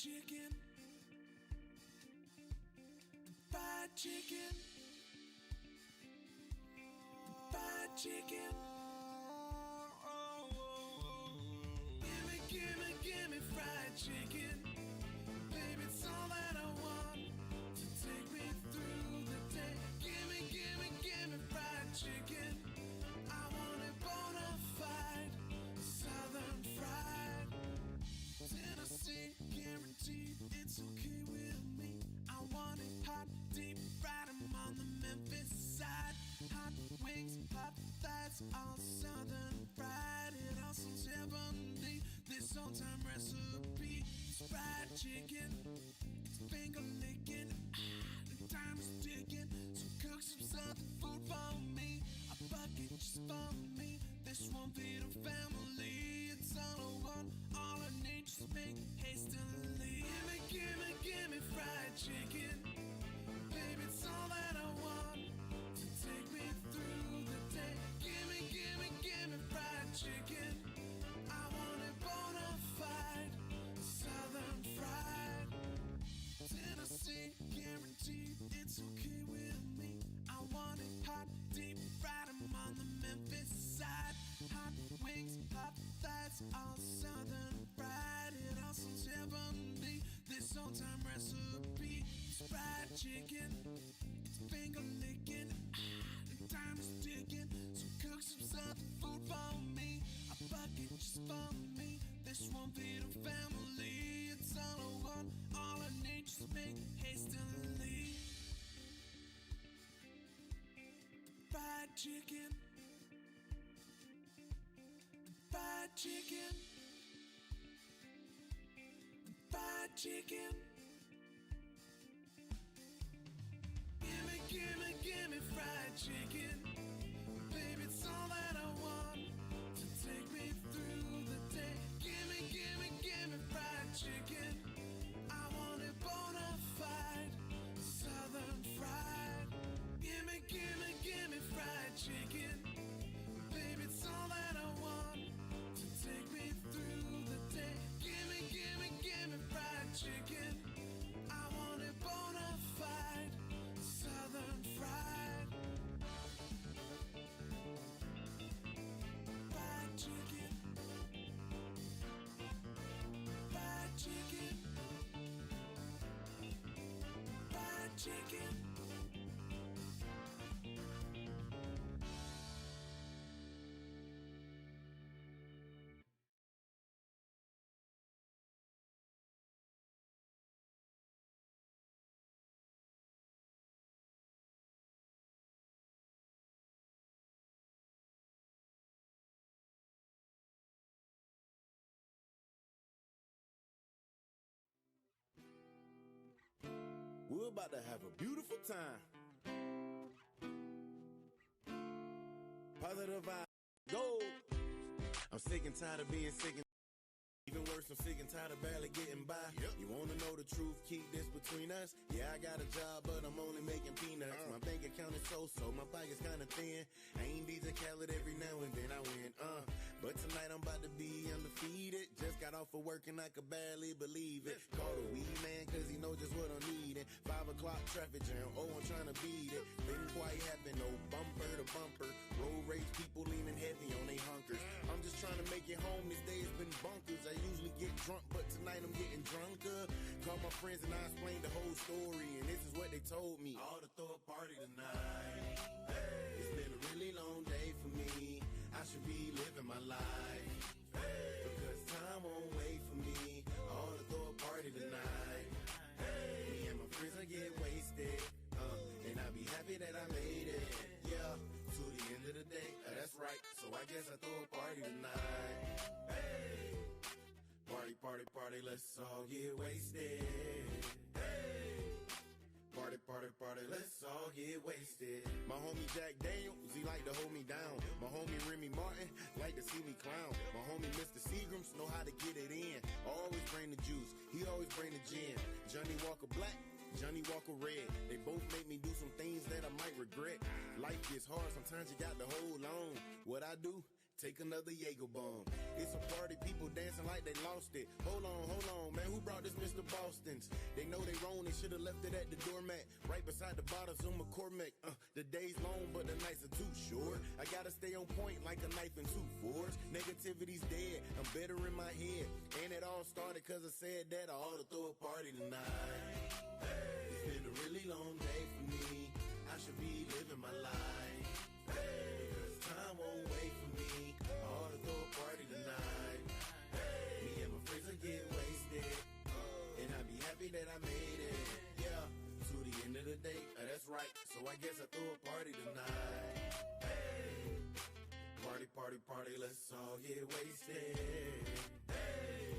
chicken. Fried chicken. Fried chicken. Give me fried chicken. Baby, it's all that I want to take me through the day. Give me fried chicken. I want it bona fide, southern fried. Tennessee, guaranteed, it's okay with me. I want it hot, deep fried, I'm on the Memphis side. Hot wings, hot thighs, all southern fried. It all sounds heavenly, this old-time recipe. It's fried chicken, it's finger licking, the time is ticking. So cook some southern food for me, a bucket just for me. This won't feed a family, it's all I want, all I need, just make hastily. Give me fried chicken. Baby, it's all that I want to take me through the day. Give me fried chicken. I want it bona fide, southern fried. Tennessee, guaranteed, it's okay with me. I want it hot, deep fried, I'm on the Memphis side. Hot wings, hot thighs, all southern fried. It all sounds heavenly, this old-time recipe. It's fried chicken, it's finger licking, the time is ticking. So cook some southern food for me, a bucket just for me. This won't feed a family, it's all I want, all I need, just make hastily. Fried chicken. Fried chicken. Fried chicken. Give me fried chicken. Baby, it's all that I want to take me through the day. Give me fried chicken. I want it bona fide, southern fried. Give me fried chicken. Baby, it's all that I want to take me through the day. Give me fried chicken. I want it bona fide, southern fried. Fried chicken. Fried chicken. Fried chicken. We're about to have a beautiful time. Positive vibe. Go. I'm sick and tired of being sick and even worse, I'm sick and tired of barely getting by. You wanna know the truth, keep this between us. Yeah, I got a job, but I'm only making peanuts. My bank account is so, my pocket's kinda thin. I ain't DJ Khaled every now and then I win, But tonight I'm about to be undefeated. Just got off of work and I could barely believe it. Call the weed man, cause he know just what I'm needing. 5 o'clock traffic jam, I'm trying to beat it. Didn't quite happen, no bumper to bumper. Road rage people leaning heavy on they hunkers. I'm just trying to make it home, this day's been bunkers. I usually get drunk, but tonight I'm getting drunker. Call my friends and I explained the whole story, and this is what they told me. I ought to throw a party tonight. Hey. It's been a really long day for me. I should be living my life. Hey. Because time won't wait for me. I ought to throw a party tonight. Hey. Me and my friends I get wasted. And I be happy that I made it. Yeah, to the end of the day. That's right. So I guess I throw a party tonight. Hey. Party, party, party, let's all get wasted. Hey! Party, party, party, let's all get wasted. My homie Jack Daniels, he like to hold me down. My homie Remy Martin, like to see me clown. My homie Mr. Seagrams, know how to get it in. Always bring the juice, he always bring the gin. Johnny Walker Black, Johnny Walker Red. They both make me do some things that I might regret. Life gets hard, sometimes you got to hold on. What I do? Take another Jaeger bomb. It's a party, people dancing like they lost it. Hold on, man, who brought this Mr. Ball? Maybe should've left it at the doormat, right beside the bottles of McCormick. The day's long, but the nights are too short. I gotta stay on point like a knife and two forks. Negativity's dead, I'm better in my head. And it all started cause I said that I ought to throw a party tonight. It's been a really long day for me. I should be living my life. Because time won't wait for me. I ought to throw a party tonight. Me and my friends will get wasted. And I'll be happy that I made it. Yeah, to the end of the day, that's right. So I guess I throw a party tonight. Hey, party, party, party, let's all get wasted. Hey,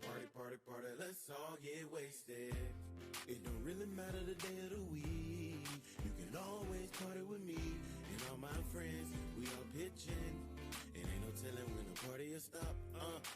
party, party, party, let's all get wasted. It don't really matter the day of the week. You can always party with me and all my friends. We all pitching. And ain't no telling when the party will stop.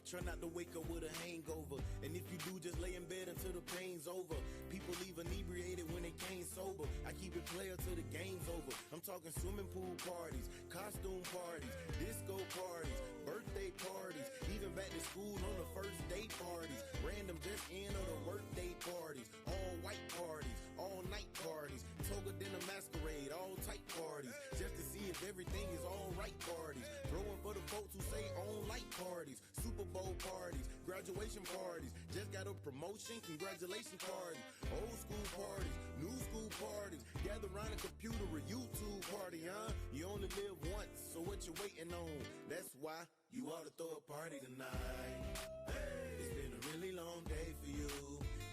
Try not to wake up with a hangover. And if you do, just lay in bed until the pain's over. People leave inebriated when they came sober. I keep it player till the game's over. I'm talking swimming pool parties, costume parties, disco parties, birthday parties, even back to school on the first day parties, random just in or the work day parties, all white parties, all night parties, toga dinner masquerade, all tight parties, just to see if everything is all right parties, throwing for the folks who say on light parties, Super Bowl parties, graduation parties, just got a promotion, congratulations party, old school parties, new school parties, gather around a computer, a YouTube party, huh? You only live once, so what you waiting on? That's why you ought to throw a party tonight. Hey, it's been a really long day for you.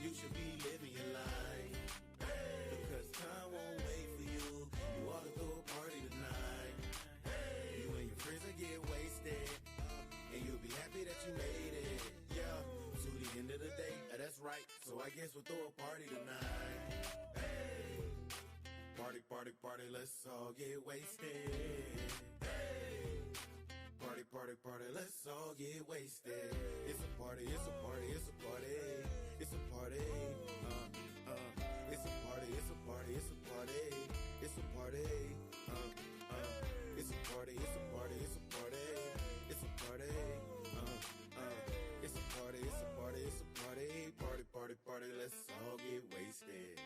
You should be living your life. Hey, because time won't wait for you. You ought to throw a party tonight. Hey, you and your friends will get wasted. And you'll be happy that you made it. Yeah, to the end of the day, that's right. So I guess we'll throw a party tonight. Hey, party, party, party, let's all get wasted. Hey, party, party, party, let's all get wasted. It's a party, it's a party, it's a party. It's a party, it's a party, it's a party, it's a party. It's a party, it's a party, it's a party, it's a party. It's a party, it's a party, it's a party, it's a party. Party, party, party, let's all get wasted.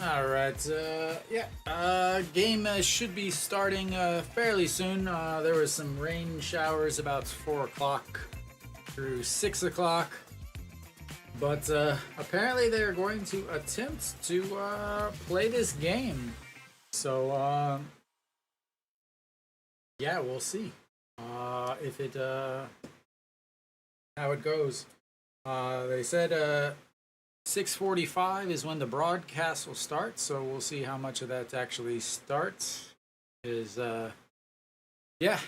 All right. Game should be starting fairly soon. There was some rain showers about 4 o'clock through 6 o'clock. But apparently they're going to attempt to play this game. So, yeah, we'll see if it how it goes. They said 6:45 is when the broadcast will start, so we'll see how much of that actually starts. Yeah,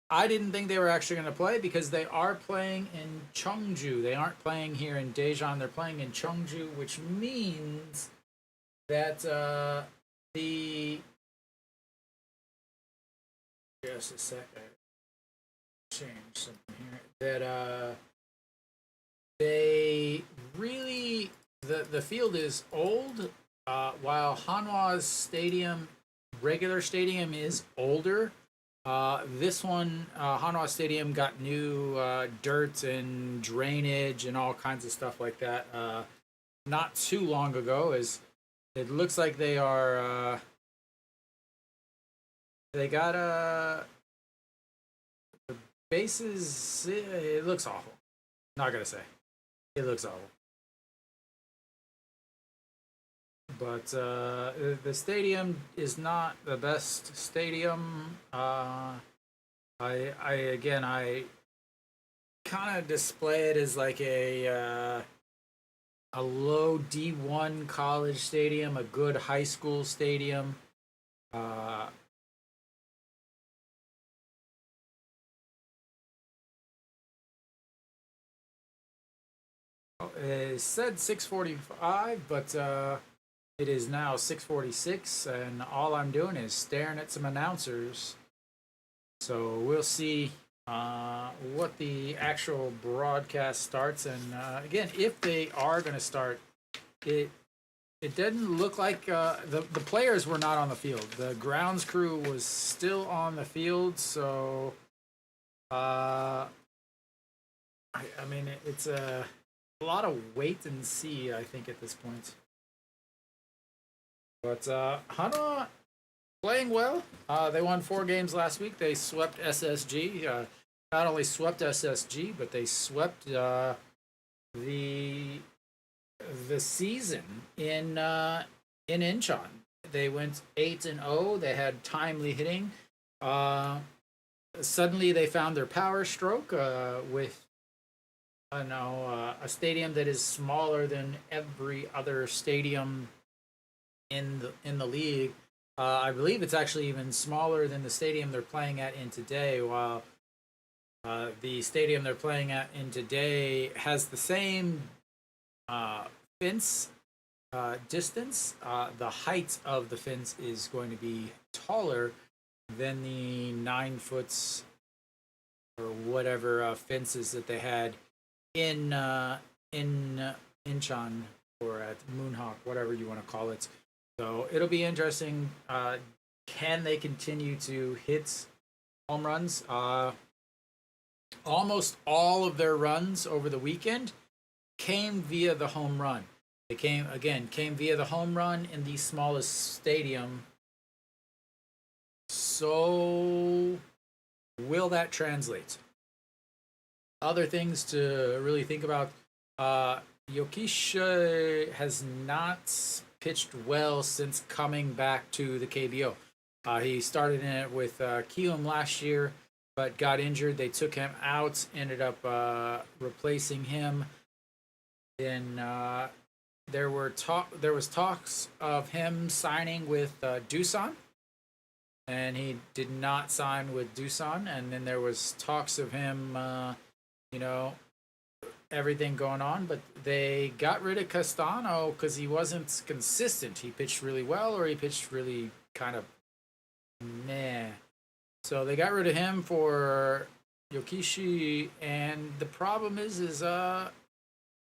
I didn't think they were actually going to play because they are playing in Cheongju. They aren't playing here in Daejeon. They're playing in Cheongju, which means that the just a sec, I change something here. That they really the field is old, while Hanwha's stadium, regular stadium, is older. This one, Hanwha Stadium, got new dirt and drainage and all kinds of stuff like that not too long ago. As it looks like they are, they got the bases. It looks awful. Not gonna say it looks awful, but the stadium is not the best stadium. I kind of display it as like a low D1 college stadium, a good high school stadium. It said 6:45, but it is now 6:46, and all I'm doing is staring at some announcers. So we'll see what the actual broadcast starts. And again, if they are going to start, it didn't look like the players were not on the field. The grounds crew was still on the field. So I mean, it's a lot of wait and see, I think, at this point. But Hanwha playing well. They won 4 games last week. They swept SSG. Not only swept SSG, but they swept the season in Incheon. They went 8-0. They had timely hitting. Suddenly, they found their power stroke with a stadium that is smaller than every other stadium in the league. I believe it's actually even smaller than the stadium they're playing at in today. While the stadium they're playing at in today has the same fence distance, the height of the fence is going to be taller than the 9 foot or whatever fences that they had in Incheon or at Muhak, whatever you want to call it. So it'll be interesting. Can they continue to hit home runs? Almost all of their runs over the weekend came via the home run. They came via the home run in the smallest stadium. So will that translate? Other things to really think about. Yokishi has not pitched well since coming back to the KBO. He started in it with Kiwoom last year, but got injured. They took him out, ended up replacing him. Then there was talks of him signing with Doosan, and he did not sign with Doosan. And then there was talks of him, everything going on, but they got rid of Castano because he wasn't consistent. He pitched really well, or he pitched really kind of meh. So they got rid of him for Yokishi, and the problem is the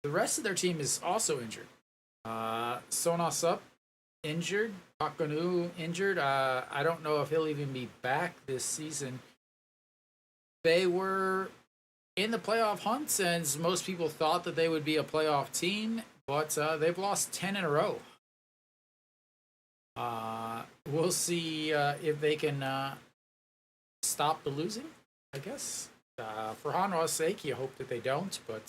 rest of their team is also injured. Sonasup injured, Takanu injured. I don't know if he'll even be back this season. They were in the playoff hunts, and most people thought that they would be a playoff team, but they've lost 10 in a row. We'll see if they can stop the losing, I guess. For Hanwha's sake, you hope that they don't, but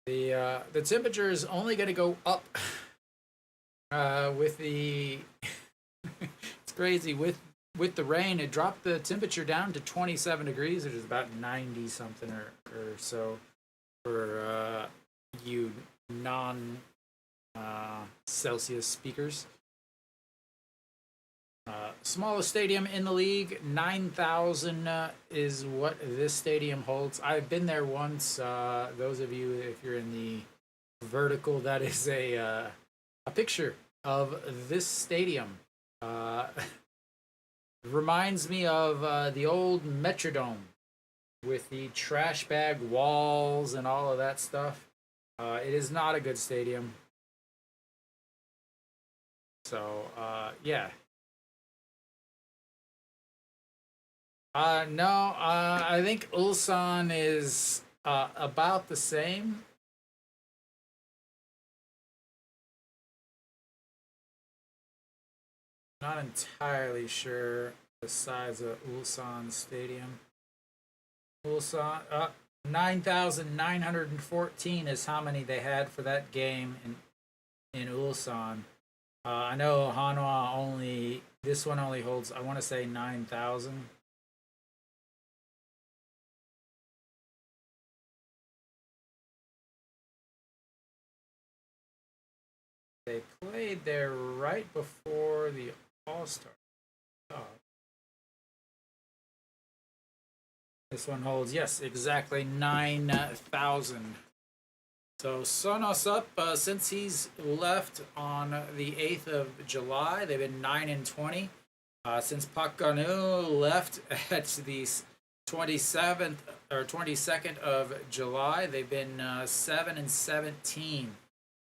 the temperature is only going to go up with the it's crazy with the rain. It dropped the temperature down to 27 degrees, which is about 90 something or so for you non Celsius speakers. Smallest stadium in the league, 9,000 is what this stadium holds. I've been there once. Those of you, if you're in the vertical, that is a picture of this stadium. Reminds me of the old Metrodome with the trash bag walls and all of that stuff. It is not a good stadium. So, yeah. No, I think Ulsan is about the same. Not entirely sure the size of Ulsan Stadium. Ulsan, 9,914 is how many they had for that game in Ulsan. I know Hanwha this one only holds, I want to say 9,000. They played there right before the All-Star. This one holds, yes, exactly 9,000. So Sono Sup, since he's left on the 8th of July, they've been 9-20. Since Park Ganu left at the 27th or 22nd of July, they've been 7-17.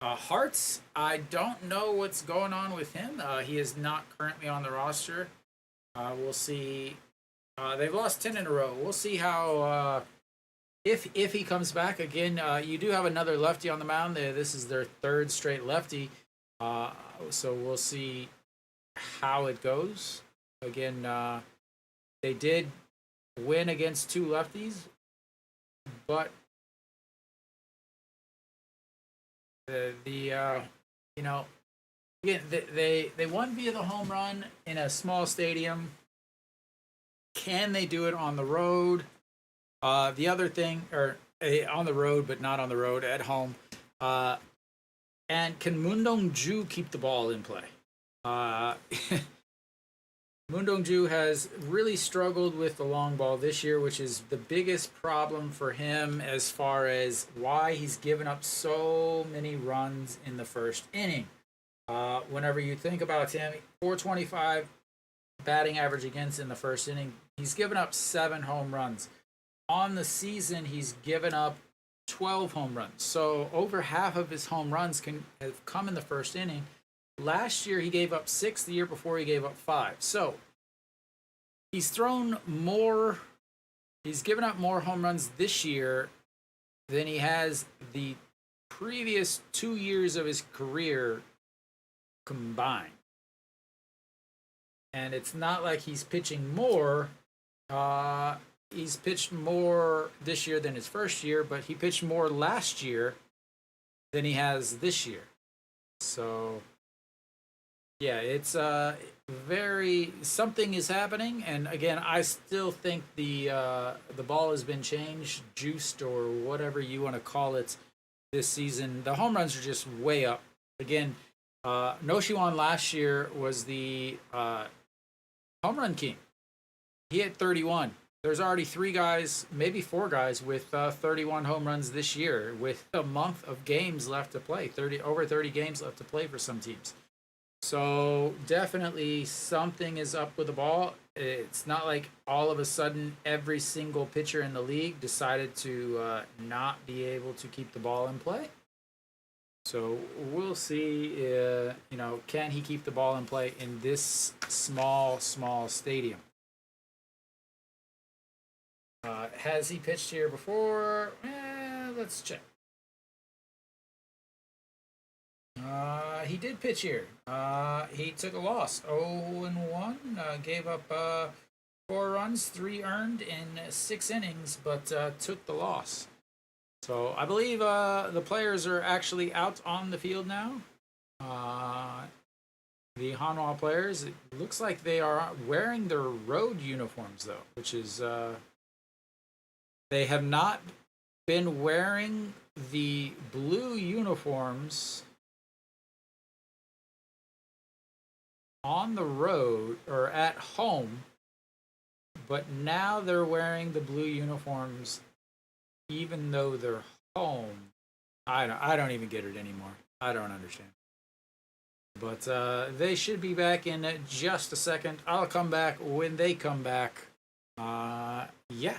Hearts, I don't know what's going on with him. He is not currently on the roster. We'll see. They've lost 10 in a row. We'll see how if he comes back again. You do have another lefty on the mound. This is their third straight lefty. So we'll see how it goes. Again, they did win against two lefties, but you know, again, they won via the home run in a small stadium. Can they do it on the road? The other thing, or on the road, but not on the road, at home. And can Mundongju keep the ball in play? Mundongju has really struggled with the long ball this year, which is the biggest problem for him as far as why he's given up so many runs in the first inning. Whenever you think about him, 425 batting average against in the first inning. He's given up 7 home runs. On the season, he's given up 12 home runs. So over half of his home runs have come in the first inning. Last year, he gave up 6. The year before, he gave up 5. So he's thrown more. He's given up more home runs this year than he has the previous 2 years of his career combined. And it's not like he's pitching more. He's pitched more this year than his first year, but he pitched more last year than he has this year. So, yeah, it's something is happening. And again, I still think the ball has been changed, juiced, or whatever you want to call it this season. The home runs are just way up. Again, Noshiwan last year was the home run king. He had 31. There's already 3 guys, maybe 4 guys with 31 home runs this year with a month of games left to play, over 30 games left to play for some teams. So definitely something is up with the ball. It's not like all of a sudden every single pitcher in the league decided to not be able to keep the ball in play. So we'll see, can he keep the ball in play in this small stadium? Has he pitched here before? Let's check. he did pitch here. He took a loss, 0-1. Gave up 4 runs, 3 earned in 6 innings, but took the loss. So I believe the players are actually out on the field now. The Hanwha players, it looks like they are wearing their road uniforms, though, which is... they have not been wearing the blue uniforms on the road or at home, but now they're wearing the blue uniforms even though they're home. I don't even get it anymore. I don't understand. But they should be back in just a second. I'll come back when they come back. Yeah.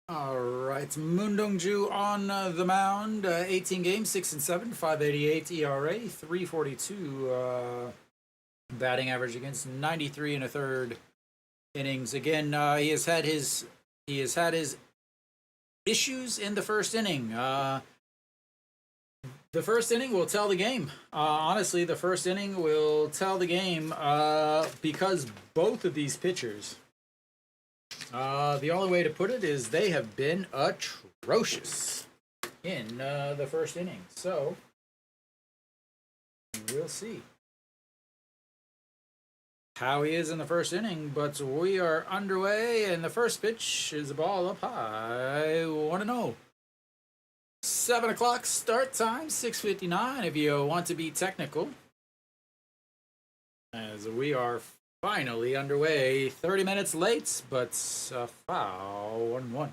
All right, Moondongju on the mound. 18 games, 6-7, 588 ERA, 342 batting average against 93 and a third innings. Again, he has had his issues in the first inning. The first inning will tell the game. Honestly, the first inning will tell the game because both of these pitchers, the only way to put it is they have been atrocious in the first inning. So, we'll see how he is in the first inning, but we are underway, and the first pitch is a ball up high. 1-0. 7 o'clock start time, 6:59 if you want to be technical. As we are finally underway, 30 minutes late, but a foul, 1-1.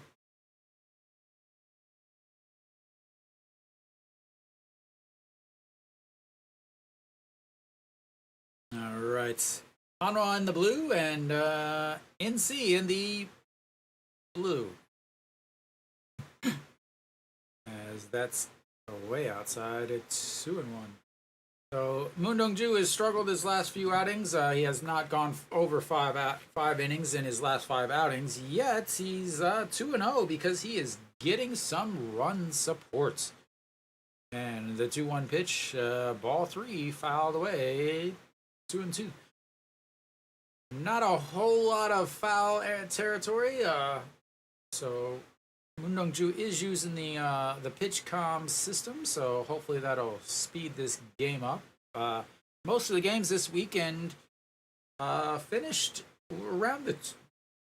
All right. Hanwha in the blue and NC in the blue. As that's way outside, it's 2-1. So Moon Dong-ju has struggled his last few outings. He has not gone over five innings in his last 5 outings. Yet he's 2-0 because he is getting some run support. And the 2-1 pitch, ball 3, fouled away, 2-2. Not a whole lot of foul territory. So Moon Dong-ju is using the pitch comm system, so hopefully that'll speed this game up. Most of the games this weekend finished around the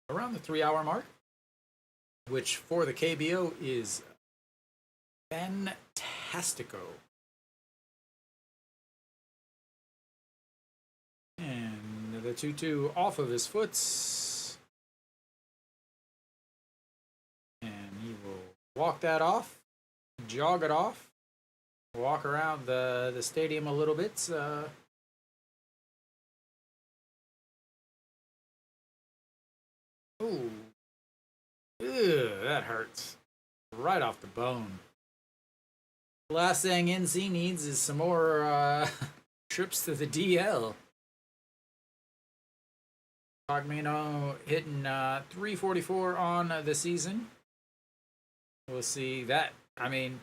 3-hour mark, which for the KBO is fantastico. And the 2-2 off of his foot. Walk that off, jog it off, walk around the stadium a little bit. Ooh, ew, that hurts right off the bone. Last thing NC needs is some more trips to the DL. Cogmino hitting 344 on the season. We'll see that. I mean,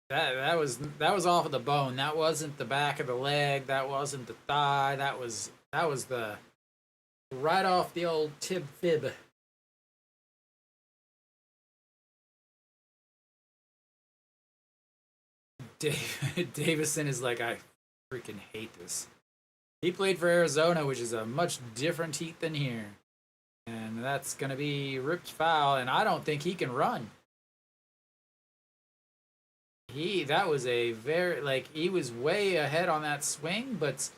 that was off of the bone. That wasn't the back of the leg. That wasn't the thigh. That was the right off the old tib fib. Davison is like, I freaking hate this. He played for Arizona, which is a much different heat than here. And that's going to be ripped foul, and I don't think he can run. That was a very, he was way ahead on that swing, but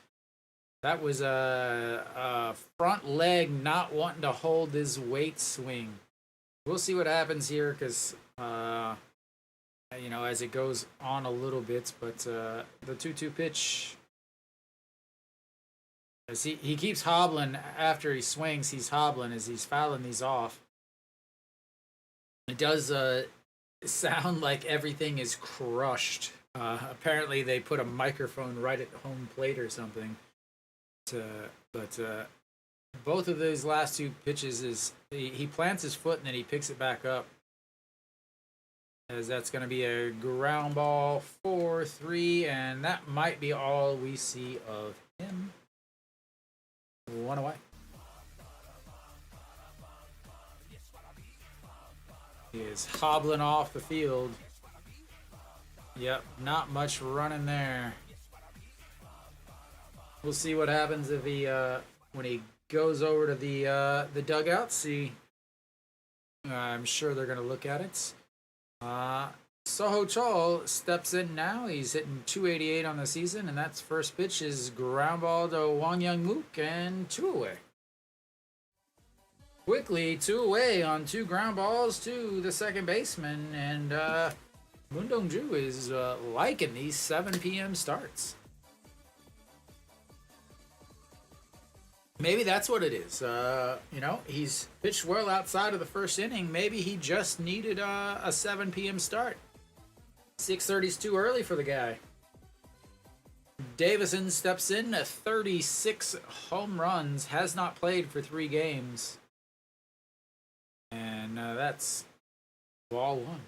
that was a front leg not wanting to hold his weight swing. We'll see what happens here, because, as it goes on a little bit, but the 2-2 pitch... As he keeps hobbling after he swings, he's hobbling as he's fouling these off. It does sound like everything is crushed. Apparently they put a microphone right at the home plate or something. But both of those last 2 pitches is he plants his foot and then he picks it back up. As that's going to be a ground ball 4-3, and that might be all we see of him. 1 away. He is hobbling off the field. Yep, not much running there. We'll see what happens if he when he goes over to the dugout. See, I'm sure they're going to look at it. Soho Chol steps in now. He's hitting 288 on the season, and that's first pitch is ground ball to Wang Young Mook, and 2 away. Quickly, 2 away on 2 ground balls to the second baseman, and Moon Dong-ju is liking these 7 p.m. starts. Maybe that's what it is. He's pitched well outside of the first inning. Maybe he just needed a 7 p.m. start. 6:30 is too early for the guy. Davison steps in at 36 home runs, has not played for 3 games. that's ball one.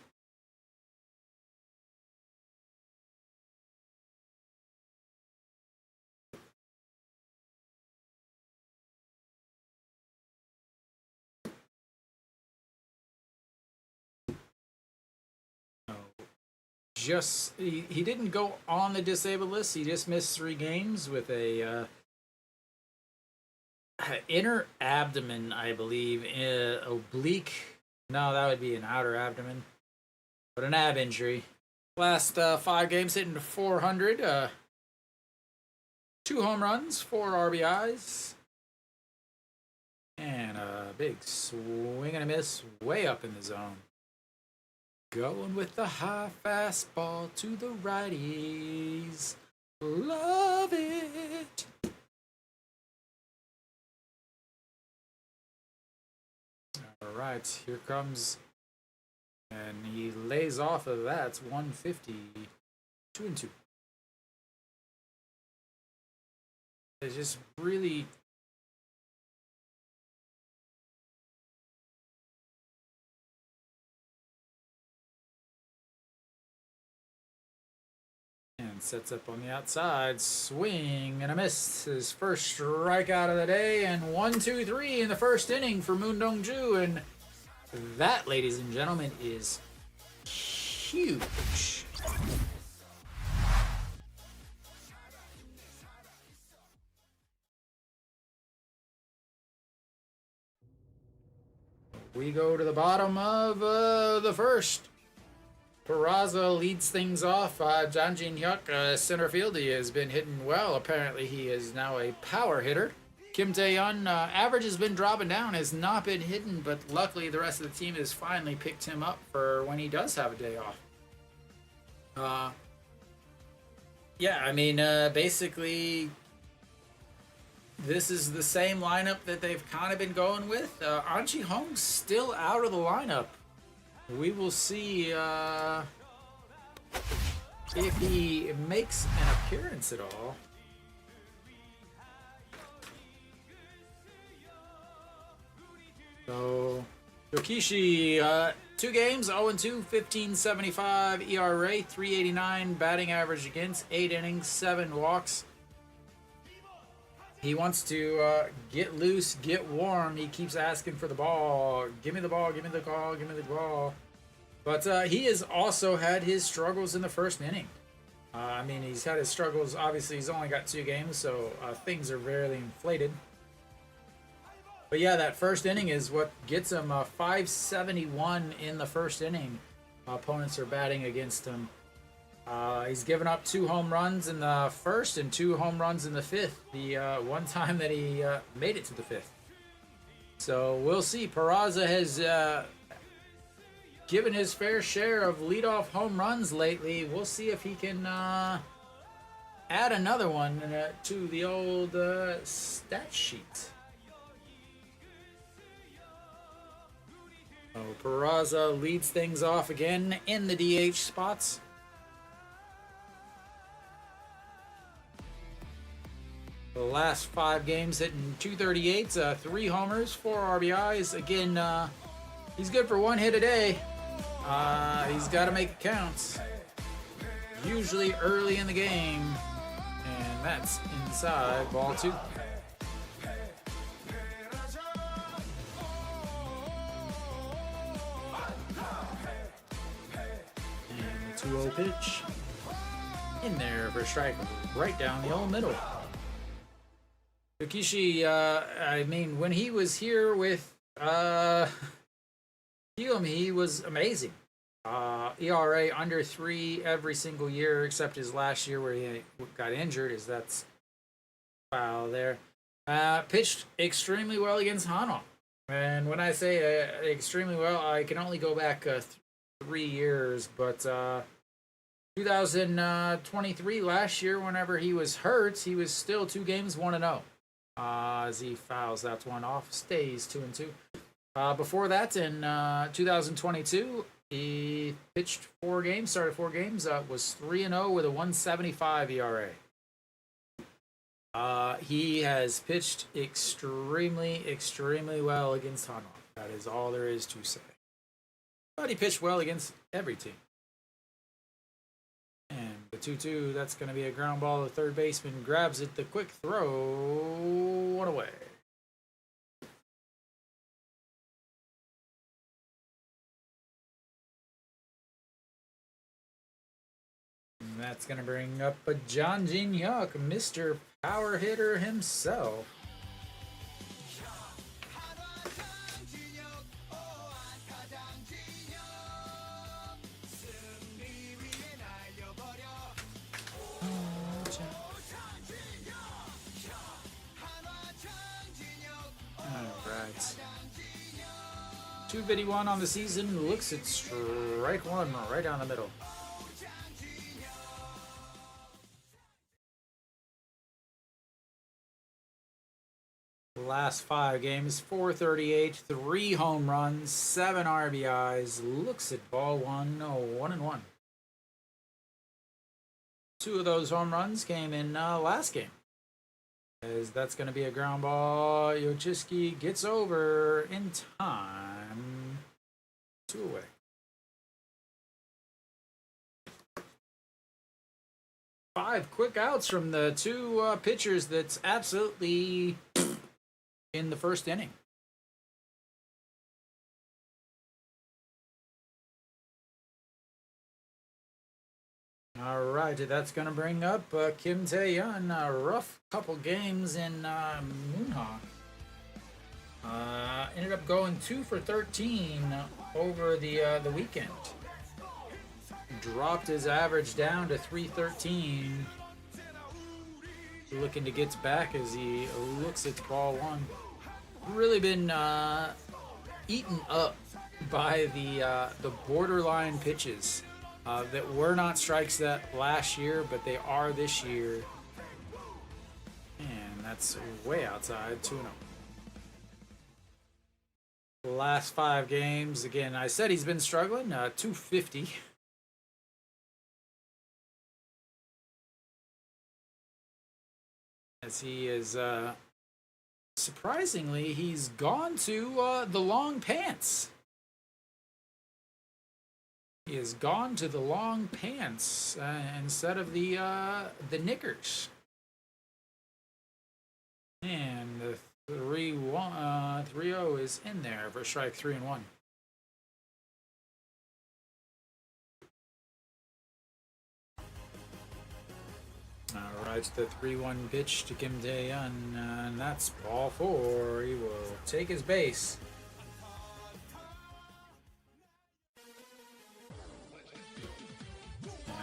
He didn't go on the disabled list. He just missed 3 games with a inner abdomen, I believe, oblique. No, that would be an outer abdomen, but an ab injury. Last 5 games hitting 400, 2 home runs, 4 RBIs, and a big swing and a miss way up in the zone. Going with the high fastball to the righties. Love it. All right, here comes. And he lays off of that. It's 150. 2-2. It's just really. And sets up on the outside. Swing and a miss. His first strikeout of the day. And 1-2-3 in the first inning for Moon Dong-ju. And that, ladies and gentlemen, is huge. We go to the bottom of the first. Peraza leads things off. Jang Jin-hyuk, center field, he has been hitting well. Apparently, he is now a power hitter. Kim Tae-yeon, average has been dropping down, has not been hitting, but luckily the rest of the team has finally picked him up for when he does have a day off. Yeah, I mean, basically, this is the same lineup that they've kind of been going with. An Ji-hong's still out of the lineup. We will see if he makes an appearance at all. So, Yokishi, 2 games, 0-2, 15.75 ERA, 3.89 batting average against, 8 innings, 7 walks. He wants to get loose, get warm. He keeps asking for the ball. Give me the ball, give me the ball, give me the ball. But he has also had his struggles in the first inning. I mean, he's had his struggles. Obviously, he's only got 2 games, so things are rarely inflated. But yeah, that first inning is what gets him 571 in the first inning. Opponents are batting against him. He's given up 2 home runs in the first and 2 home runs in the 5th. The one time that he made it to the 5th. So we'll see. Peraza has given his fair share of leadoff home runs lately. We'll see if he can add another one to the old stat sheet. So Peraza leads things off again in the DH spots. The last 5 games hitting 238, 3 homers, 4 RBIs. Again, he's good for 1 hit a day. He's got to make it count. Usually early in the game. And that's inside ball 2. And the 2-0 pitch. In there for a strike. Right down the old middle. Yokishi, I mean, when he was here with Kiwoom, he was amazing. ERA under 3 every single year, except his last year where he got injured, as that's foul there. Pitched extremely well against Hanwha. And when I say extremely well, I can only go back 3 years, but 2023, last year, whenever he was hurt, he was still 2 games, 1-0. As he fouls that one off, stays 2-2. Before that, in 2022, he pitched 4 games, started 4 games, was 3-0 with a 1.75 ERA. He has pitched extremely, extremely well against Hanwha. That is all there is to say. but he pitched well against every team. And the 2-2, that's going to be a ground ball. The third baseman grabs it. The quick throw, one away. And that's going to bring up a John Jin Hyuk, Mr. Power Hitter himself. Alright. 251 on the season. Looks at strike one right down the middle. Last 5 games, 438, 3 home runs, 7 RBIs. Looks at ball one, 1-1. 2 of those home runs came in last game. As that's going to be a ground ball. Yochiski gets over in time. 2 away. Five quick outs from the 2 pitchers that's absolutely in the first inning. All right, that's going to bring up Kim Tae-yeon. A rough couple games in Muhak. Ended up going 2 for 13 over the weekend. Dropped his average down to 313. Looking to get back as he looks at ball one. Really been eaten up by the borderline pitches. That were not strikes that last year, but they are this year. And that's way outside, 2-0. Last 5 games, again, I said he's been struggling, 250. As he is, surprisingly, he's gone to the long pants. He has gone to the long pants instead of the knickers. And the 3-0 is in there for strike 3 and 1. All right, the 3-1 pitch to Kim Tae-yeon, and that's ball 4. He will take his base.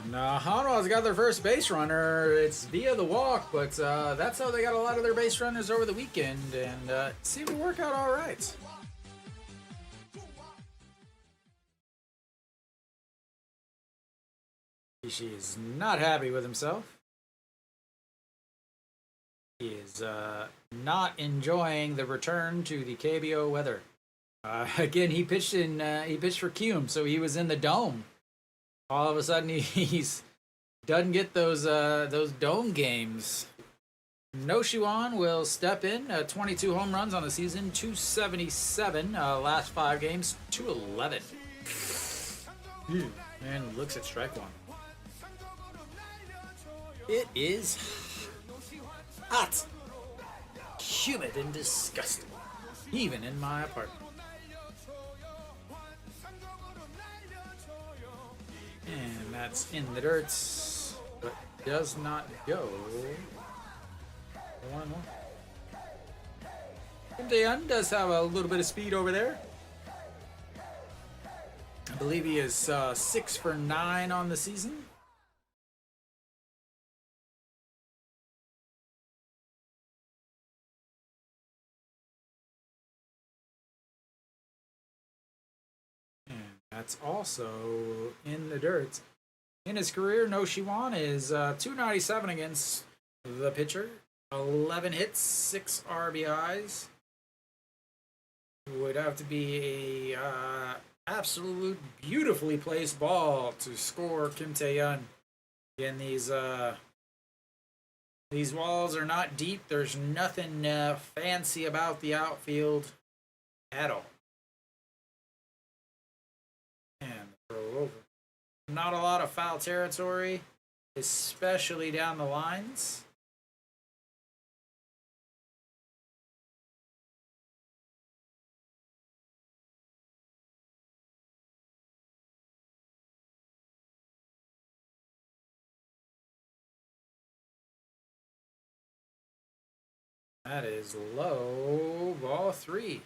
And Hanwha's got their first base runner. It's via the walk, but that's how they got a lot of their base runners over the weekend, and it seemed to work out all right. He is not happy with himself. He is not enjoying the return to the KBO weather. Again, he pitched for Kiwoom, so he was in the dome. All of a sudden, he's doesn't get those dome games. No Shiwan will step in. 22 home runs on the season, 277. Last 5 games, 211. And looks at strike 1. It is hot, humid, and disgusting, even in my apartment. And that's in the dirt, but does not go. 1-1. Kim Tae-yeon does have a little bit of speed over there. I believe he is 6 for 9 on the season. That's also in the dirt. In his career, No Shiwan is 297 against the pitcher. 11 hits, 6 RBIs. Would have to be a absolute beautifully placed ball to score Kim Tae-yeon. Again, these walls are not deep. There's nothing fancy about the outfield at all. Not a lot of foul territory, especially down the lines. That is low, ball 3.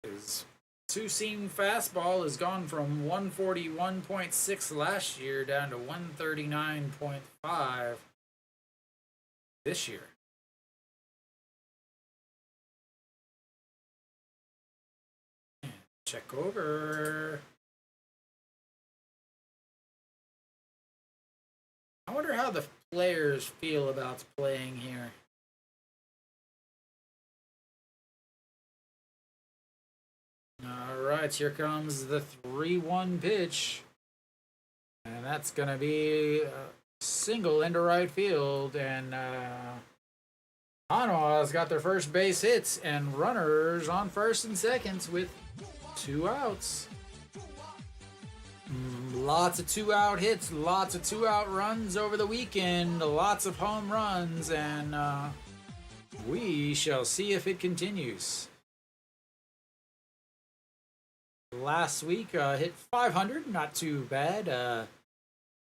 His two-seam fastball has gone from 141.6 last year down to 139.5 this year. Check over. I wonder how the players feel about playing here. All right, here comes the 3-1 pitch. And that's going to be a single into right field. And Hanwha's got their first base hits and runners on first and second with 2 outs. Lots of 2-out hits, lots of 2-out runs over the weekend, lots of home runs, and we shall see if it continues. Last week, hit 500, not too bad.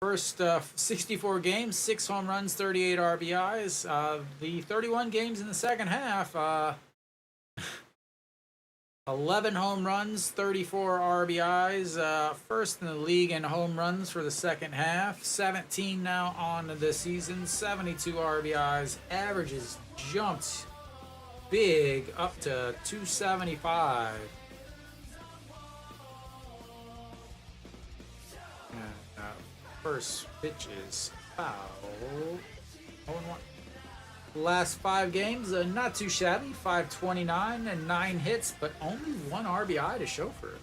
First 64 games, 6 home runs, 38 RBIs. The 31 games in the second half, 11 home runs, 34 RBIs. First in the league in home runs for the second half. 17 now on the season, 72 RBIs. Averages jumped big up to 275. First pitch is foul. 0-1. Last 5 games, not too shabby. 529 and 9 hits, but only 1 RBI to show for it.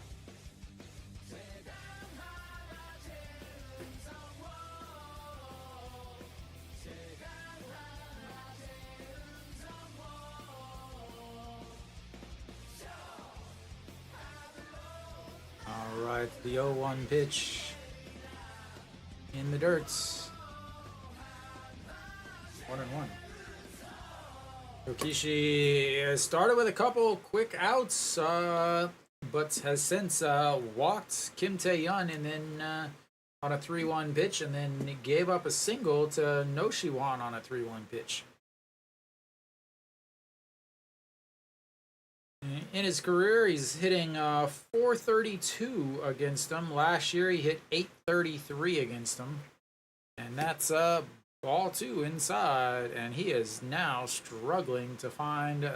All right, the 0-1 pitch in the dirts. 1-1. Yokishi started with a couple quick outs, but has since walked Kim Tae-yun and then on a 3-1 pitch, and then gave up a single to Noshiwan on a 3-1 pitch. In his career, he's hitting 432 against them. Last year, he hit 833 against them, and that's ball 2 inside, and he is now struggling to find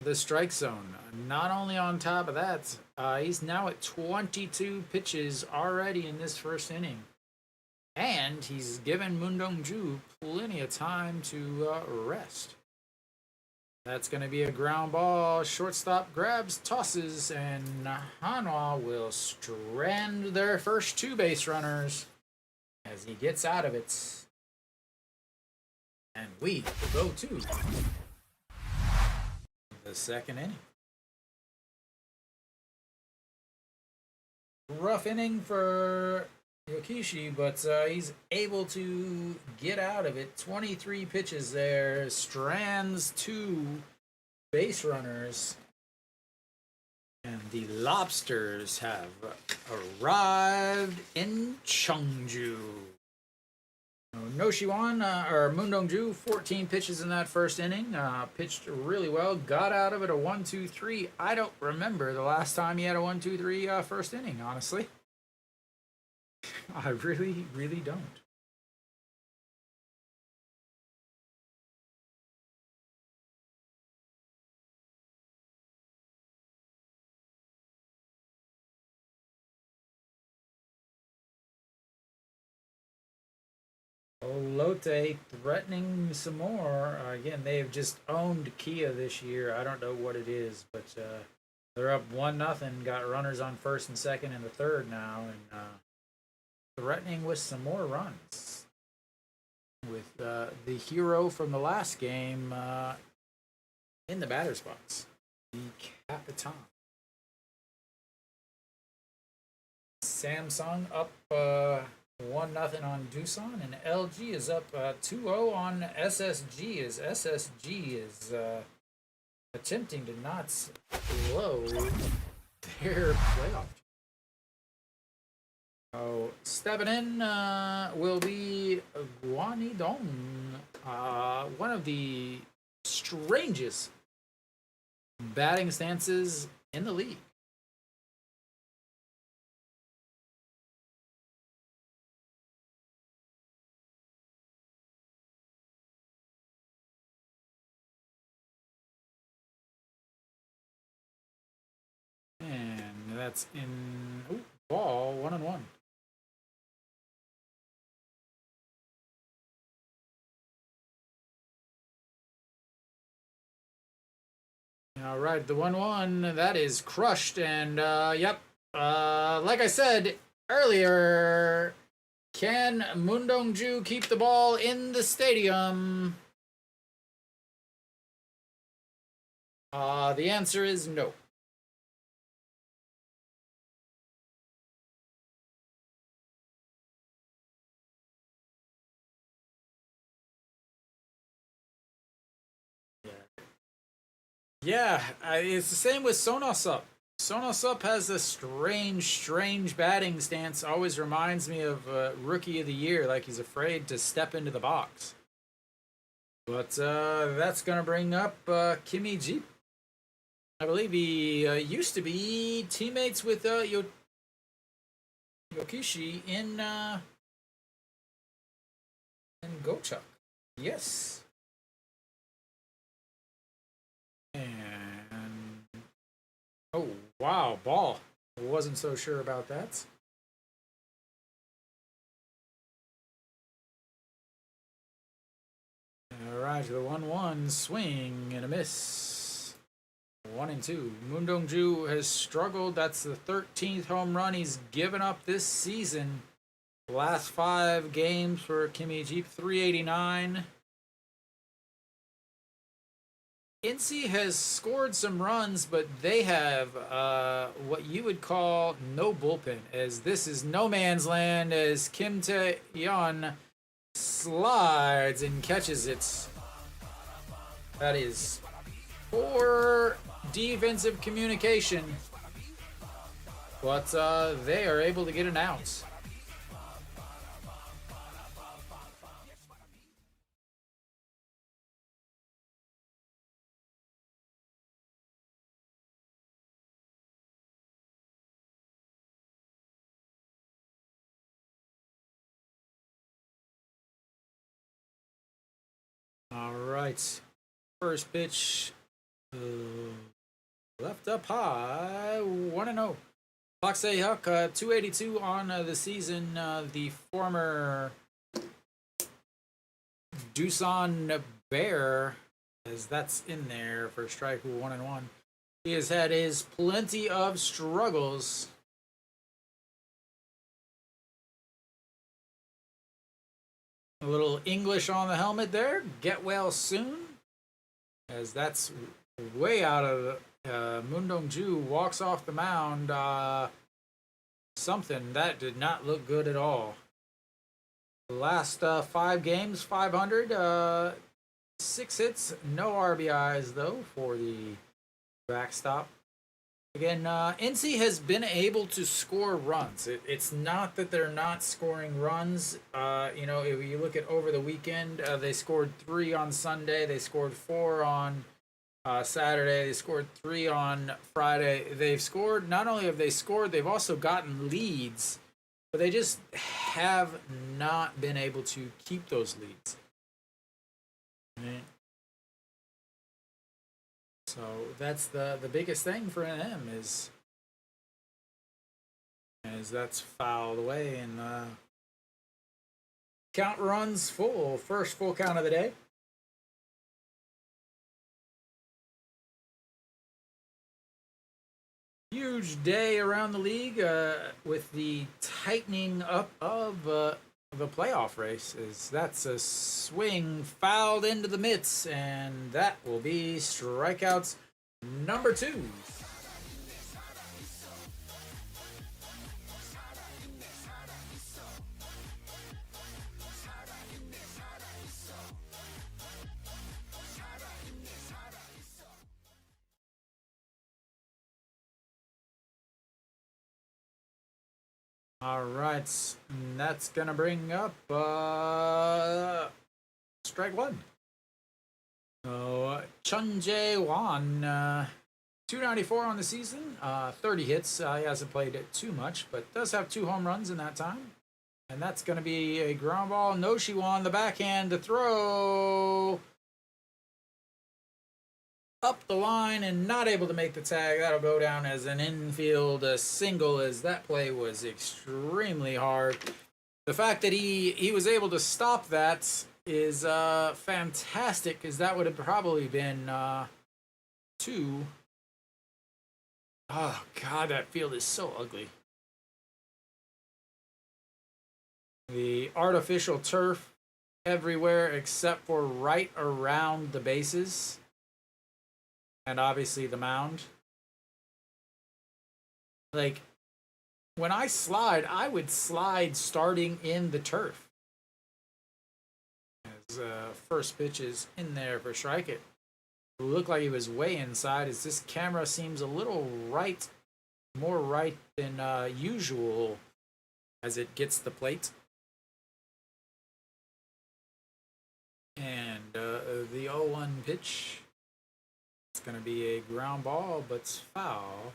the strike zone. Not only on top of that, he's now at 22 pitches already in this first inning. And he's given Moon Dong-ju plenty of time to rest. That's going to be a ground ball. Shortstop grabs, tosses, and Hanwha will strand their first 2 base runners as he gets out of it. And we go to the second inning. Rough inning for Yokishi, but he's able to get out of it. 23 pitches there, strands 2 base runners, and the Lobsters have arrived in Cheongju. Moon Dong-ju, 14 pitches in that first inning. Pitched really well. Got out of it a 1-2-3. I don't remember the last time he had a 1-2-3 first inning, honestly. I really, really don't. Lotte threatening some more. Again, they've just owned Kia this year. I don't know what it is, but they're up 1-0. Got runners on first and second and the third now, and threatening with some more runs. With the hero from the last game in the batter's box, the Capitan. Samsung up 1-0 on Doosan, and LG is up 2-0 on SSG, as SSG is attempting to not slow their playoff. So stepping in will be Guanidong, one of the strangest batting stances in the league. And that's in ball 1-1. All right, the 1-1 that is crushed, and yep, like I said earlier, can Mundongju keep the ball in the stadium? The answer is no. Yeah, it's the same with SOOP. SOOP has a strange batting stance. Always reminds me of Rookie of the Year, like he's afraid to step into the box. But that's going to bring up Kimi Jeep. I believe he used to be teammates with Yokishi in Gochuk. Yes. And oh wow, ball. Wasn't so sure about that. All right, the 1-1 swing and a miss. 1-2. Mundongju has struggled. That's the 13th home run he's given up this season. Last 5 games for Kimi Jeep, 389. NC has scored some runs, but they have what you would call no bullpen, as this is no man's land, as Kim Tae-yeon slides and catches it. That is poor defensive communication, but they are able to get an out. All right, first pitch, left up high, 1-0. Park Se-hyuk, 282 on the season. The former Doosan Bear, as that's in there for strike 1-1. He has had his plenty of struggles. A little English on the helmet there. Get well soon, as that's way out of Mundongju walks off the mound. Something that did not look good at all. The last 5 games, 500, 6 hits, no RBIs though for the backstop. Again, NC has been able to score runs. It's not that they're not scoring runs. You know, if you look at over the weekend, they scored 3 on Sunday. They scored 4 on Saturday. They scored 3 on Friday. They've scored, not only have they scored, they've also gotten leads, but they just have not been able to keep those leads. Right. So that's the biggest thing for them is that's fouled away, and count runs full, first full count of the day. Huge day around the league with the tightening up of the playoff race. That's a swing fouled into the mitts, and that will be strikeouts number 2. All right, and that's gonna bring up strike one. So Chun Jae-won, 294 on the season, 30 hits. He hasn't played it too much, but does have 2 home runs in that time. And that's going to be a ground ball. No, she won the backhand to throw up the line and not able to make the tag. That'll go down as an infield single, as that play was extremely hard. The fact that he was able to stop that is fantastic, because that would have probably been 2. Oh, God, that field is so ugly. The artificial turf everywhere except for right around the bases. And obviously the mound. Like, when I slide, I would slide starting in the turf. As first pitch is in there for strike. It looked like he was way inside, as this camera seems a little right, more right than usual as it gets the plate. And the 0-1 pitch. It's going to be a ground ball, but it's foul.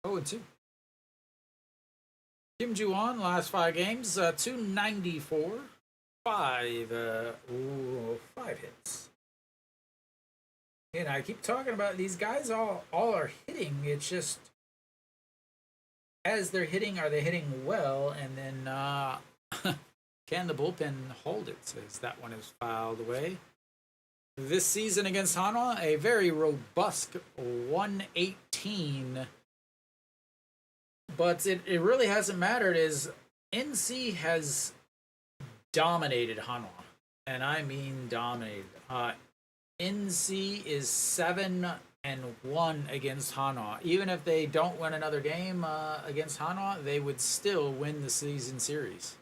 0-2. Kim Ju-won, last 5 games, 294, 5 hits. And I keep talking about these guys all are hitting. It's just, as they're hitting, are they hitting well? And then can the bullpen hold it? Says that one is fouled away. This season against Hanwha, a very robust 118. But it really hasn't mattered, as NC has dominated Hanwha. And I mean dominated. NC is 7-1 against Hanwha. Even if they don't win another game against Hanwha, they would still win the season series.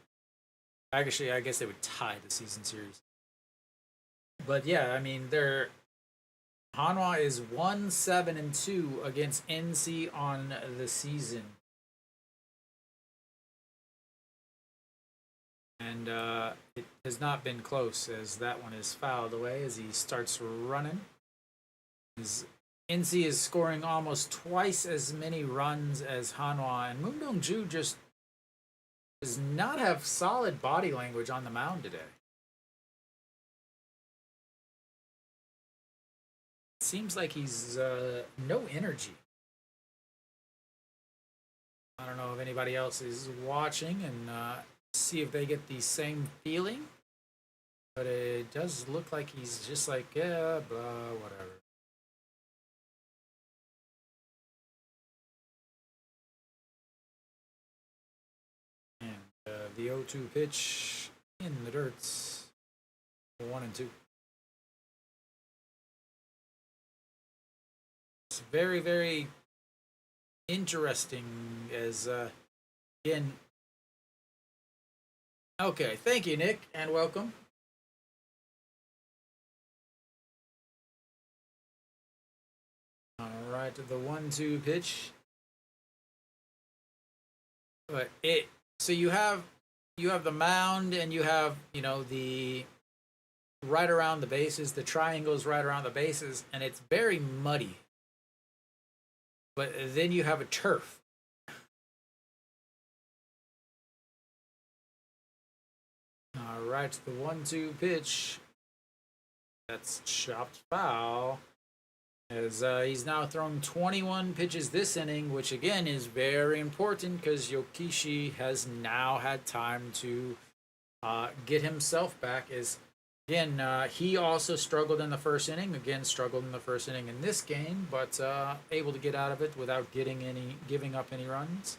Actually, I guess they would tie the season series. But yeah, I mean, Hanwha is 1-7-2 against NC on the season. And it has not been close, as that one is fouled away as he starts running. NC is scoring almost twice as many runs as Hanwha, and Moon Dong-ju just does not have solid body language on the mound today. It seems like he's no energy. I don't know if anybody else is watching and see if they get the same feeling, but it does look like he's just like, yeah, blah, whatever. And the 0-2 pitch in the dirt, 1-2. It's very, very interesting, as again. Okay, thank you, Nick, and welcome. All right, the 1-2 pitch. But so you have the mound, and you have, the right around the bases, the triangles right around the bases, and it's very muddy. But then you have a turf. All right, the 1-2 pitch. That's chopped foul. As he's now thrown 21 pitches this inning, which again is very important, because Yokishi has now had time to get himself back. Again, he also struggled in the first inning. Again, struggled in the first inning in this game, but able to get out of it without giving up any runs.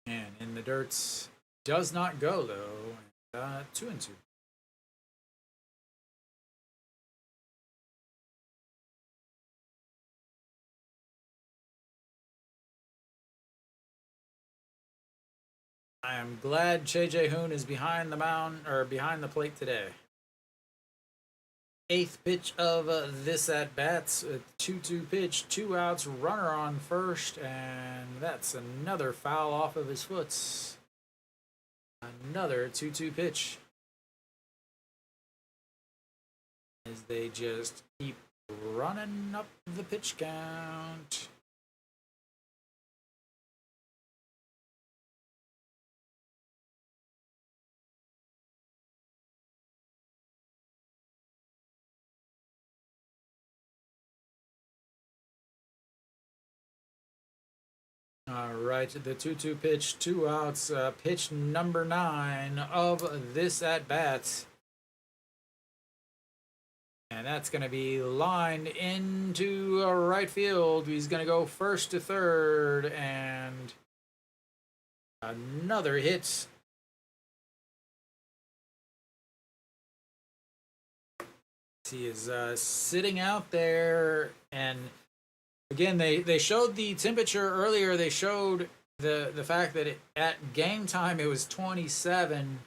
And in the dirt, does not go though. 2-2. I am glad Che Jae-hoon is behind the mound, or behind the plate today. eighth pitch of this at bats. 2-2 pitch, 2 outs, runner on first, and that's another foul off of his foot. Another 2-2 pitch. As they just keep running up the pitch count. All right, the 2-2 pitch, 2 outs, pitch number 9 of this at bat. And that's going to be lined into right field. He's going to go first to third, and another hit. He is sitting out there, and again, they showed the temperature earlier. They showed the fact that at game time it was 27,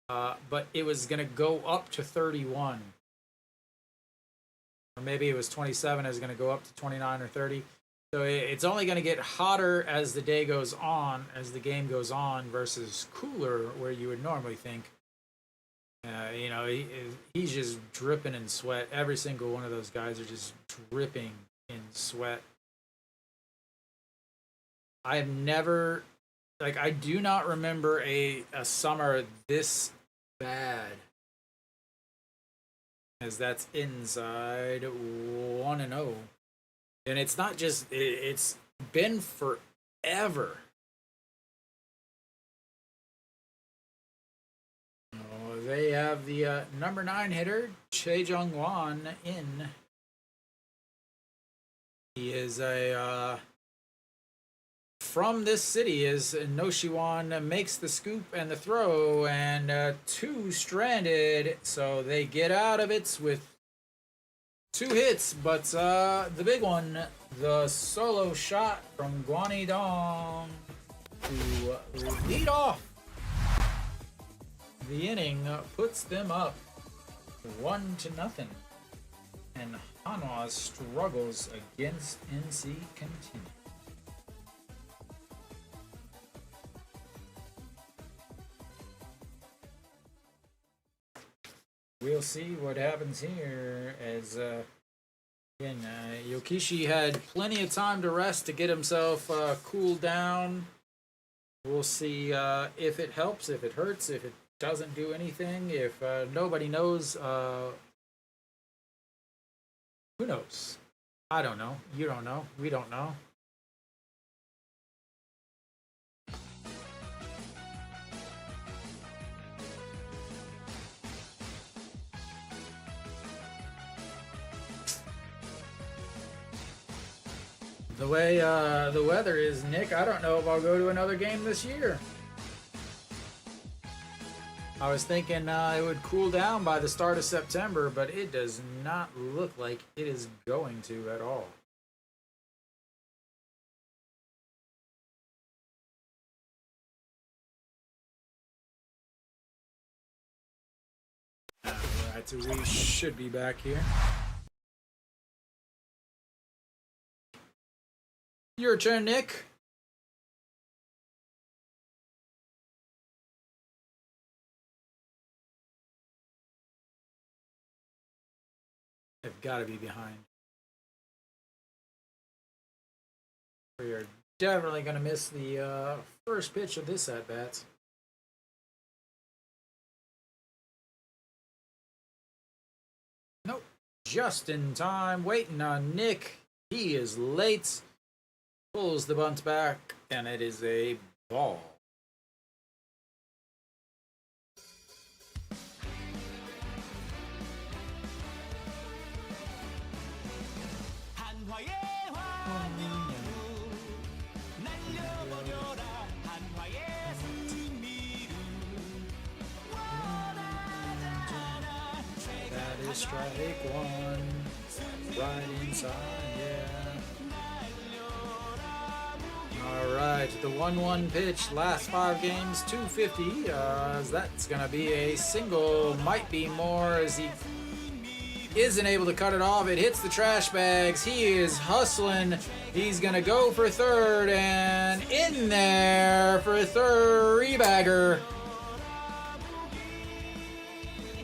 but it was going to go up to 31. Or maybe it was 27, is going to go up to 29 or 30. So it's only going to get hotter as the day goes on, as the game goes on, versus cooler where you would normally think. You know, he's just dripping in sweat. Every single one of those guys are just dripping in sweat. I have never, I do not remember a summer this bad. As that's inside 1-0. And it's not just, it's been forever. Oh, they have the number 9 hitter, Cheongju in. He is from this city, as Noshiwan makes the scoop and the throw, and 2 stranded, so they get out of it with 2 hits, but the big one, the solo shot from Guanidong to lead off the inning, puts them up 1-0, and Hanwha's struggles against NC continue. We'll see what happens here, as again, Yokishi had plenty of time to rest to get himself cooled down. We'll see if it helps, if it hurts, if it doesn't do anything, if nobody knows. Who knows? I don't know. You don't know. We don't know. The way the weather is, Nick, I don't know if I'll go to another game this year. I was thinking it would cool down by the start of September, but it does not look like it is going to at all. Alright, so we should be back here. Your turn, Nick. They've got to be behind. We are definitely going to miss the first pitch of this at-bat. Nope. Just in time. Waiting on Nick. He is late. Pulls the bunt back, and it is a ball. That is strike 1. Right inside, yeah. All right, the 1-1 pitch, last 5 games, 250. That's going to be a single, might be more, as he isn't able to cut it off. It hits the trash bags. He is hustling. He's going to go for third and in there for a three-bagger.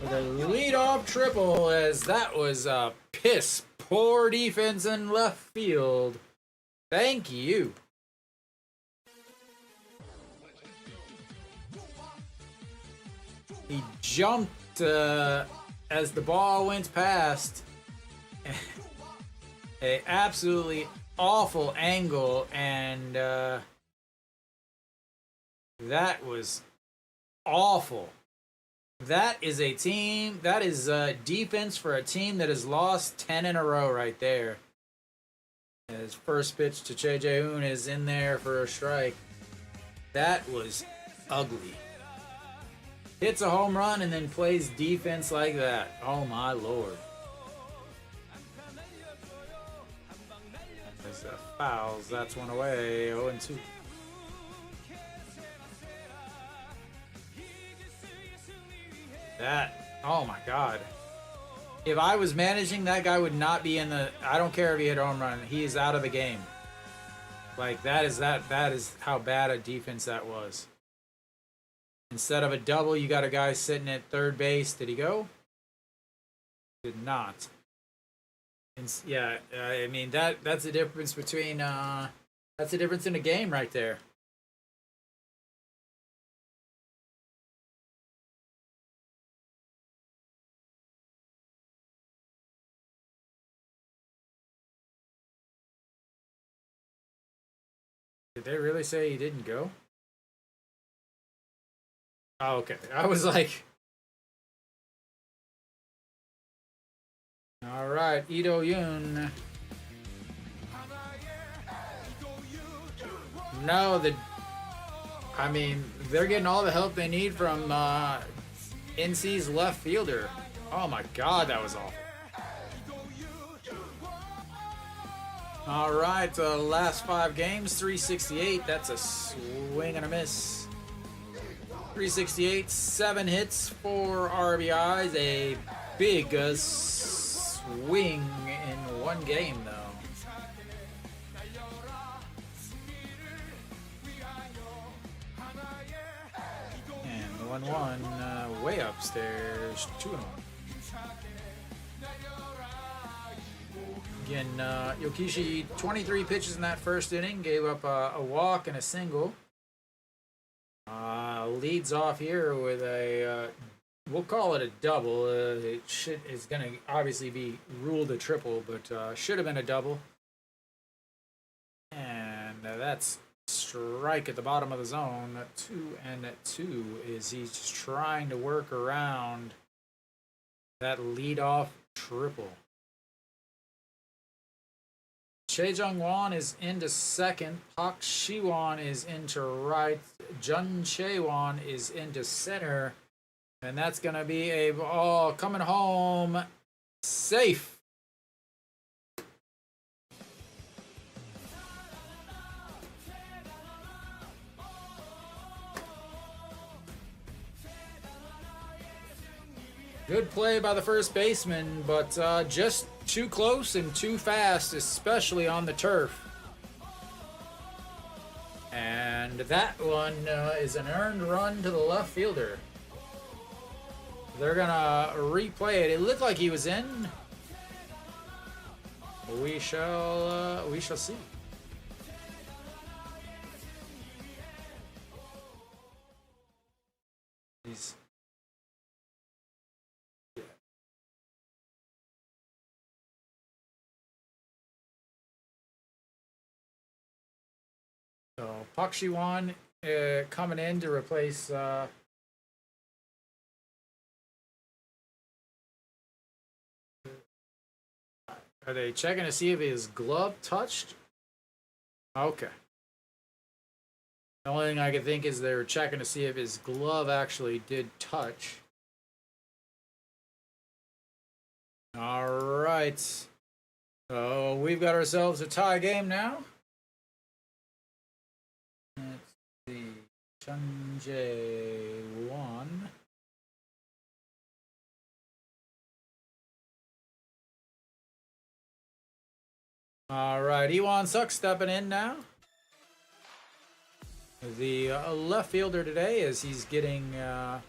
With a leadoff triple, as that was a piss poor defense in left field. Thank you. He jumped as the ball went past. A absolutely awful angle, and that was awful. That is a team, that is defense for a team that has lost 10 in a row right there. His first pitch to Cheongju is in there for a strike. That was ugly. Hits a home run and then plays defense like that. Oh my lord. There's the fouls. That's one away. 0-2. That, oh my god. If I was managing, that guy would not be in the, I don't care if he hit a home run, he is out of the game. Like, that is how bad a defense that was. Instead of a double, you got a guy sitting at third base. Did he go? Did not. And, yeah, I mean, that's the difference between, that's the difference in the game right there. Did they really say he didn't go? Oh, okay. I was like... All right, Ito Yun. No, I mean, they're getting all the help they need from NC's left fielder. Oh my god, that was awful. All right, last 5 games, 368. That's a swing and a miss. 368, 7 hits, 4 RBIs, a big swing in 1 game, though. And 1-1, way upstairs, 2-1. Again, Yokishi, 23 pitches in that first inning, gave up a walk and a single. Leads off here with a, we'll call it a double. It's going to obviously be ruled a triple, but should have been a double. And that's strike at the bottom of the zone. 2-2 is he's just trying to work around that leadoff triple. Choi Jung-won is into second. Park Shi-won is into right. Jun Chae-won is into center. And that's going to be a ball coming home safe. Good play by the first baseman, but just too close and too fast, especially on the turf. And that one is an earned run to the left fielder. They're gonna replay it. It looked like he was in. We shall see. He's So Park Shi-won coming in to replace are they checking to see if his glove touched? Okay. The only thing I could think is they were checking to see if his glove actually did touch. All right. So we've got ourselves a tie game now. Let's see. Chun Jae-won All right, Iwan Suk stepping in now. The left fielder today, as he's getting the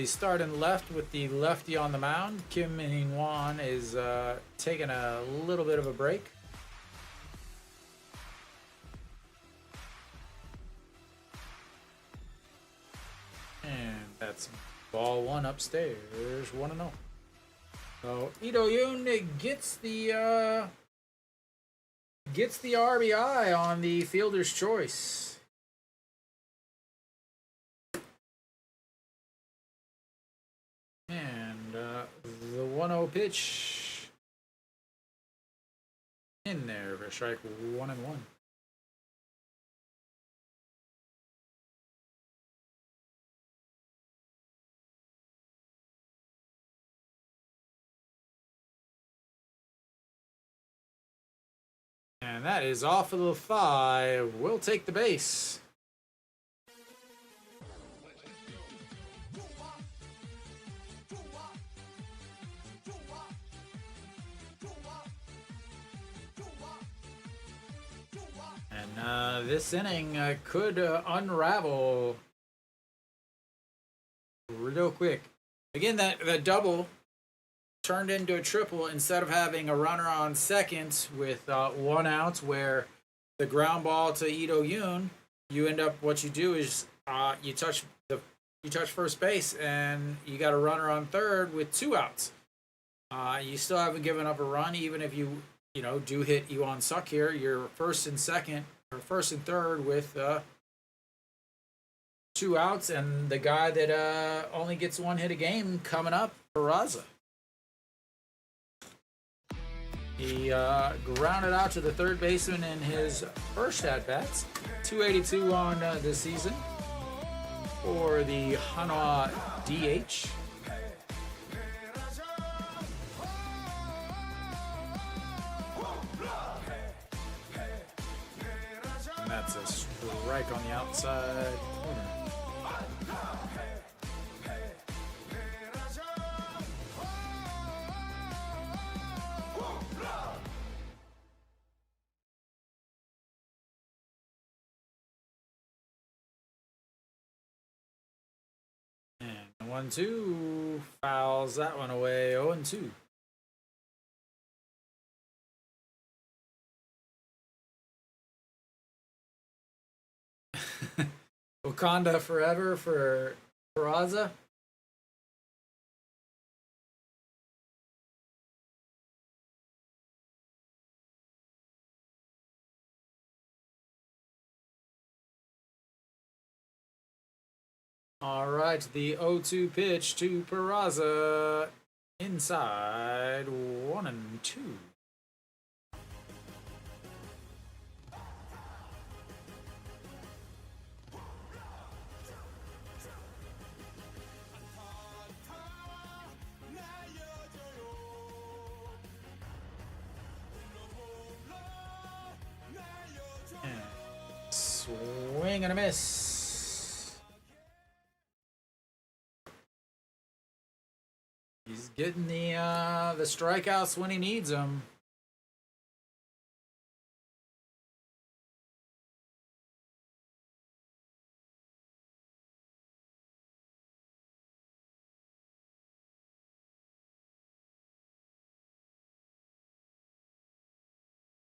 start in left with the lefty on the mound. Kim Hing-wan is taking a little bit of a break. And that's ball one upstairs, 1-0. So Ito Yoon gets the RBI on the fielder's choice. And the 1-0 pitch in there for strike 1-1. And that is off of the thigh. We'll take the base. And this inning could unravel real quick. Again, that double turned into a triple instead of having a runner on second with 1 out, where the ground ball to Ito Yoon, you end up, what you do is you touch first base and you got a runner on third with 2 outs. You still haven't given up a run, even if you do hit Iwan Suk here. You're first and second, or first and third with 2 outs, and the guy that only gets 1 hit a game coming up, Peraza. He grounded out to the third baseman in his first at-bats. 282 on the season for the Hanwha DH. And that's a strike on the outside corner. And 1-2 fouls that one away. 0-2. Wakanda forever for Peraza. All right, the 0-2 pitch to Peraza. Inside 1-2. Swing and a miss. He's getting the strikeouts when he needs them.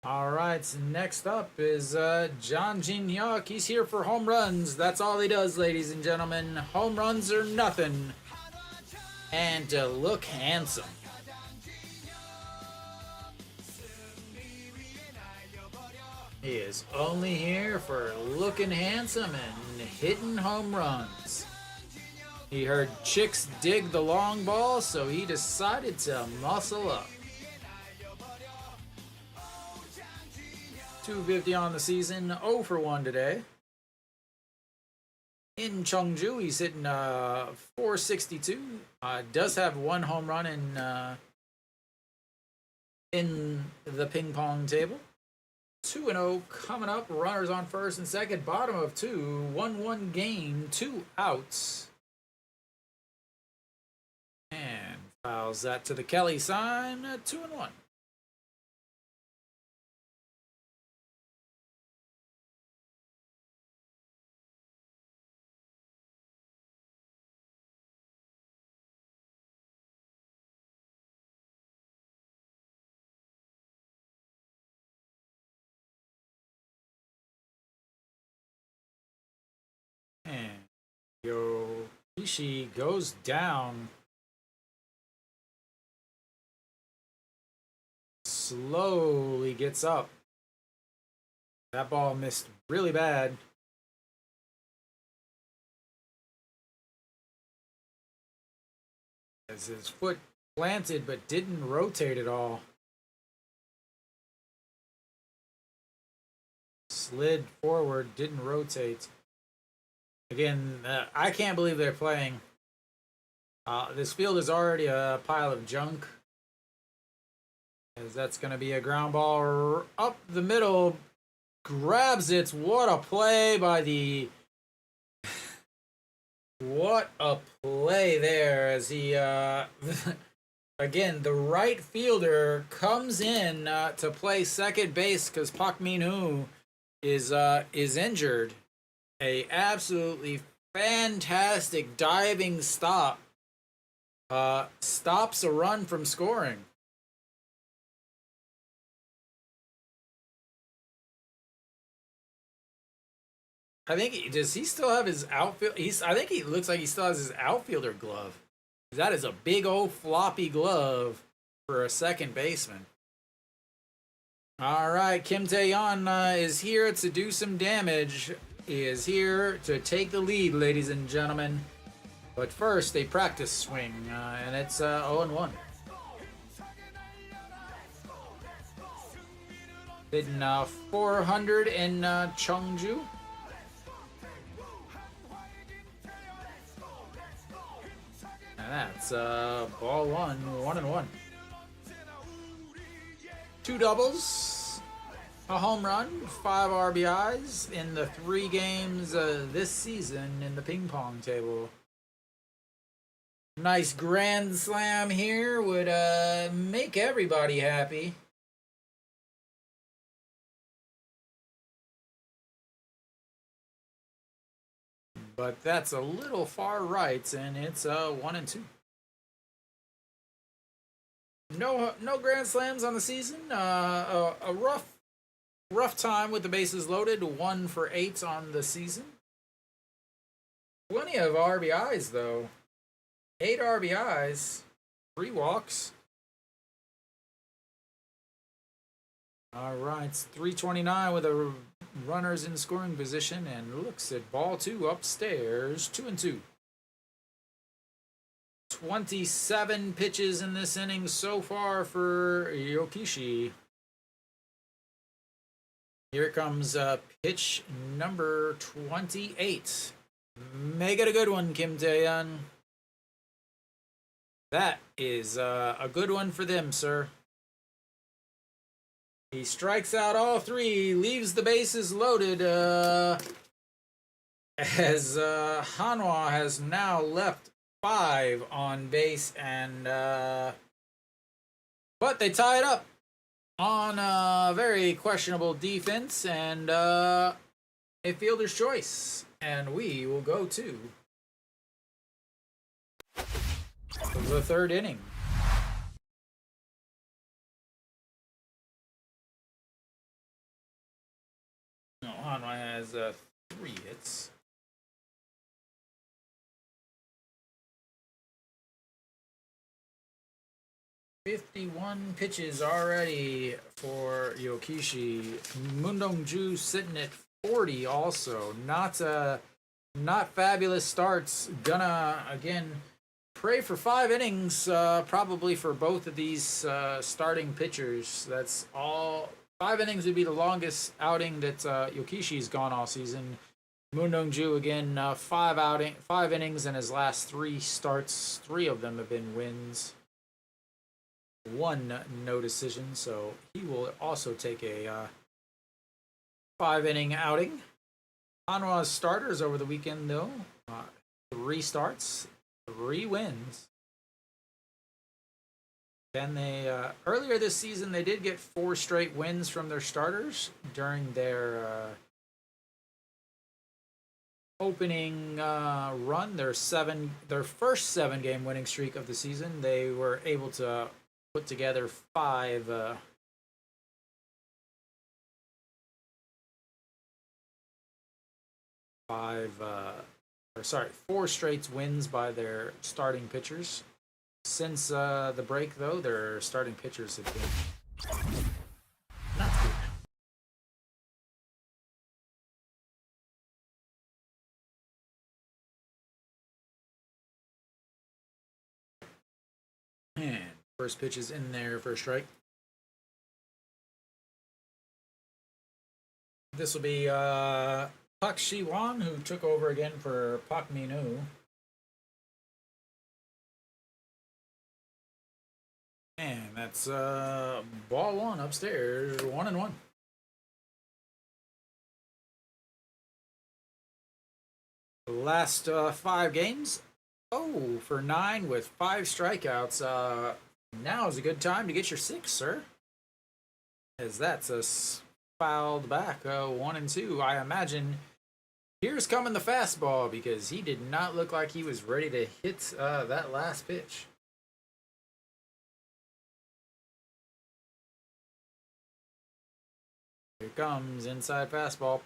All right, next up is John Jin-hyuk. He's here for home runs. That's all he does, ladies and gentlemen. Home runs are nothing. And to look handsome. He is only here for looking handsome and hitting home runs. He heard chicks dig the long ball, so he decided to muscle up. 250 on the season, 0 for 1 today. In Cheongju, he's hitting 462. Does have 1 home run in the ping pong table. 2-0 coming up. Runners on first and second. Bottom of 2. 1-1 game. 2 outs. And fouls that to the Kelly sign. 2-1. Yokishi goes down. Slowly gets up. That ball missed really bad. As his foot planted but didn't rotate at all. Slid forward, didn't rotate. Again, I can't believe they're playing. This field is already a pile of junk. As that's going to be a ground ball up the middle. Grabs it. What a play by the... What a play there as he... Again, the right fielder comes in to play second base because Park Min-hoo is injured. A absolutely fantastic diving stop. Stops a run from scoring. I think does he still have his outfield? I think he looks like he still has his outfielder glove. That is a big old floppy glove for a second baseman. All right, Kim Tae-yeon is here to do some damage. He is here to take the lead, ladies and gentlemen. But first, a practice swing, and it's 0-1. Hitting 400 in Cheongju. And that's ball one, 1-1. 2 doubles, a home run, 5 RBIs in the 3 games this season in the ping pong table. Nice grand slam here would make everybody happy. But that's a little far right, and it's 1-2. No grand slams on the season. A rough time with the bases loaded. 1 for 8 on the season. Plenty of RBIs though. 8 RBIs, 3 walks. All right, it's 329 with a runners in scoring position, and looks at ball 2 upstairs. 2-2. 27 pitches in this inning so far for Yokishi. Here it comes pitch number 28. Make it a good one, Kim Tae-yeon. That is a good one for them, sir. He strikes out all 3, leaves the bases loaded as Hanwha has now left 5 on base, and but they tie it up on a very questionable defense and a fielder's choice, and we will go to the 3rd inning. No, Hanwha has 3 hits. "51 pitches already for Yokishi. Moon Dong-ju sitting at 40 also. Not fabulous starts. Gonna, again, pray for 5 innings probably for both of these starting pitchers. That's all. 5 innings would be the longest outing that Yokishi's gone all season. Moon Dong-ju, again, 5 innings in his last 3 starts. 3 of them have been wins. 1 no decision, so he will also take a 5-inning outing. Hanwha's starters over the weekend, though, 3 starts, 3 wins. Then they earlier this season they did get 4 straight wins from their starters during their opening run. Their first 7-game winning streak of the season. They were able to put together 5 5 or sorry, 4 straight wins by their starting pitchers. Since the break, though, their starting pitchers have been not good. And first pitch is in there for a strike. This will be Pak Shi-wan, who took over again for Pak Min-woo. And that's ball 1 upstairs, 1-1. The last 5 games, 0 for 9 with 5 strikeouts. Now is a good time to get your 6, sir. As that's a fouled back, 1-2. I imagine here's coming the fastball because he did not look like he was ready to hit that last pitch. Here comes inside fastball,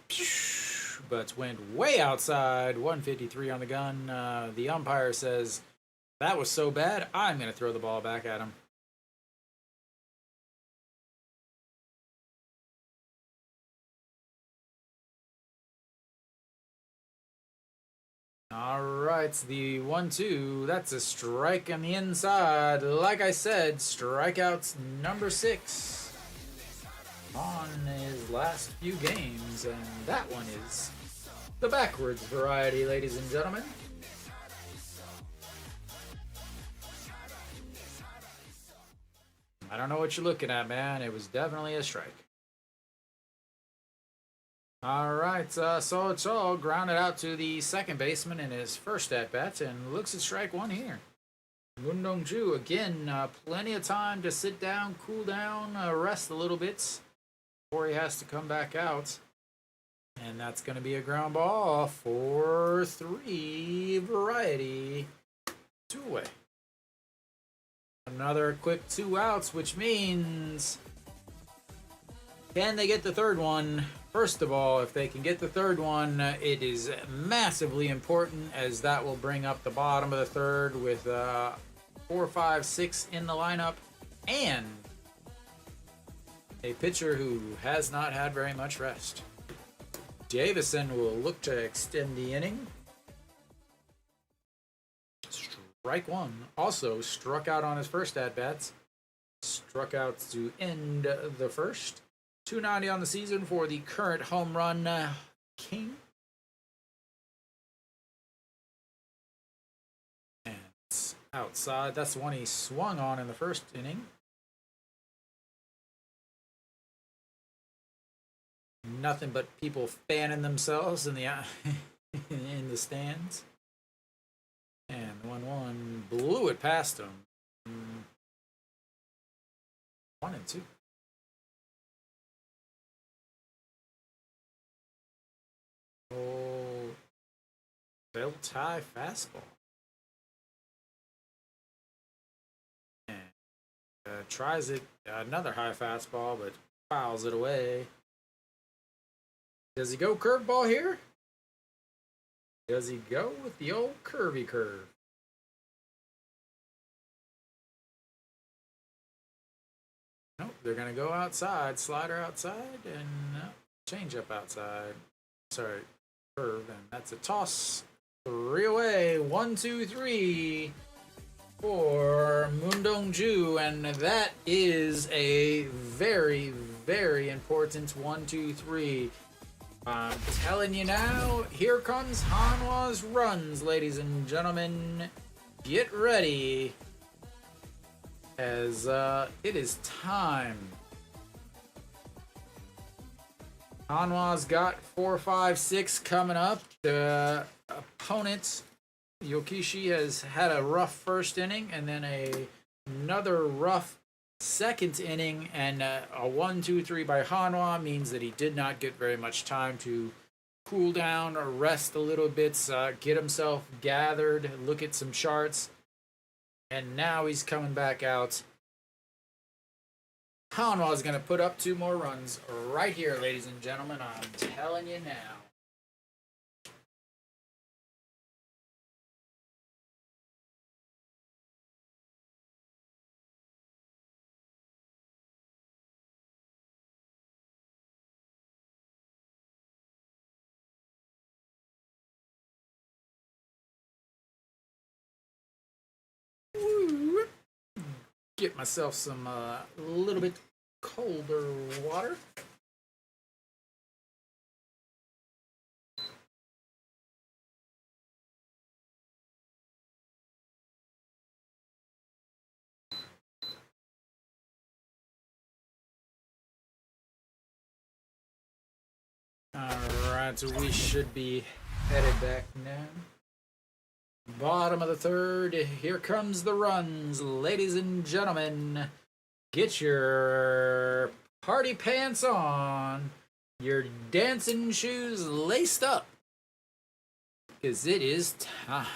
but went way outside. 153 on the gun. The umpire says that was so bad, I'm going to throw the ball back at him. All right, the 1-2. That's a strike on the inside. Like I said, strikeouts number 6 on his last few games, and that one is the backwards variety, ladies and gentlemen. I don't know what you're looking at, man. It was definitely a strike. All right, so it's all grounded out to the second baseman in his first at-bat, and looks at strike 1 here. Moon Dong-ju, again, plenty of time to sit down, cool down, rest a little bit before he has to come back out. And that's going to be a ground ball for 3 variety. 2 away. Another quick 2 outs, which means can they get the third one? First of all, if they can get the third one, it is massively important, as that will bring up the bottom of the third with 4, 5, 6 in the lineup, and a pitcher who has not had very much rest. Davison will look to extend the inning. Strike 1. Also struck out on his first at-bats. Struck out to end the first. 290 on the season for the current home run king. And it's outside. That's the one he swung on in the first inning. Nothing but people fanning themselves in the in the stands. And the 1-1 blew it past him. 1-2. Oh, belt high fastball. And tries it, another high fastball, but fouls it away. Does he go curveball here? Does he go with the old curvy curve? Nope, they're going to go outside, slider outside, and change up outside. Sorry, curve, and that's a toss. 3 away, 1, 2, 3 for Moon Dong-ju, and that is a very, very important 1, 2, 3. I'm telling you now, here comes Hanwha's runs, ladies and gentlemen. Get ready, as it is time. Hanwha's got 4, 5, 6 coming up. The opponent, Yokishi, has had a rough first inning and then another rough second inning, and a 1, 2, 3 by Hanwha means that he did not get very much time to cool down or rest a little bit, get himself gathered, look at some charts, and now he's coming back out. Hanwha is going to put up 2 more runs right here, ladies and gentlemen. I'm telling you now. get myself some a little bit colder water. Alright, so we should be headed back now. Bottom of the third, here comes the runs. Ladies and gentlemen, get your party pants on, your dancing shoes laced up, because it is time.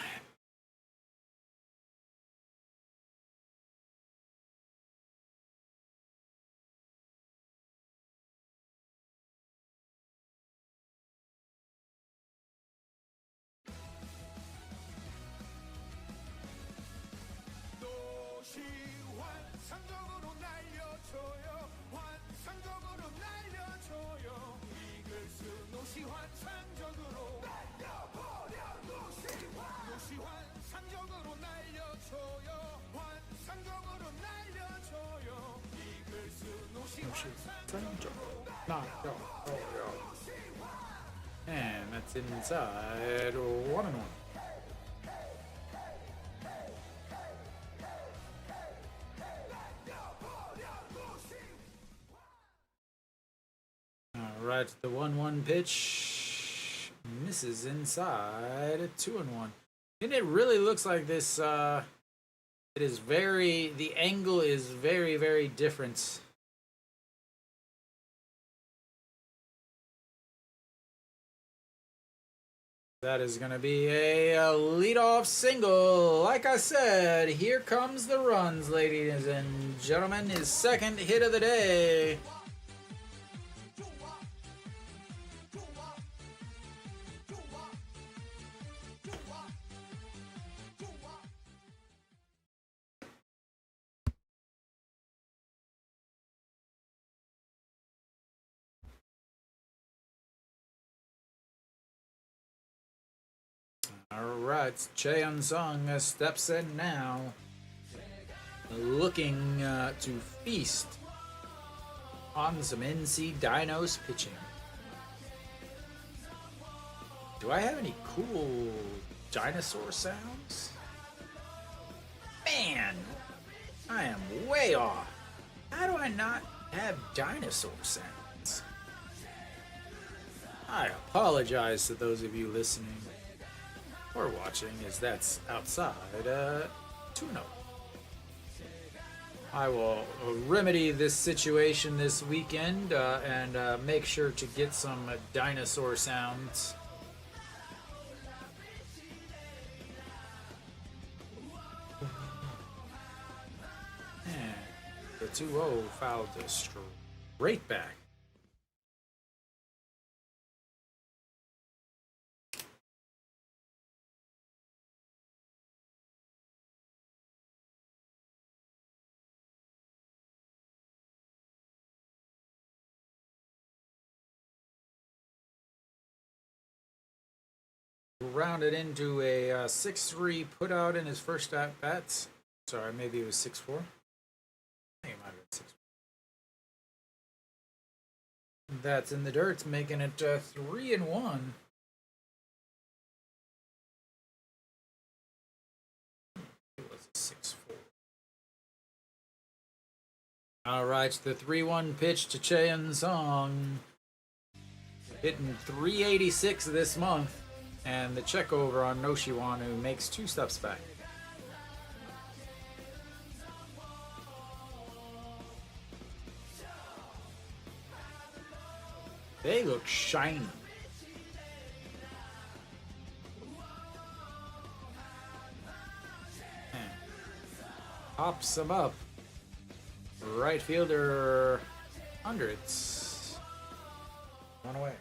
And that's inside 1-1. Alright, the 1-1 pitch misses inside 2-1. And it really looks like this it is the angle is very, very different. That is going to be a leadoff single. Like I said, here comes the runs, ladies and gentlemen. His second hit of the day. Alright, Cheongju steps in now, looking to feast on some NC Dinos pitching. Do I have any cool dinosaur sounds? Man, I am way off. How do I not have dinosaur sounds? I apologize to those of you listening or watching, as that's outside 2-0. I will remedy this situation this weekend and make sure to get some dinosaur sounds. And the 2-0 fouled straight back. Rounded into a 6-3 put out in his first at bats. Sorry, maybe it was 6-4. I think it might have been 6. That's in the dirt, making it 3-1. It was a 6-4. All right, the 3-1 pitch to Cheongju, hitting 386 this month. And the check over on Noshiwan, who makes 2 steps back. They look shiny. Pops them up. Right fielder under it. One away.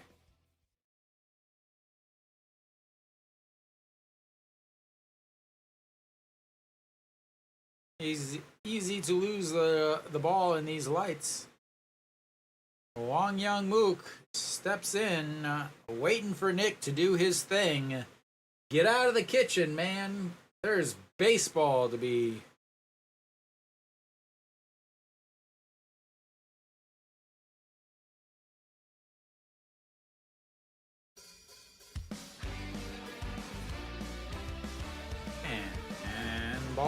Easy to lose the ball in these lights. Wang Young Mook steps in, waiting for Nick to do his thing. Get out of the kitchen, man. There's baseball to be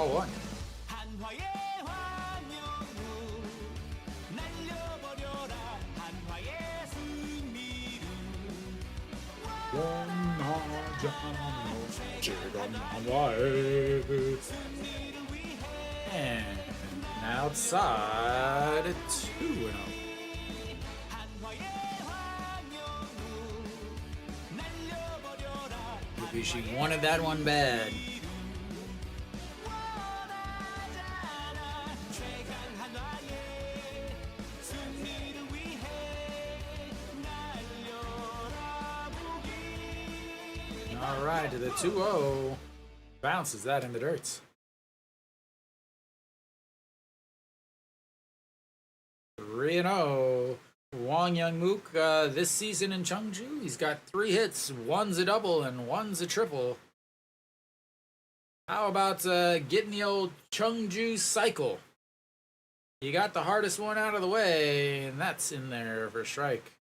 ball one. 한화의 황영우 날려버려라 한화의 승리를 And outside 2-0. 한화의 황영우 날려버려라 She wanted that one bad. 최강 한화의 승리를 위해 날려라 무기. All right, to the 2-0. Bounces that in the dirt. 3-0. Wang Young-mook this season in Cheongju, he's got 3 hits. One's a double and one's a triple. How about getting the old Cheongju cycle? You got the hardest one out of the way, and that's in there for strike.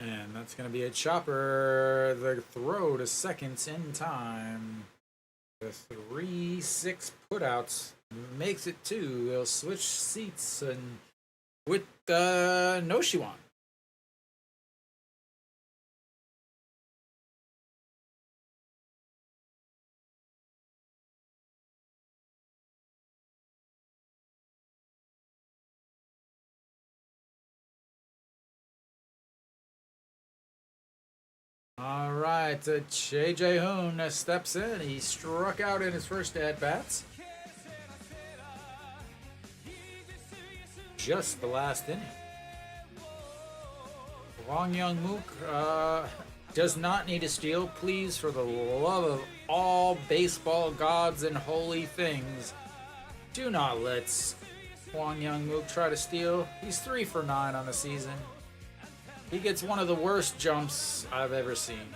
And that's going to be a chopper. The throw to seconds in time. The 3-6 putouts makes it 2. They'll switch seats and with no Shiwan. All right, Che Jae-hoon steps in. He struck out in his first at-bats. Just the last inning. Wang Young-mook does not need a steal. Please, for the love of all baseball gods and holy things, do not let Wang Young-mook try to steal. He's 3 for 9 on the season. He gets one of the worst jumps I've ever seen.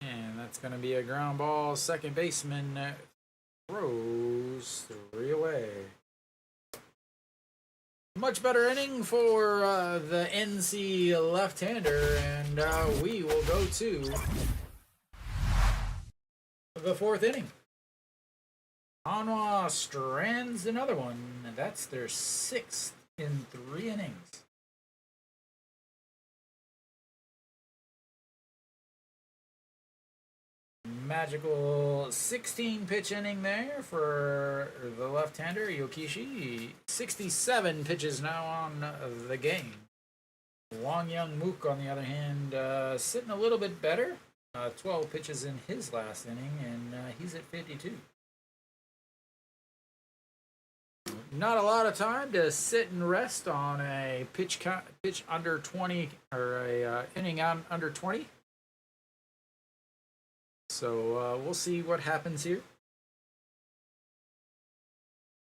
And that's going to be a ground ball. Second baseman throws 3 away. Much better inning for the NC left-hander, and we will go to the 4th inning. Hanwha strands another one. That's their 6th in 3 innings. Magical 16-pitch inning there for the left-hander, Yokishi. 67 pitches now on the game. Wang Young-mook, on the other hand, sitting a little bit better. 12 pitches in his last inning, and he's at 52. Not a lot of time to sit and rest on a pitch under 20, or a inning under 20. So we'll see what happens here.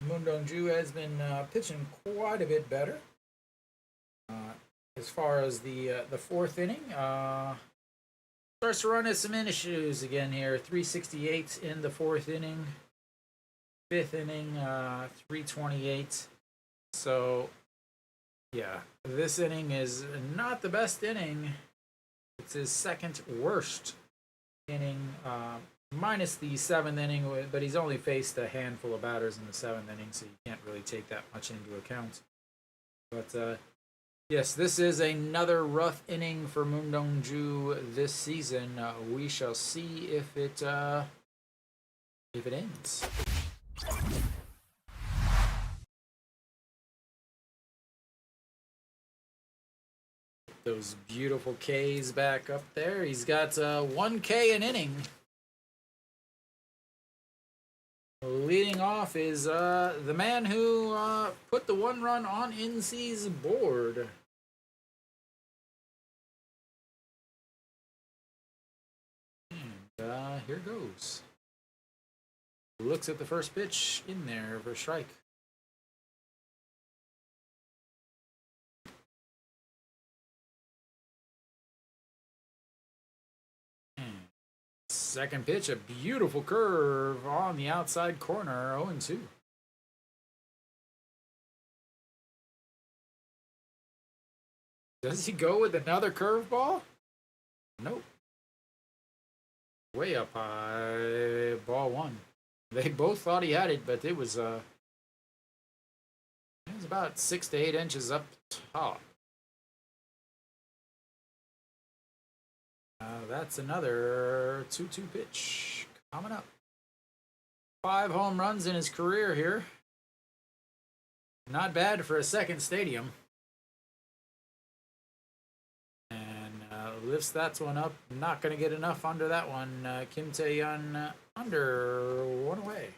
Moon Dong-ju has been pitching quite a bit better. As far as the 4th inning, starts to run into some issues again here. 368 in the 4th inning. 5th inning, 328. So, yeah, this inning is not the best inning. It's his 2nd worst inning, minus the 7th inning, but he's only faced a handful of batters in the 7th inning, so you can't really take that much into account. But yes, this is another rough inning for Moon Dong-ju this season. We shall see if it ends. Those beautiful Ks back up there. He's got 1 K an inning. Leading off is the man who put the 1 run on NC's board. And here goes. looks at the first pitch in there for a strike. Second pitch, a beautiful curve on the outside corner, 0-2. Does he go with another curveball? Nope. Way up high, ball one. They both thought he had it, but it was about 6 to 8 inches up top. That's another 2-2 pitch coming up. 5 home runs in his career here. Not bad for a second stadium. And lifts that one up. Not going to get enough under that one. Kim Tae-yeon under, 1 away.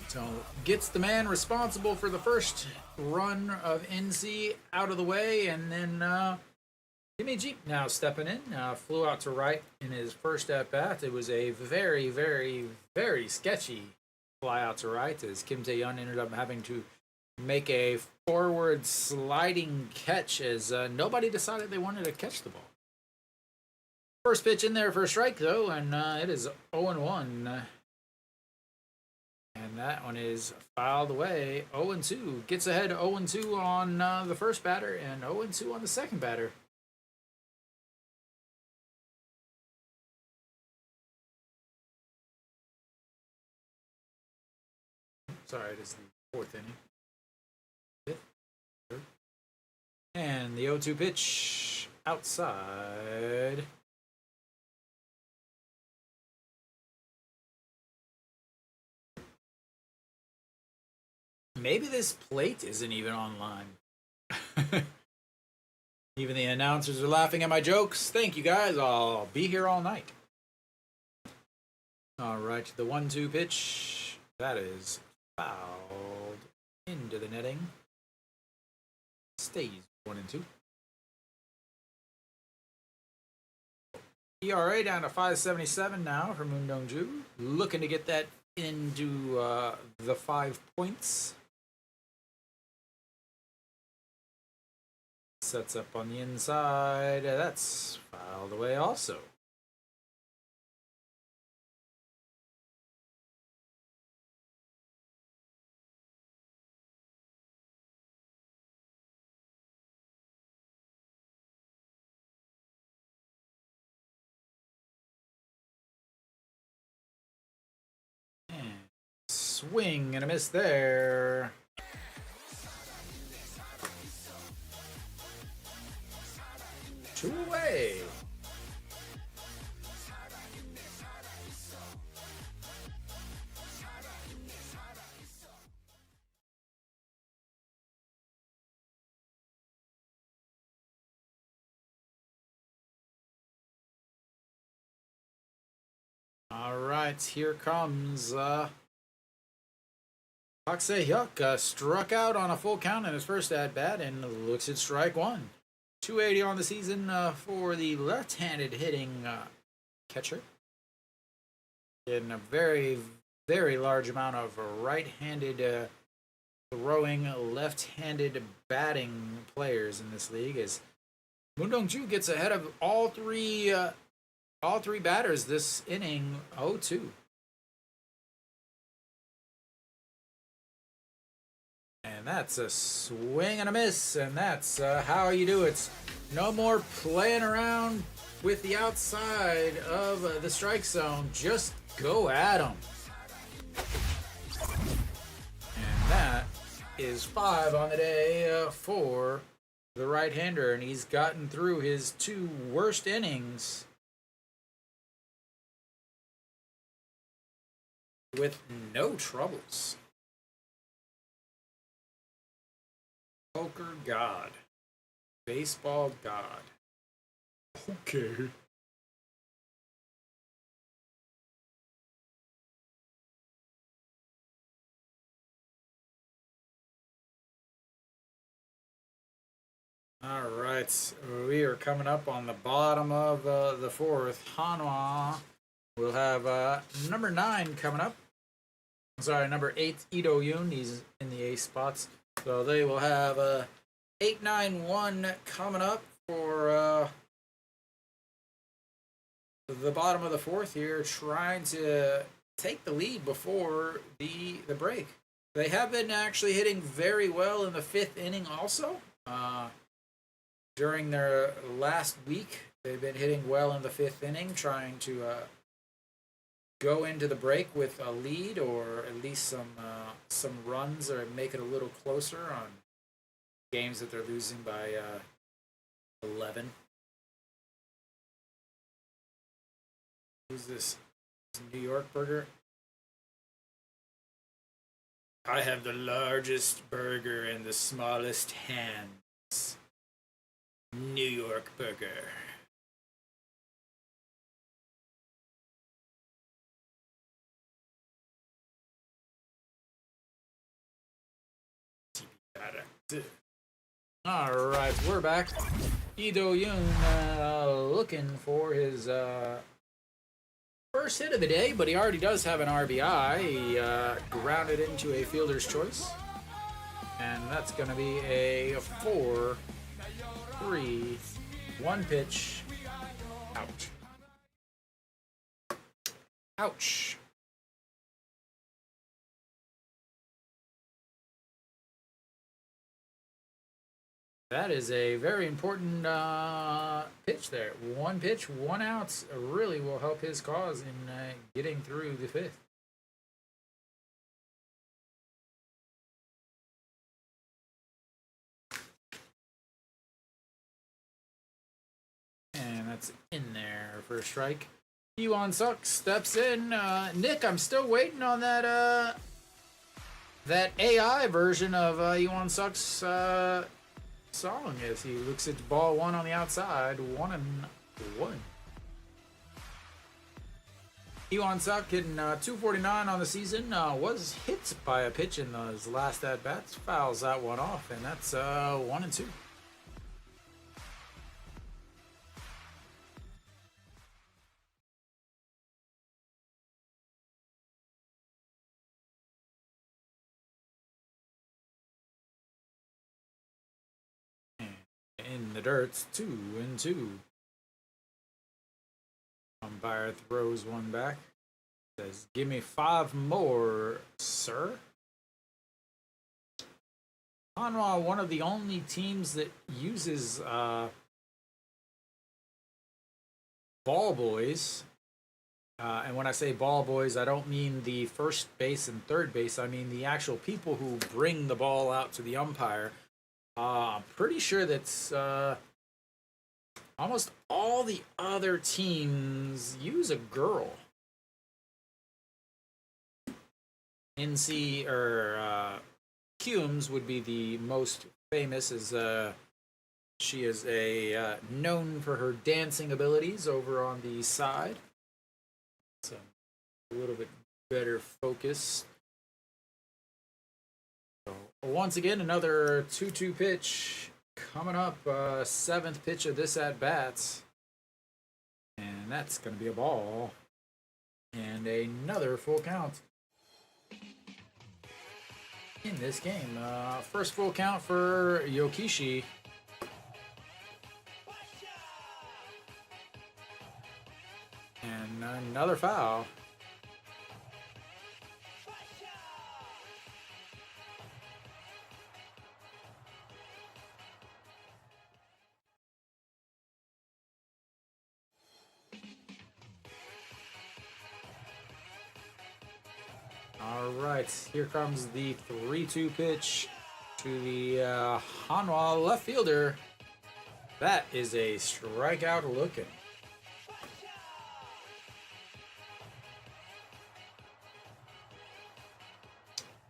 So gets the man responsible for the first run of NC out of the way, and then Jimmy G now stepping in, flew out to right in his first at bat. It was a very, very, very sketchy fly out to right as Kim Tae-yeon ended up having to make a forward sliding catch as nobody decided they wanted to catch the ball. First pitch in there for a strike though, and it is 0-1. And that one is fouled away. 0-2. Gets ahead 0-2 on the first batter and 0-2 on the second batter. Sorry, it is the 4th inning. 5th, 3rd. And the 0-2 pitch outside. Maybe this plate isn't even online. Even the announcers are laughing at my jokes. Thank you guys. I'll be here all night. All right, the 1-2 pitch. That is fouled into the netting. Stays 1-2. ERA down to 5.77 now for Moon Dong-ju. Looking to get that into the 5 points. Sets up on the inside. That's fouled away also. And swing and a miss there. Two away. All right, here comes Park Se-hyuk, struck out on a full count in his first at-bat and looks at strike one. 280 on the season for the left-handed hitting catcher. In a very, very large amount of right-handed throwing, left-handed batting players in this league as Moon Dong-ju gets ahead of all three batters this inning, 0-2. And that's a swing and a miss, and that's how you do it. No more playing around with the outside of the strike zone. Just go at them. And that is 5 on the day for the right-hander, and he's gotten through his 2 worst innings with no troubles. Poker god. Baseball god. Okay. All right, we are coming up on the bottom of the fourth. Hanwha will have number 9 coming up. Sorry, number 8, Ito Yoon. He's in the ace spots. So they will have 8-9-1 coming up for the bottom of the fourth here, trying to take the lead before the break. They have been actually hitting very well in the 5th inning also. During their last week, they've been hitting well in the 5th inning, trying to go into the break with a lead or at least some runs or make it a little closer on games that they're losing by 11. Who's this? New York burger? I have the largest burger and the smallest hands. New York burger. All right, we're back. Ito Yoon looking for his first hit of the day, but he already does have an RBI. He grounded into a fielder's choice, and that's going to be a 4-3, 1 pitch, out. Ouch. That is a very important pitch there. 1 pitch, 1 out really will help his cause in getting through the 5th. And that's in there for a strike. Kiwoom Suk steps in. Nick, I'm still waiting on that AI version of Kiwoom Suk's song as he looks at ball 1 on the outside, 1-1. Kiwoom Suk hitting 249 on the season, was hit by a pitch in his last at bats, fouls that one off, and that's 1-2. In the dirt, 2-2. Umpire throws one back. Says, "Give me 5 more, sir." Hanwha, one of the only teams that uses ball boys. And when I say ball boys, I don't mean the first base and third base. I mean the actual people who bring the ball out to the umpire. I'm pretty sure that's almost all the other teams use a girl. NC or Kiwoom's would be the most famous, as she is known for her dancing abilities over on the side. So a little bit better focus. Once again, another 2-2 pitch coming up, 7th pitch of this at bat, and that's going to be a ball, and another full count in this game. First full count for Yokishi. And another foul. All right, here comes the 3-2 pitch to the Hanwha left fielder. That is a strikeout looking.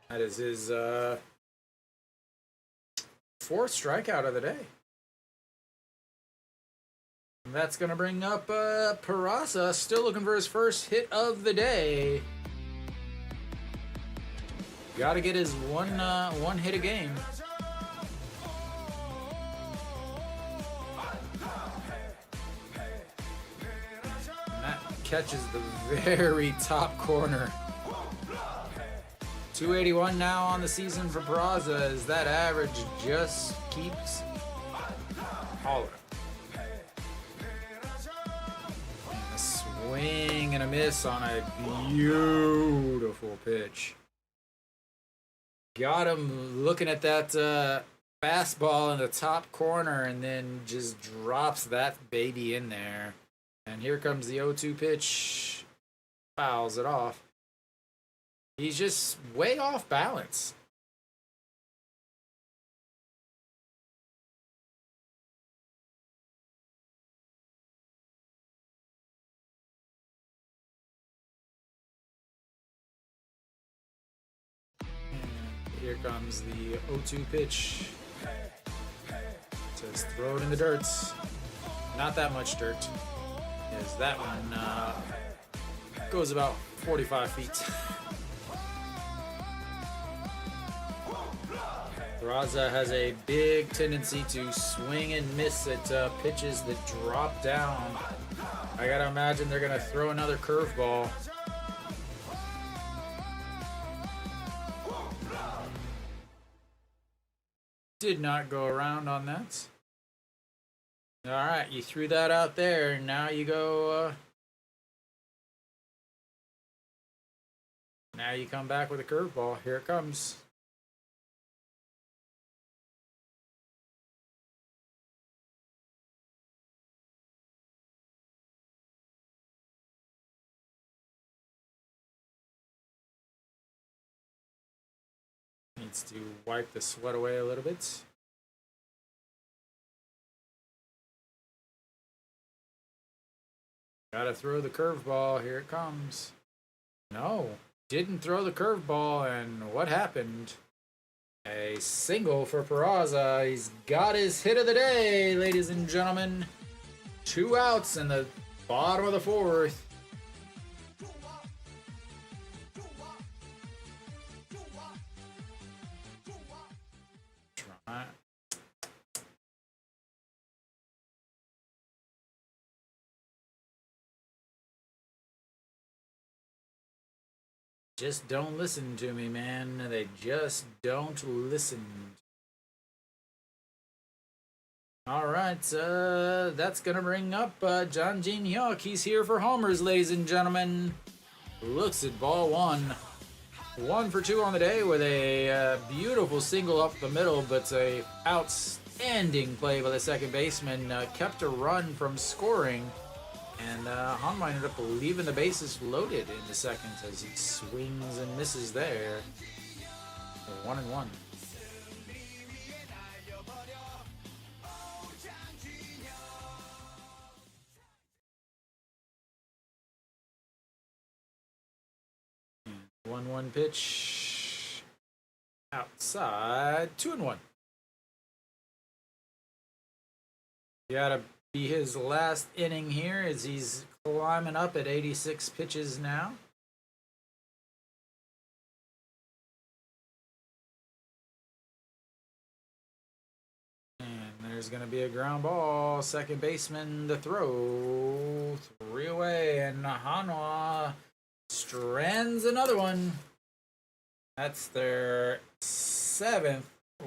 That is his 4th strikeout of the day. And that's going to bring up Peraza, still looking for his first hit of the day. Got to get his one hit a game. catches the very top corner. 281 now on the season for Peraza as that average just keeps hollering. And a swing and a miss on a beautiful pitch. Got him looking at that fastball in the top corner and then just drops that baby in there. And here comes the 0-2 pitch. Fouls it off. He's just way off balance. And here comes the 0-2 pitch. Says throw it in the dirt. Not that much dirt. As that one goes about 45 feet. Peraza has a big tendency to swing and miss at pitches that drop down. I gotta imagine they're gonna throw another curveball. Did not go around on that. All right, you threw that out there. Now you go. Now you come back with a curveball. Here it comes. Needs to wipe the sweat away a little bit. Gotta throw the curveball. Here it comes. No, didn't throw the curveball, and what happened? A single for Peraza. He's got his hit of the day, ladies and gentlemen. 2 outs in the bottom of the 4th. Try. Just don't listen to me, man. They just don't listen. All right, that's going to bring up John Jin Hyuk. He's here for homers, ladies and gentlemen. Looks at ball 1. 1 for 2 on the day with a beautiful single up the middle, but a outstanding play by the second baseman. Kept a run from scoring. And Hanwha ended up leaving the bases loaded in the second as he swings and misses there. 1-1. And 1-1 pitch outside. 2-1. Gotta be his last inning here as he's climbing up at 86 pitches now. And there's going to be a ground ball. Second baseman, the throw. 3 away, and Hanwha strands another one. That's their 7th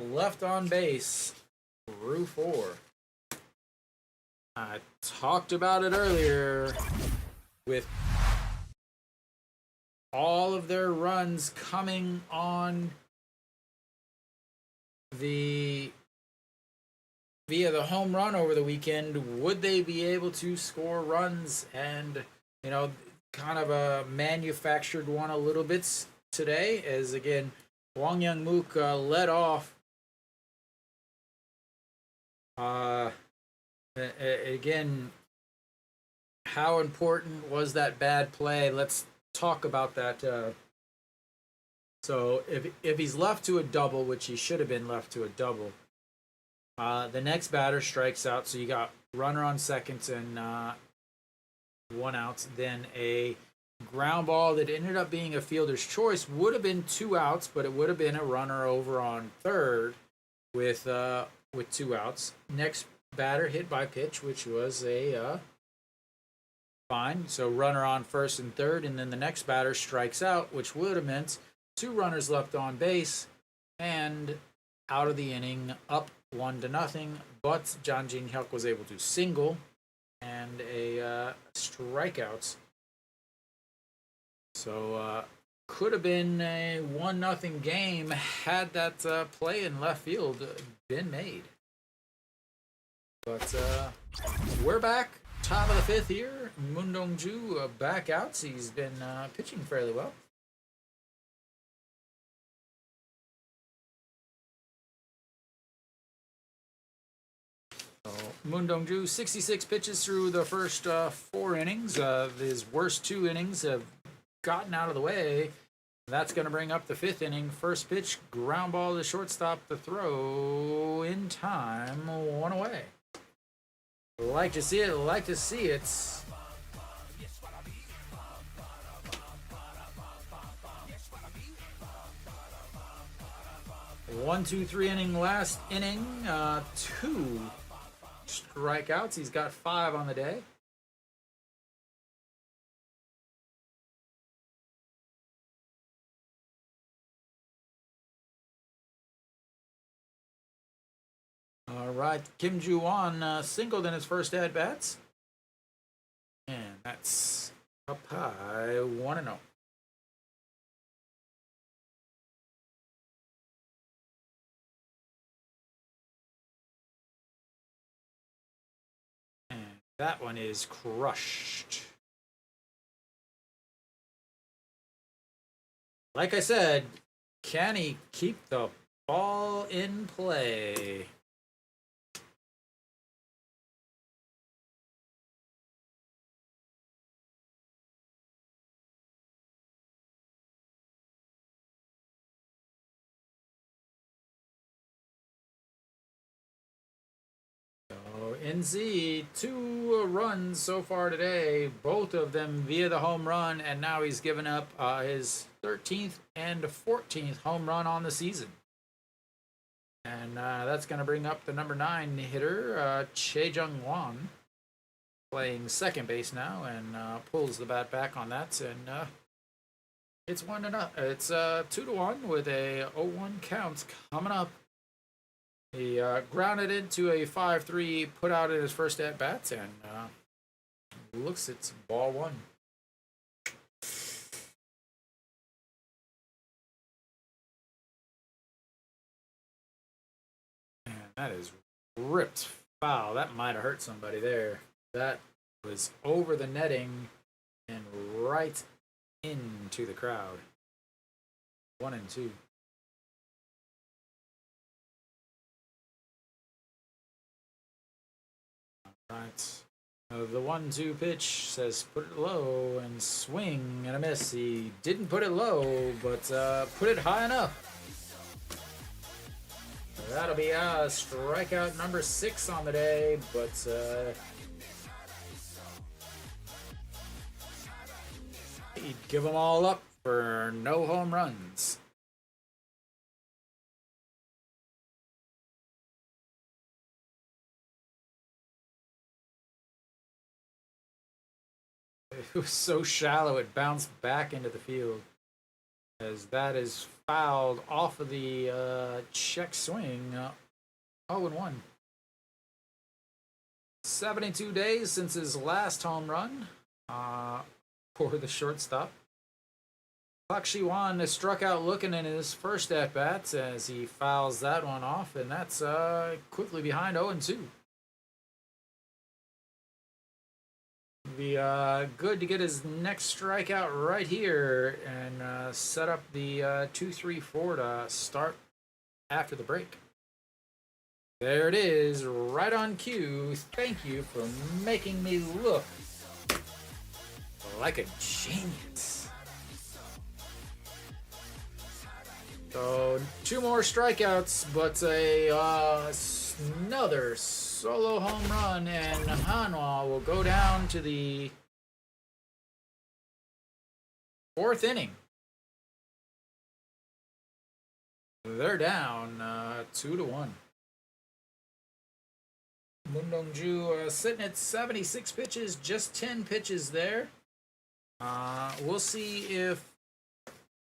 left on base through 4. I talked about it earlier with all of their runs coming on via the home run over the weekend. Would they be able to score runs? And, you know, kind of a manufactured one a little bit today as, again, Wang Young-mook led off. Again, how important was that bad play? Let's talk about that. So if he's left to a double, which he should have been left to a double, the next batter strikes out. So you got runner on second and 1 out. Then a ground ball that ended up being a fielder's choice would have been 2 outs, but it would have been a runner over on third with 2 outs. Next batter hit by pitch, which was a fine. So runner on first and third, and then the next batter strikes out, which would have meant 2 runners left on base, and out of the inning, up 1-0. But Jang Jin-hyuk was able to single and a strikeout. So could have been a 1-0 game had that play in left field been made. But we're back. Top of the 5th here. Moon Dong-ju back out. So he's been pitching fairly well. So Moon Dong-ju, 66 pitches through the first 4 innings. His worst 2 innings have gotten out of the way. That's going to bring up the 5th inning. First pitch, ground ball to shortstop. The throw in time, 1 away. Like to see it, like to see it. 1, 2, 3 inning last inning. 2 strikeouts. He's got 5 on the day. All right, Kim Ju-won singled in his first at-bats. And that's up high, 1-0. And that one is crushed. Like I said, can he keep the ball in play? NC, 2 runs so far today, both of them via the home run, and now he's given up his 13th and 14th home run on the season. And that's going to bring up the number 9 hitter, Che Jung-won, playing second base now, and pulls the bat back on that, and it's 1-0. It's 2-1 with a 0-1 count coming up. He grounded into a 5-3 put out in his first at-bats, and looks it's ball 1. And that is ripped foul. That might have hurt somebody there. That was over the netting and right into the crowd. 1-2. Right. The 1-2 pitch says put it low and swing and a miss. He didn't put it low, but put it high enough. That'll be strikeout number 6 on the day, but he'd give them all up for no home runs. It was so shallow it bounced back into the field, as that is fouled off of the check swing. 0-1. 72 days since his last home run for the shortstop. Park Shi-won is struck out looking in his first at-bats as he fouls that one off, and that's quickly behind 0-2. Be good to get his next strikeout right here and set up the 2-3-4 to start after the break. There it is, right on cue. Thank you for making me look like a genius. So 2 more strikeouts, but another solo home run, and Hanwha will go down to the 4th inning. They're down 2-1. Mundongju sitting at 76 pitches, just 10 pitches there. We'll see if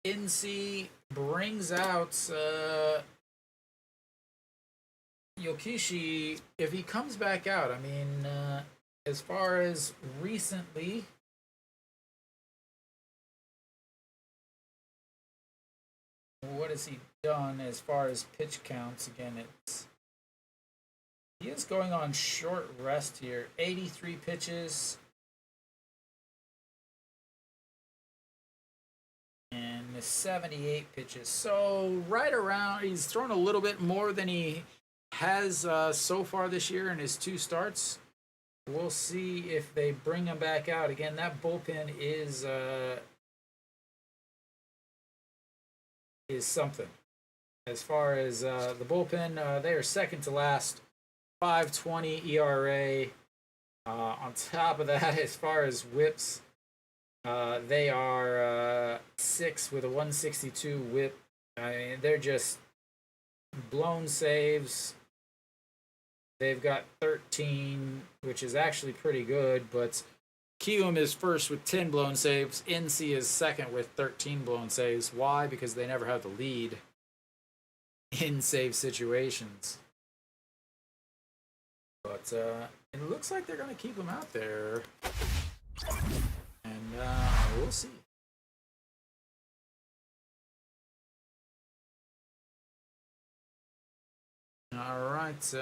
NC brings out Yokishi if he comes back out. I mean, as far as recently, what has he done as far as pitch counts? Again, he is going on short rest here. 83 pitches. And 78 pitches. So right around, he's thrown a little bit more than he has so far this year in his 2 starts. We'll see if they bring him back out. Again, that bullpen is something. As far as the bullpen, they are second to last. 5.20 ERA. On top of that, as far as whips, they are 6 with a 162 whip. I mean, they're just blown saves. They've got 13, which is actually pretty good, but Kiwoom is first with 10 blown saves. NC is second with 13 blown saves. Why? Because they never have the lead in save situations. But it looks like they're going to keep him out there. And we'll see. All right.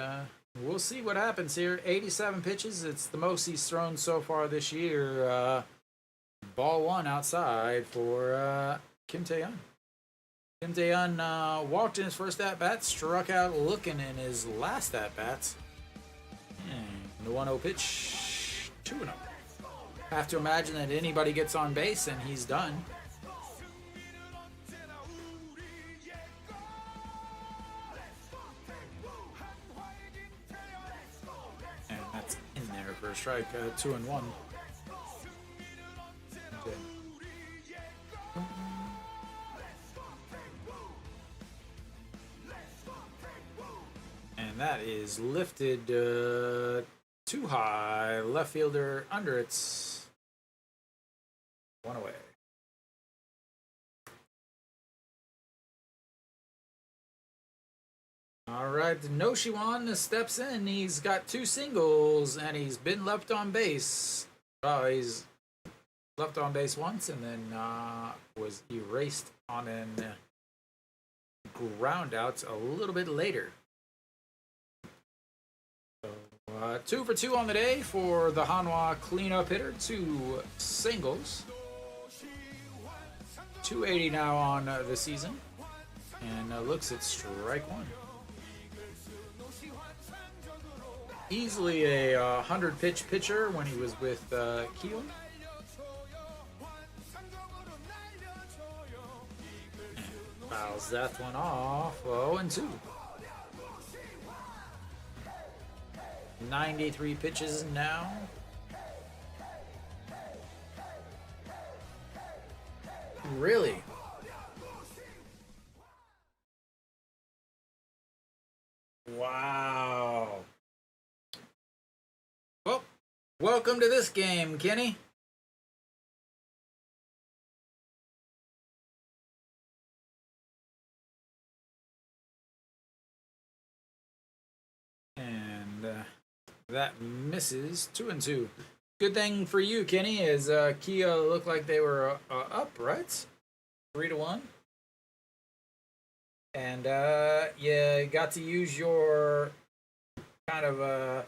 We'll see what happens here. 87 pitches. It's the most he's thrown so far this year. Ball 1 outside for Kim Tae-yeon. Kim Tae-yeon walked in his first at-bat, struck out looking in his last at-bat. And the 1-0 pitch, 2-0. Have to imagine that anybody gets on base and he's done. And that's in there for a strike, 2-1. Okay. And that is lifted too high. Left fielder under it. 1 away. All right, Noshiwan steps in. He's got 2 singles, and he's been left on base. He's left on base once, and then was erased on an ground out a little bit later. 2 for 2 on the day for the Hanwha cleanup hitter. 2 singles. 280 now on the season. And looks at strike 1. Easily a 100-pitch pitcher when he was with Kiwoom. Fouls that one off. 0-2. 93 pitches now. Really? Wow. Well, welcome to this game, Kenny. And that misses. 2-2. Good thing for you, Kenny, is Kia looked like they were up, right? 3-1. And you got to use your kind of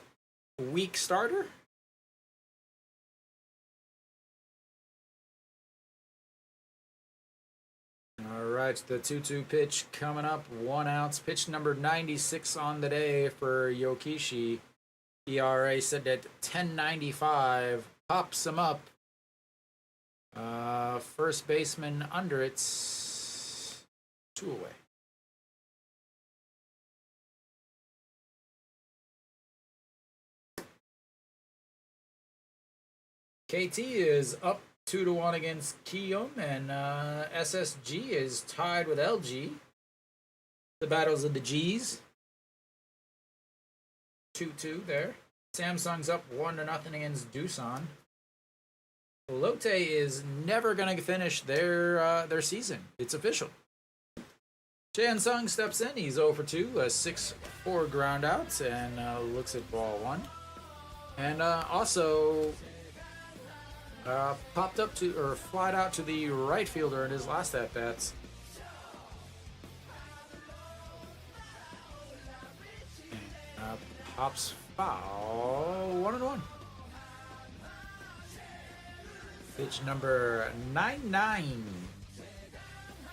weak starter. All right, the 2-2 pitch coming up. 1 out. Pitch number 96 on the day for Yokishi. ERA set at 10.95. Pops him up. First baseman under it. 2 away. KT is up 2-1 against Kiwoom, and SSG is tied with LG. The battles of the G's. 2-2 there. Samsung's up 1-0 against Doosan. Lotte is never going to finish their season. It's official. Chansung steps in. He's 0 for 2, 6-4 ground outs, and looks at ball 1. And also popped up to, or flied out to the right fielder in his last at-bats. Pops foul, 1-1. Pitch number 99.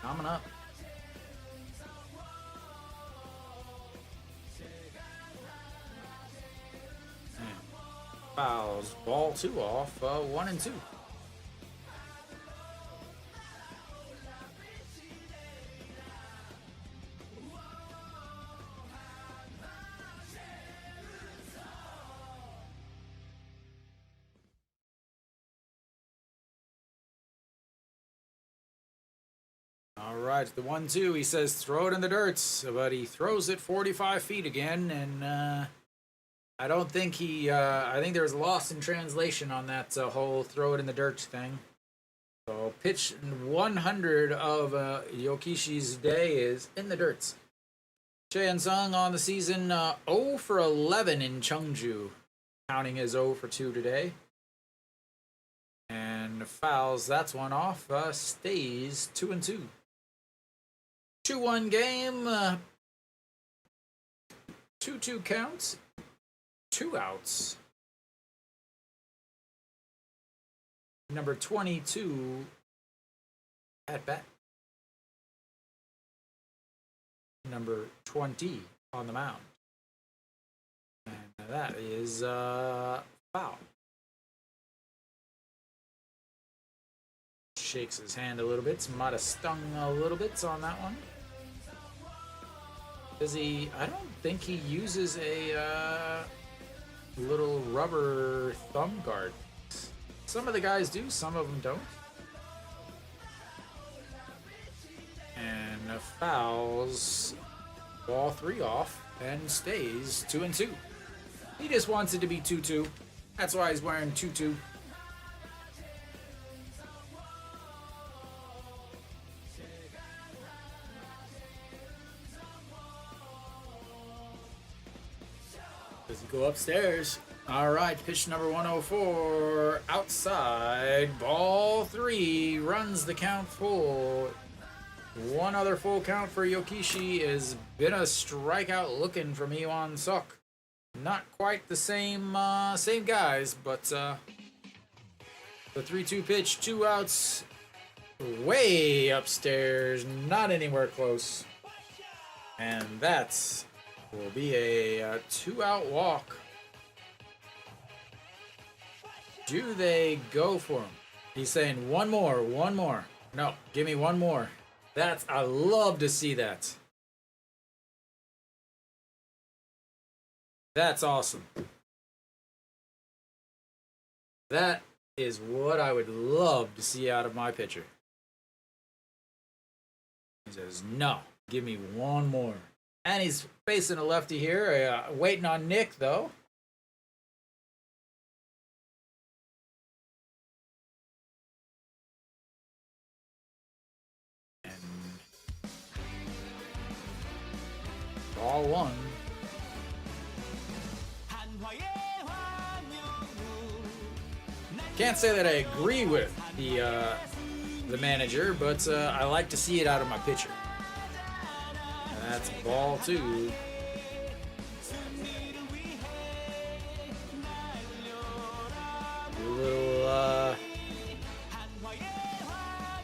Coming up. And fouls ball 2 off, 1-2. All right, the 1-2. He says throw it in the dirt, but he throws it 45 feet again, and I don't think he. I think there was lost in translation on that whole throw it in the dirt thing. So pitch 100 of Yokishi's day is in the dirt. Chansung on the season 0 for 11 in Cheongju, counting his 0 for 2 today. And fouls, that's one off, stays 2-2. 2-1 game, 2-2 counts, 2 outs. Number 22 at bat. Number 20 on the mound. And that is foul. Shakes his hand a little bit. Might have stung a little bit on that one. Does he? I don't think he uses a little rubber thumb guard. Some of the guys do, some of them don't. And fouls ball 3 off and stays 2-2. He just wants it to be 2-2. That's why he's wearing 2-2. Does he go upstairs? All right, pitch number 104, outside, ball 3, runs the count full. One other full count for Yokishi has been a strikeout looking from Iwan Sok. Not quite the same guys, but the 3-2 pitch, 2 outs, way upstairs, not anywhere close. And that will be a 2-out walk. Do they go for him? He's saying one more. No, give me one more. I love to see that. That's awesome. That is what I would love to see out of my pitcher. He says, no, give me one more. And he's facing a lefty here, waiting on Nick, though. And ball 1. Can't say that I agree with the manager, but I like to see it out of my pitcher. That's ball 2.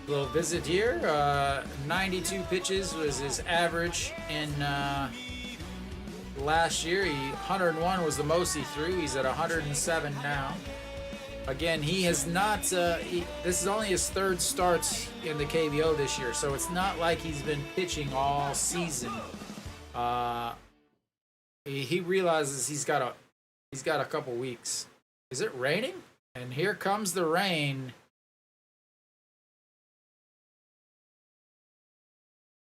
Little visit here. 92 pitches was his average in last year. 101 was the most he threw. He's at 107 now. Again, he has not. This is only his 3rd start in the KBO this year, so it's not like he's been pitching all season. He realizes he's got a couple weeks. Is it raining? And here comes the rain.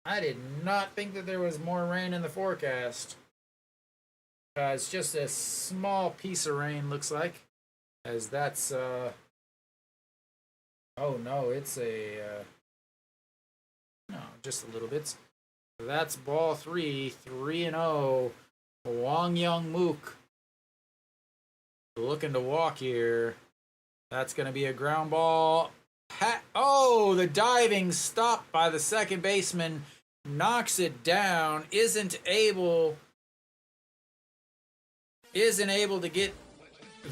I did not think that there was more rain in the forecast. It's just a small piece of rain, looks like. As that's, oh no, it's no, just a little bit. That's ball 3, 3-0. Wang Young Mook looking to walk here. That's going to be a ground ball. Oh, the diving stop by the second baseman knocks it down. Isn't able to get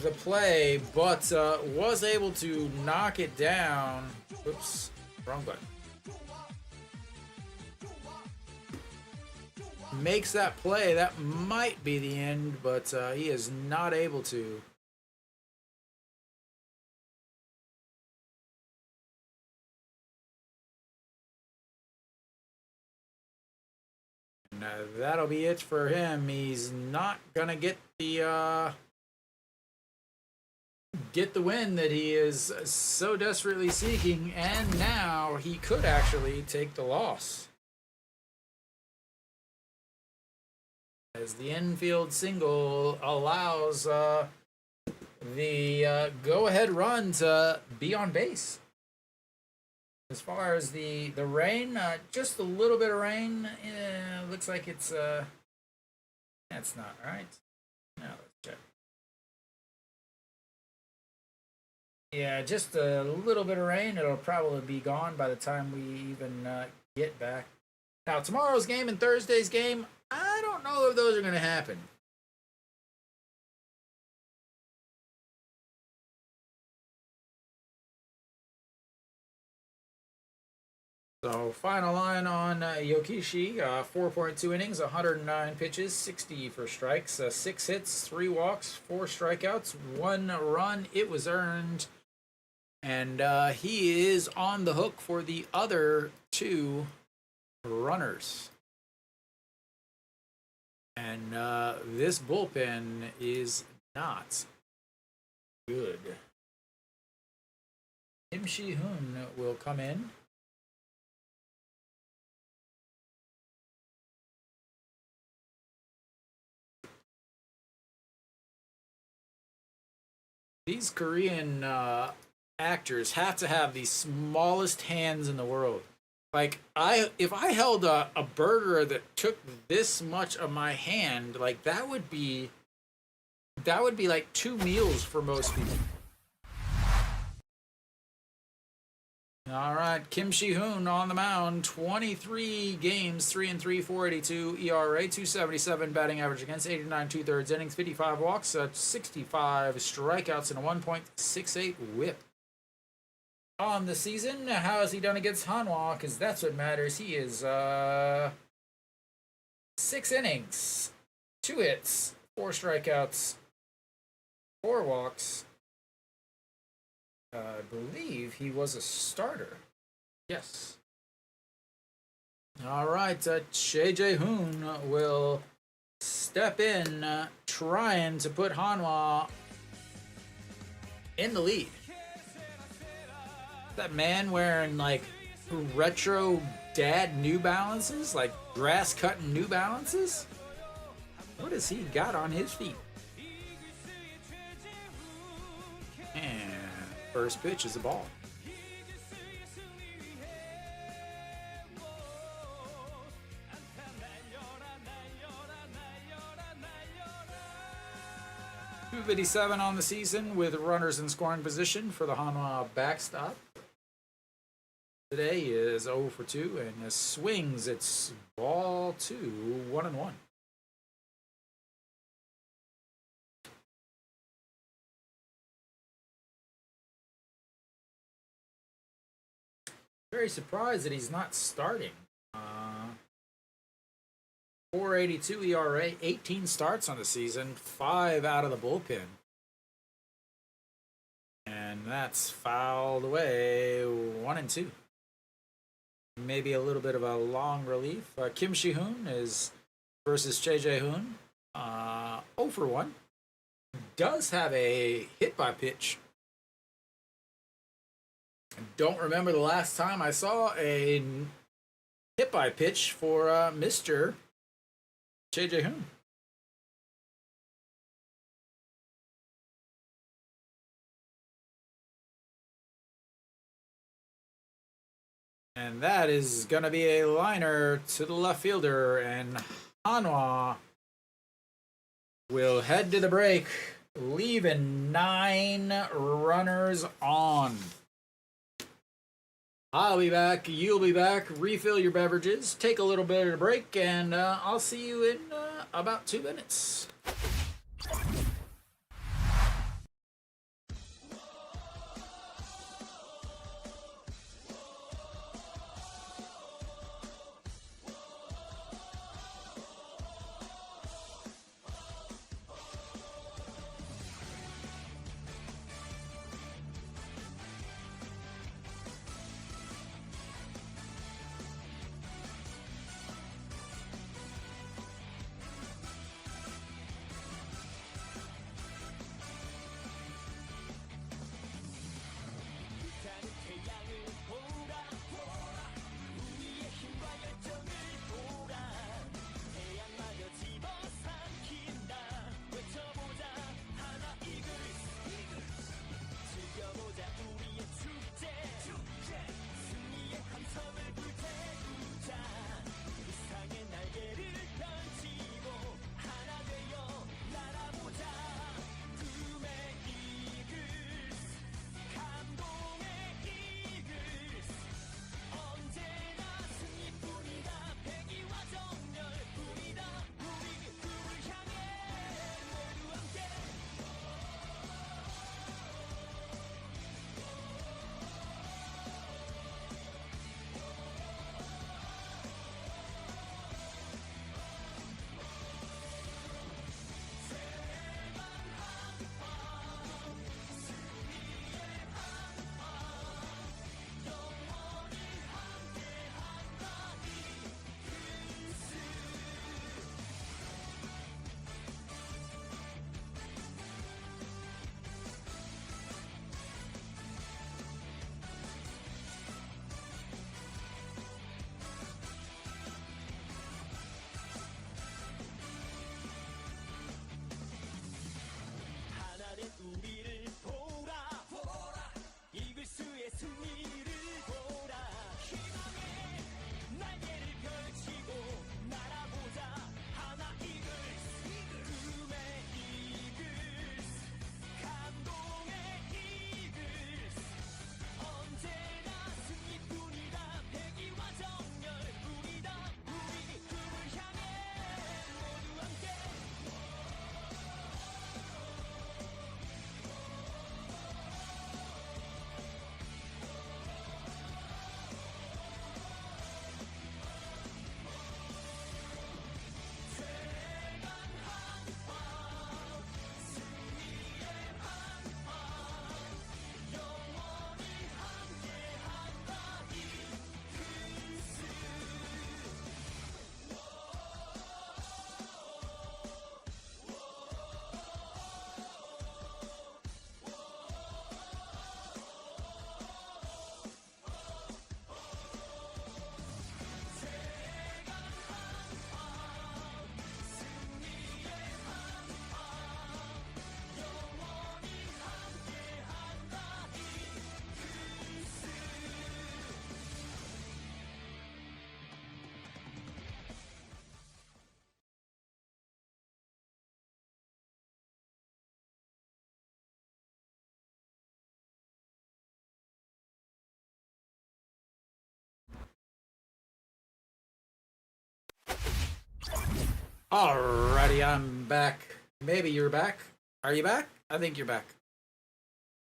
the play, but was able to knock it down. Oops, wrong button. Makes that play. That might be the end, but he is not able to. And that'll be it for him. He's not gonna get the win that he is so desperately seeking, and now he could actually take the loss. As the infield single allows the go-ahead run to be on base. As far as the rain, just a little bit of rain. Looks like it's that's not right. Now let's check. Yeah, just a little bit of rain. It'll probably be gone by the time we even get back. Now tomorrow's game and Thursday's game, I don't know if those are going to happen. So, final line on Yokishi, 4.2 innings, 109 pitches, 60 for strikes, 6 hits, 3 walks, 4 strikeouts, 1 run. It was earned. And he is on the hook for the other 2 runners. And this bullpen is not good. Kim Shi-hoon will come in. These Korean actors have to have the smallest hands in the world. Like, if I held a burger that took this much of my hand, like, that would be like 2 meals for most people. All right, Kim Shi-hoon on the mound, 23 games, 3-3, 482 ERA, 277 batting average against, 89 2/3 innings, 55 walks, 65 strikeouts, and a 1.68 whip. On the season, how has he done against Hanwha? Because that's what matters. He is 6 innings, 2 hits, 4 strikeouts, 4 walks. I believe he was a starter. Yes. All right, Choi Jae-hoon will step in, trying to put Hanwha in the lead. That man wearing like retro dad New Balances, like grass cutting New Balances. What has he got on his feet? And first pitch is a ball. .257 on the season with runners in scoring position for the Hanwha backstop. Today is 0 for 2, and the swings, it's ball 2, 1-1. Very surprised that he's not starting. 482 ERA, 18 starts on the season, 5 out of the bullpen. And that's fouled away, 1-2. Maybe a little bit of a long relief. Kim Shi-hoon is versus Choi Jae-hoon. 0 for 1. Does have a hit by pitch. Don't remember the last time I saw a hit by pitch for Mr. Choi Jae-hoon. And that is going to be a liner to the left fielder. And Hanwha will head to the break, leaving 9 runners on. I'll be back. You'll be back. Refill your beverages. Take a little bit of a break. And I'll see you in about 2 minutes. Alrighty, I'm back. Maybe you're back. Are you back? I think you're back.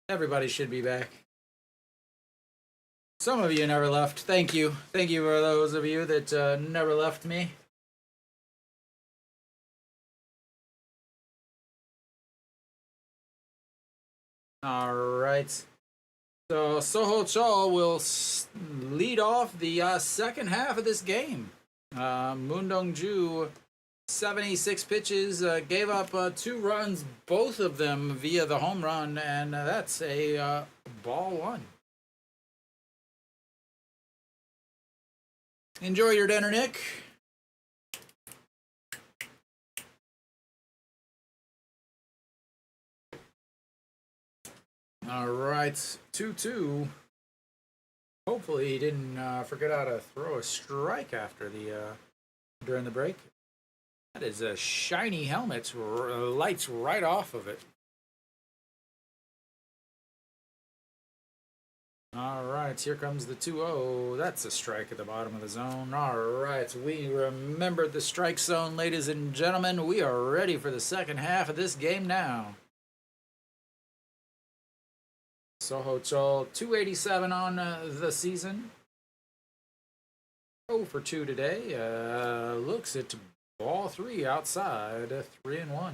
Everybody should be back. Some of you never left. Thank you. Thank you for those of you that never left me. Alright. So Soho Cho will lead off the second half of this game. Moon Dong-ju, 76 pitches, gave up 2 runs, both of them via the home run, and that's a ball 1. Enjoy your dinner, Nick. All right, 2-2. Hopefully he didn't forget how to throw a strike after the during the break. That is a shiny helmet. Lights right off of it. All right, here comes the 2-0. That's a strike at the bottom of the zone. All right, we remembered the strike zone, ladies and gentlemen. We are ready for the second half of this game now. Soho Chol, 287 on the season. 0 for 2 today. Looks at ball 3 outside, 3-1.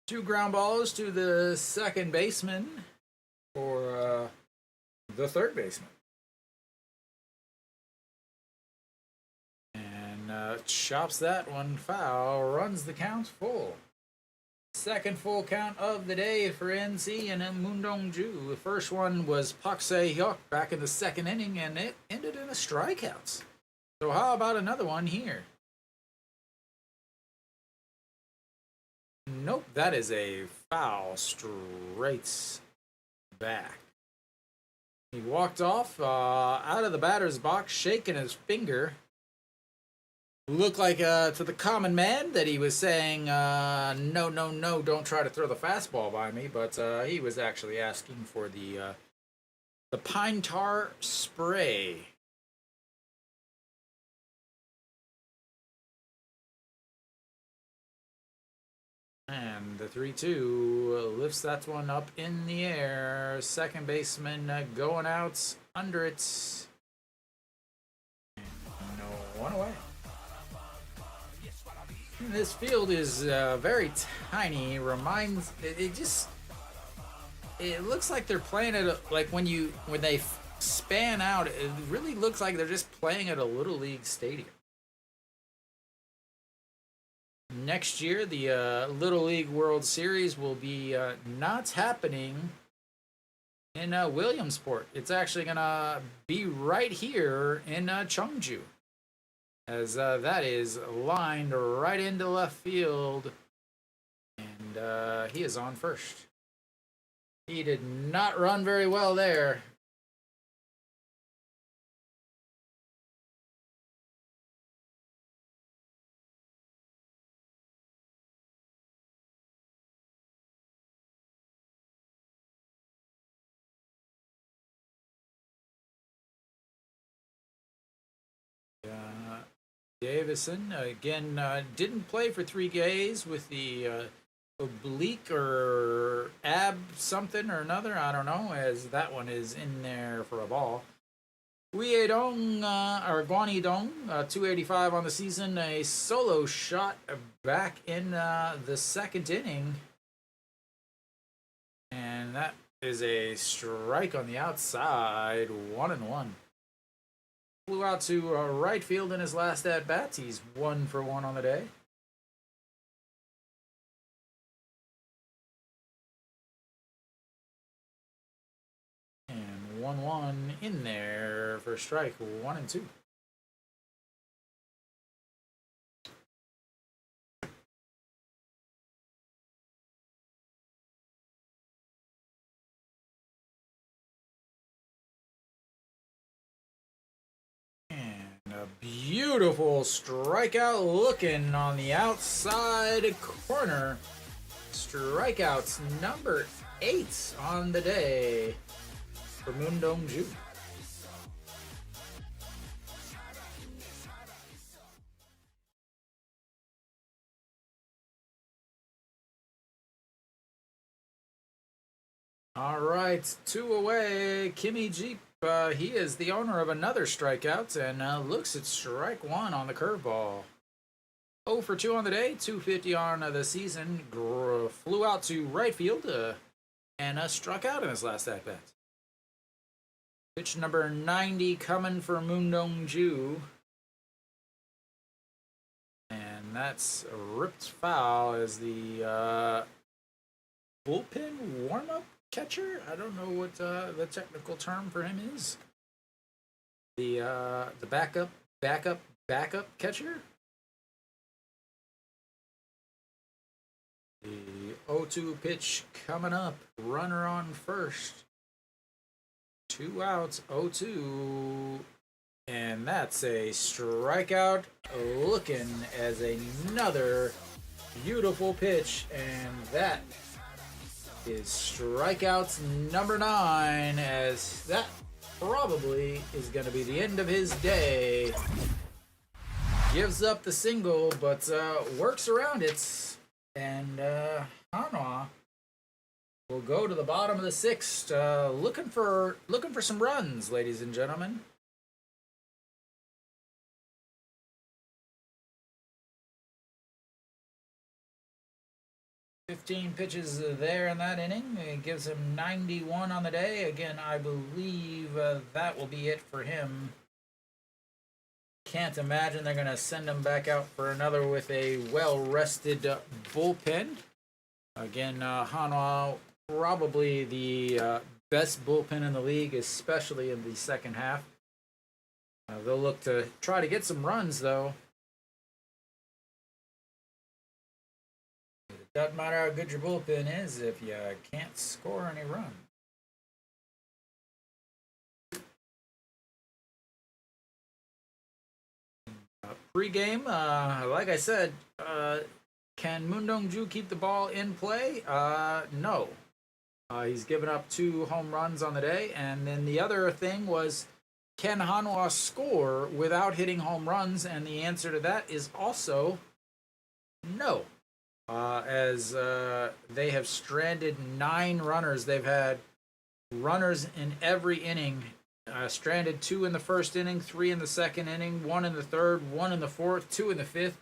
2 ground balls to the second baseman for the third baseman. And chops that one foul, runs the count full. Second full count of the day for NC and Mundongju. The first one was Pak Se-hyuk back in the second inning, and it ended in a strikeout. So how about another one here? Nope, that is a foul straight back. He walked off out of the batter's box, shaking his finger. Looked like to the common man that he was saying, no, no, no, don't try to throw the fastball by me. But he was actually asking for the pine tar spray. And the 3-2 lifts that one up in the air. Second baseman going out under it. No one away. This field is very tiny. It looks like they're playing at like when they span out. It really looks like they're just playing at a little league stadium. Next year, the Little League World Series will be not happening in Williamsport. It's actually gonna be right here in Cheongju, as that is lined right into left field, and he is on first. He did not run very well there. Davison, again, didn't play for 3 days with the oblique or ab something or another. I don't know, as that one is in there for a ball. Guanidong, 285 on the season. A solo shot back in the second inning. And that is a strike on the outside, 1-1. Flew out to right field in his last at bats. He's 1 for 1 on the day. And 1-1 in there for strike 1-2. Beautiful strikeout looking on the outside corner. Strikeouts number 8 on the day for Mundongju. All right, 2 away. Kimmy Jeep. He is the owner of another strikeout and looks at strike 1 on the curveball. 0 for 2 on the day, 250 on the season. Flew out to right field and struck out in his last at bat. Pitch number 90 coming for Mundongju. And that's a ripped foul as the bullpen warm-up catcher. I don't know what the technical term for him is. The backup catcher. The 0-2 pitch coming up. Runner on first. 2 outs, 0-2. And that's a strikeout, looking as another beautiful pitch. And that is strikeouts number 9, as that probably is going to be the end of his day. Gives up the single, but works around it. And Hanwha will go to the bottom of the 6th, looking for some runs, ladies and gentlemen. 15 pitches there in that inning. It gives him 91 on the day. Again, I believe that will be it for him. Can't imagine they're going to send him back out for another with a well-rested bullpen. Again, Hanwha, probably the best bullpen in the league, especially in the second half. They'll look to try to get some runs, though. It doesn't matter how good your bullpen is if you can't score any runs. Pre-game, like I said, can Moon Dong-ju keep the ball in play? No. He's given up 2 home runs on the day. And then the other thing was, can Hanwha score without hitting home runs? And the answer to that is also no. As they have stranded 9 runners. They've had runners in every inning. Stranded 2 in the first inning, 3 in the second inning, 1 in the third, 1 in the fourth, 2 in the fifth.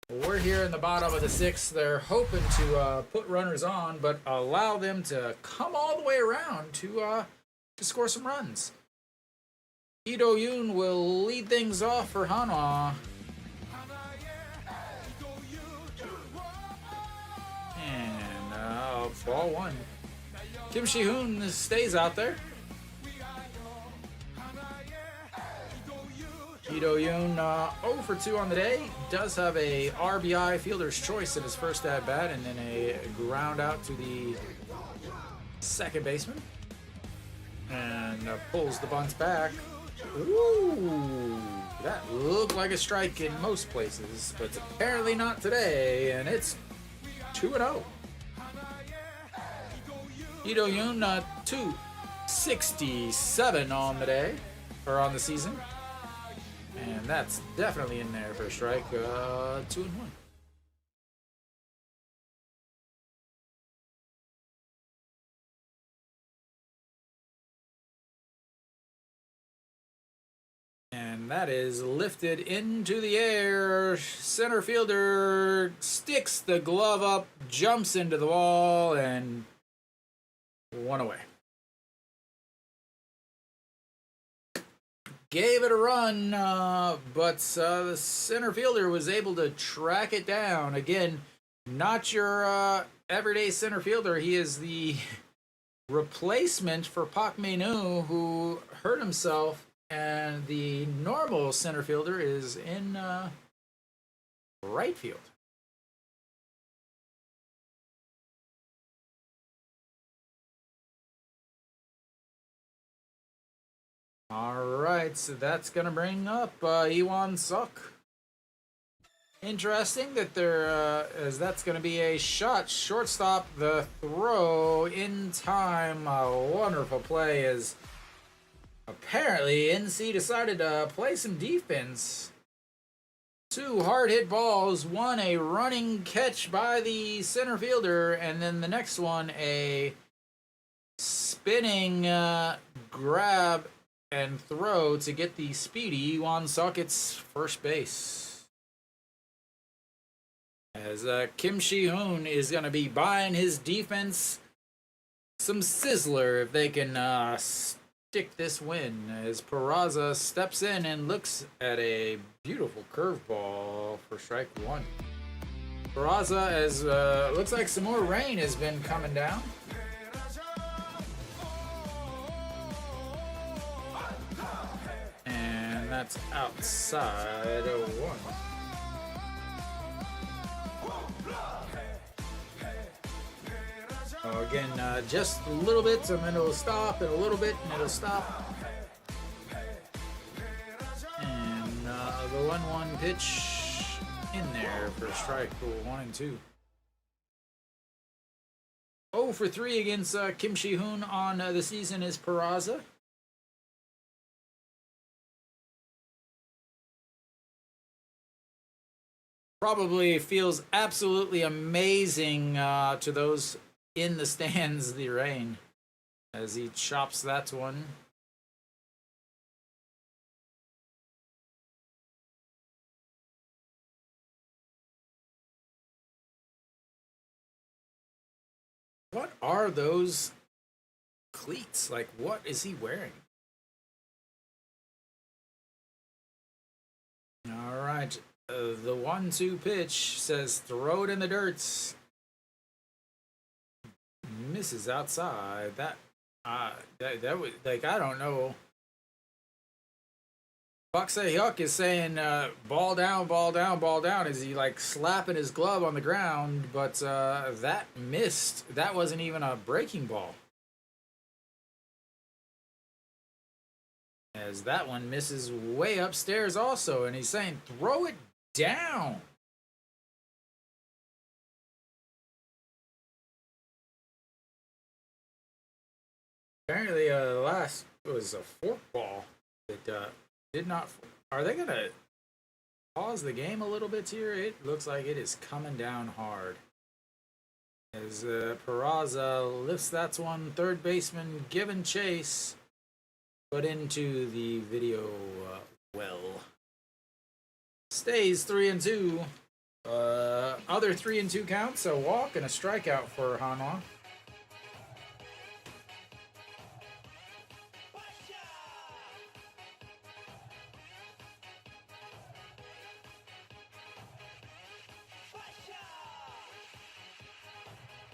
We're here in the bottom of the 6th. They're hoping to put runners on, but allow them to come all the way around to score some runs. Lee Do-yoon will lead things off for Hanwha. And ball 1. Kim Si-hoon stays out there. Lee Do-yoon 0 for 2 on the day. Does have a RBI, fielder's choice, in his first at-bat, and then a ground out to the second baseman. And pulls the bunts back. Ooh, that looked like a strike in most places, but apparently not today, and it's 2-0. Lee Do-yoon 267 on the day, or on the season. And that's definitely in there for a strike. 2-1. And that is lifted into the air. Center fielder sticks the glove up, jumps into the wall, and 1 away. Gave it a run, but the center fielder was able to track it down. Again, not your everyday center fielder. He is the replacement for Park Min-woo, who hurt himself, and the normal center fielder is in right field. All right, so that's going to bring up Iwan Suk. Interesting that as that's going to be a shot. Shortstop, the throw in time. A wonderful play, as apparently NC decided to play some defense. 2 hard hit balls, 1 a running catch by the center fielder, and then the next one a spinning grab and throw to get the speedy Iwan Suk its first base. As Kim Si-hoon is going to be buying his defense some sizzler if they can stick this win. As Peraza steps in and looks at a beautiful curveball for strike 1. Peraza, as looks like some more rain has been coming down. That's outside of 1. again, just a little bit, and then it'll stop, and a little bit, and it'll stop. And the 1-1 pitch in there for strike for 1 and 2. 0 for 3 against Kim Shi-hoon on the season is Peraza. Probably feels absolutely amazing to those in the stands, the rain, as he chops that one. What are those cleats? Like, what is he wearing? All right. The 1-2 pitch says throw it in the dirt. Misses outside. That was like, I don't know. Park Se-hyuk is saying ball down, ball down, ball down. Is he like slapping his glove on the ground? But that missed. That wasn't even a breaking ball. As that one misses way upstairs also, and he's saying throw it down. Apparently, the last was a fork ball that did not. Are they gonna pause the game a little bit here? It looks like it is coming down hard. As Peraza lifts that one, third baseman giving chase, but into the video well. Stays 3 and 2. Other 3 and 2 counts, a walk and a strikeout for Hanwha.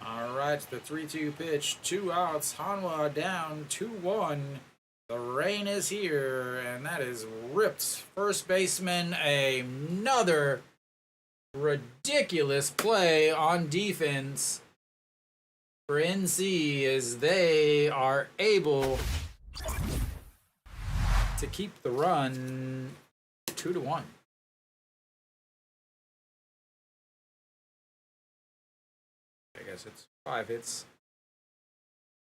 All right, the 3-2 pitch, 2 outs. Hanwha down 2-1. The rain is here, and that is ripped. First baseman, another ridiculous play on defense for NC as they are able to keep the run 2-1. I guess it's 5 hits.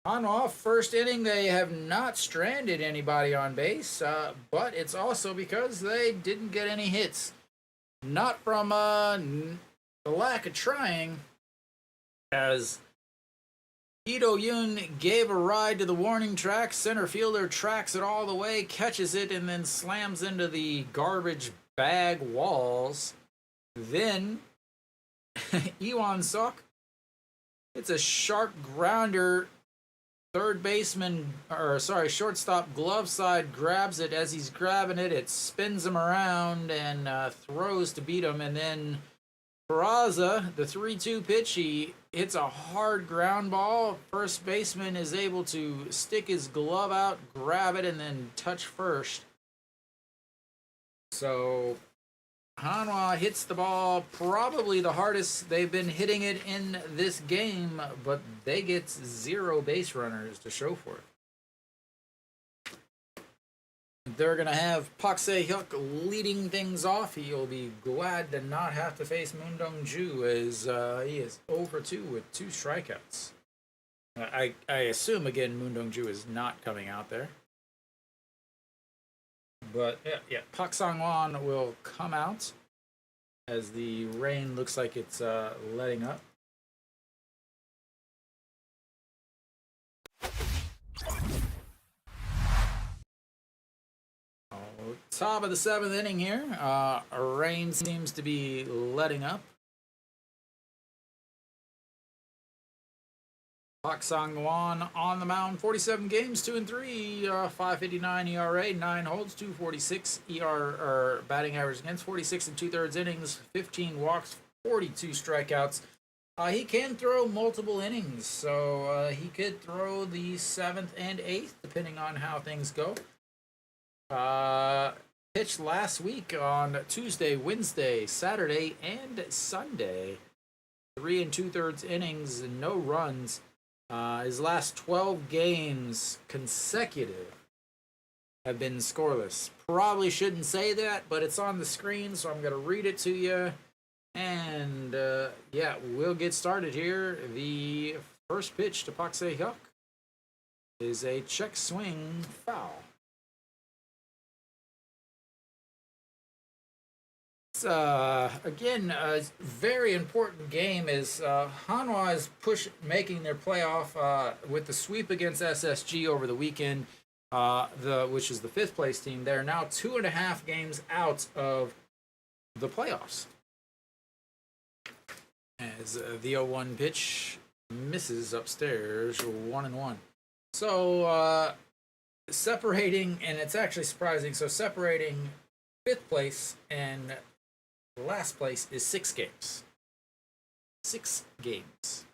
Hanwha, first inning, they have not stranded anybody on base, but it's also because they didn't get any hits. Not from the lack of trying, as Ito Yoon gave a ride to the warning track. Center fielder tracks it all the way, catches it, and then slams into the garbage bag walls. Then, Iwan Sok, it's a sharp grounder. Third baseman, shortstop glove side grabs it. As he's grabbing it, it spins him around and throws to beat him. And then Peraza, the 3-2 pitch, he hits a hard ground ball. First baseman is able to stick his glove out, grab it, and then touch first. So Hanwha hits the ball probably the hardest they've been hitting it in this game, but they get 0 base runners to show for it. They're going to have Park Se-hyuk leading things off. He'll be glad to not have to face Moon Dong-ju as he is 0 for 2 with 2 strikeouts. I assume, again, Moon Dong-ju is not coming out there. But, yeah, Park Sang-won will come out as the rain looks like it's letting up. Top of the 7th inning here. Rain seems to be letting up. Park Sang-won on the mound, 47 games, 2-3, 5.59 ERA, 9 holds, 2.46 batting average against, 46 2/3 innings, 15 walks, 42 strikeouts. He can throw multiple innings, so he could throw the 7th and 8th, depending on how things go. Pitched last week on Tuesday, Wednesday, Saturday, and Sunday. 3 2/3 innings, no runs. His last 12 games consecutive have been scoreless. Probably shouldn't say that, but it's on the screen, so I'm going to read it to you. And yeah, we'll get started here. The first pitch to Pak Se-hyuk is a check swing foul. It's again a very important game as Hanwha is making their playoff with the sweep against SSG over the weekend. Which is the 5th place team. They're now 2.5 games out of the playoffs. As the 0-1 pitch misses upstairs, 1-1. So separating, and it's actually surprising. So separating 5th place and last place is 6 games. 6 games.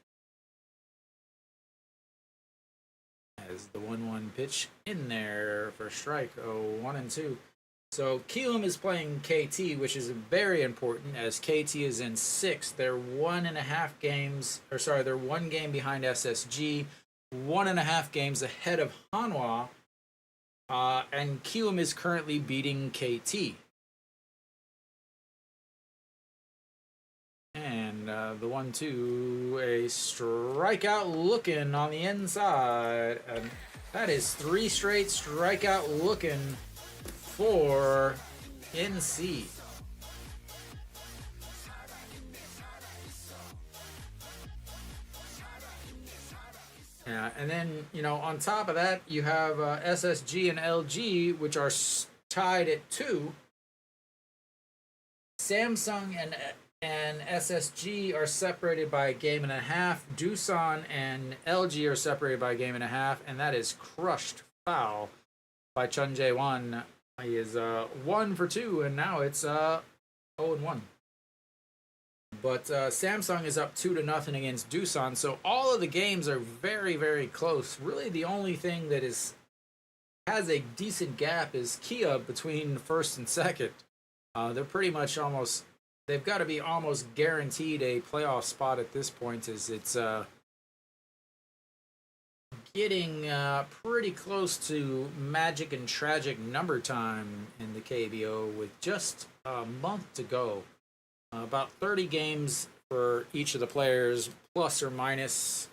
As the 1-1 pitch in there for strike. 1-2. So Kiwoom is playing KT, which is very important as KT is in 6th. They're 1.5 games, or sorry, they're 1 game behind SSG, 1.5 games ahead of Hanwha, and Kiwoom is currently beating KT. And the 1-2, a strikeout looking on the inside. And that is 3 straight strikeout looking for NC. Yeah, and then, on top of that, you have SSG and LG, which are tied at 2. Samsung and SSG are separated by a game and a half. Doosan and LG are separated by a game and a half, and that is crushed foul by Chun Jae-won. He is 1 for 2, and now it's 0-1. But Samsung is up 2-0 against Doosan, so all of the games are very, very close. Really, the only thing that has a decent gap is Kia between 1st and 2nd. They're pretty much almost. They've got to be almost guaranteed a playoff spot at this point, as it's getting pretty close to magic and tragic number time in the KBO with just a month to go. About 30 games for each of the players, plus or minus.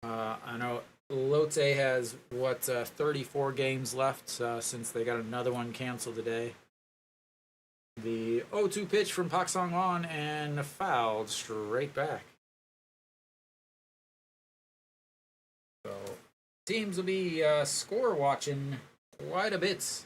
I know Lotte has, 34 games left since they got another one canceled today. The 0-2 pitch from Pak Sang-won and fouled straight back. So teams will be score watching quite a bit.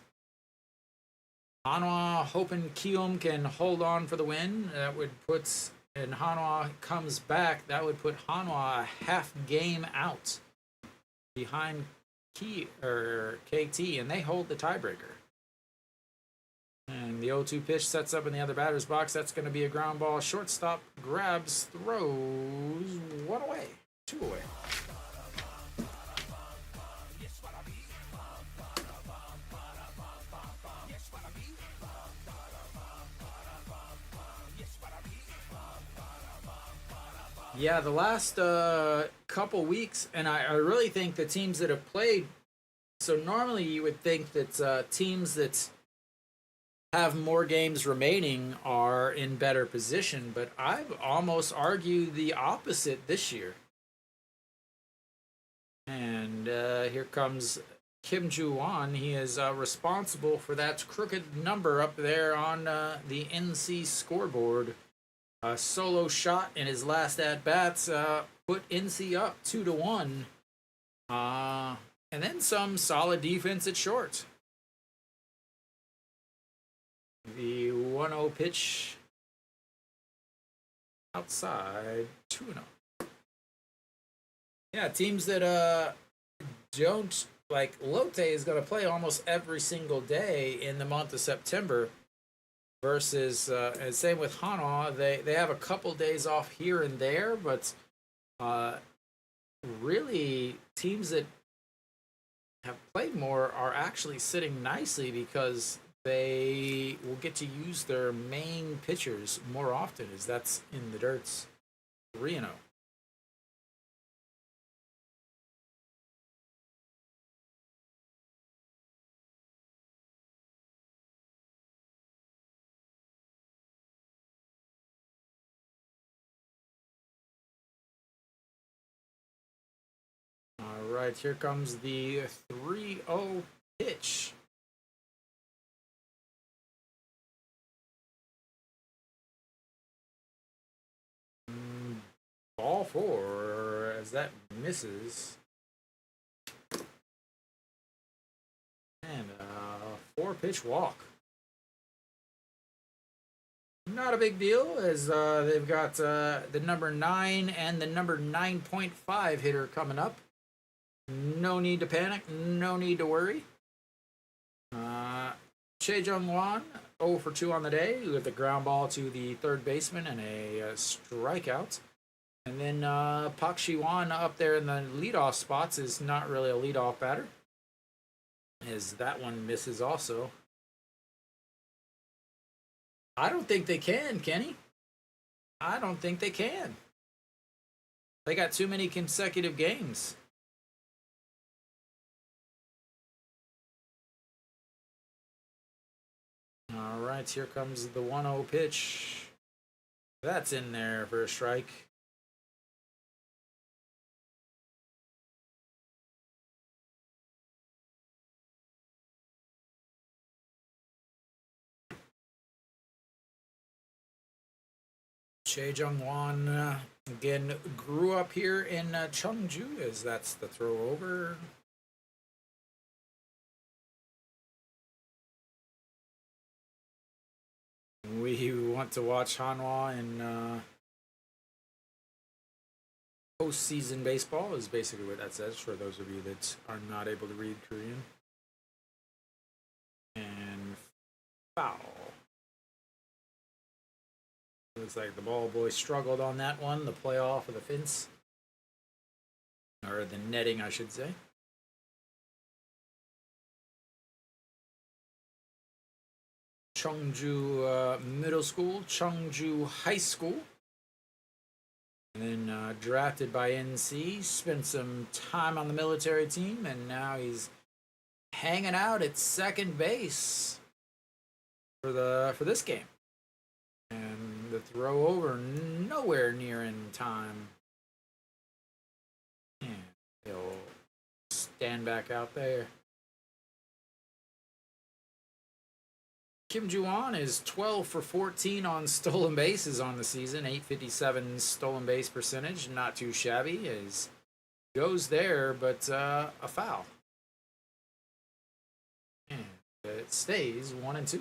Hanwha hoping Kiwoom can hold on for the win. That would put, and Hanwha comes back, that would put Hanwha a half game out behind KT, and they hold the tiebreaker. And the 0-2 pitch sets up in the other batter's box. That's going to be a ground ball. Shortstop grabs, throws, 1 away, 2 away. Yeah, the last couple weeks, and I really think the teams that have played, so normally you would think that teams that have more games remaining are in better position, but I've almost argued the opposite this year. And here comes Kim Joo-won. He is responsible for that crooked number up there on the NC scoreboard. A solo shot in his last at-bats put NC up 2-1. And then some solid defense at short. The 1-0 pitch outside, 2-0. Yeah, teams that don't, like Lotte is going to play almost every single day in the month of September. Versus, and same with Hanwha, they have a couple days off here and there, but really teams that have played more are actually sitting nicely because they will get to use their main pitchers more often, as that's in the dirts 3-0. right, here comes the 3-0 pitch. Ball 4 as that misses. And 4-pitch walk. Not a big deal, as they've got the number 9 and the number 9.5 hitter coming up. No need to panic, no need to worry. Cheongju 0 for 2 on the day with a ground ball to the third baseman and a strikeout. And then Pak Shiwan up there in the leadoff spots is not really a leadoff batter, as that one misses also. I don't think they can, Kenny. I don't think they can. They got too many consecutive games. All right, here comes the 1-0 pitch. That's in there for a strike. Cheongju again grew up here in Cheongju, as that's the throw over. We want to watch Hanwha in postseason baseball, is basically what that says for those of you that are not able to read Korean. And foul. Looks like the ball boy struggled on that one, the play off of the fence. Or the netting, I should say. Cheongju Middle School, Cheongju High School. And then drafted by NC, spent some time on the military team, and now he's hanging out at second base for this game. And the throw over nowhere near in time. And he'll stand back out there. Kim Ju-won is 12 for 14 on stolen bases on the season, 857 stolen base percentage, not too shabby. As goes there, but a foul. And it stays 1-2.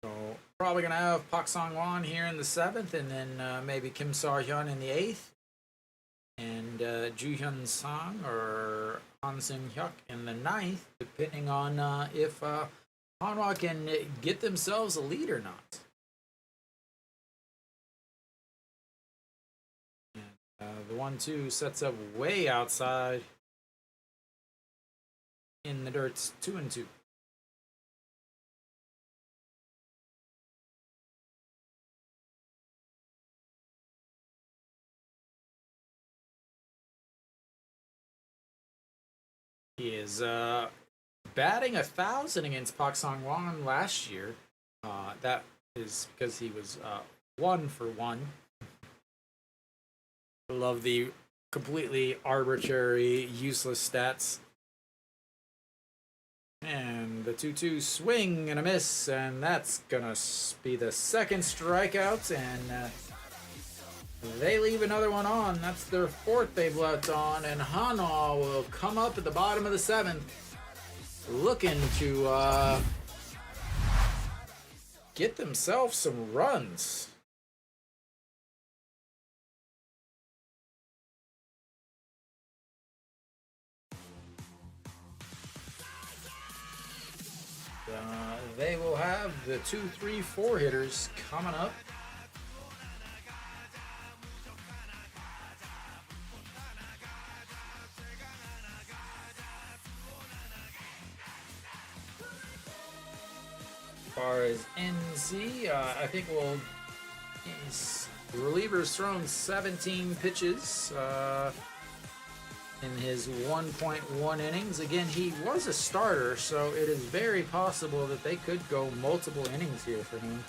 So probably gonna have Pak Sang-won here in the 7th, and then maybe Kim Sar-hyun in the 8th, and Ju Hyun Sang or Han Seung Hyuk in the 9th, depending on if Hanwha can get themselves a lead or not. And, the 1-2 sets up way outside in the dirt. 2-2. He is batting 1,000 against Pak Sang-won last year. That is because he was 1 for 1. Love the completely arbitrary, useless stats. And the 2-2 swing and a miss, and that's gonna be the second strikeout, and they leave another one on. That's their 4th they've left on, and Hanwha will come up at the bottom of the 7th, looking to get themselves some runs. They will have the 2, 3, 4 hitters coming up. As far as NC, I think the reliever's thrown 17 pitches in his 1.1 innings. Again, he was a starter, so it is very possible that they could go multiple innings here for him.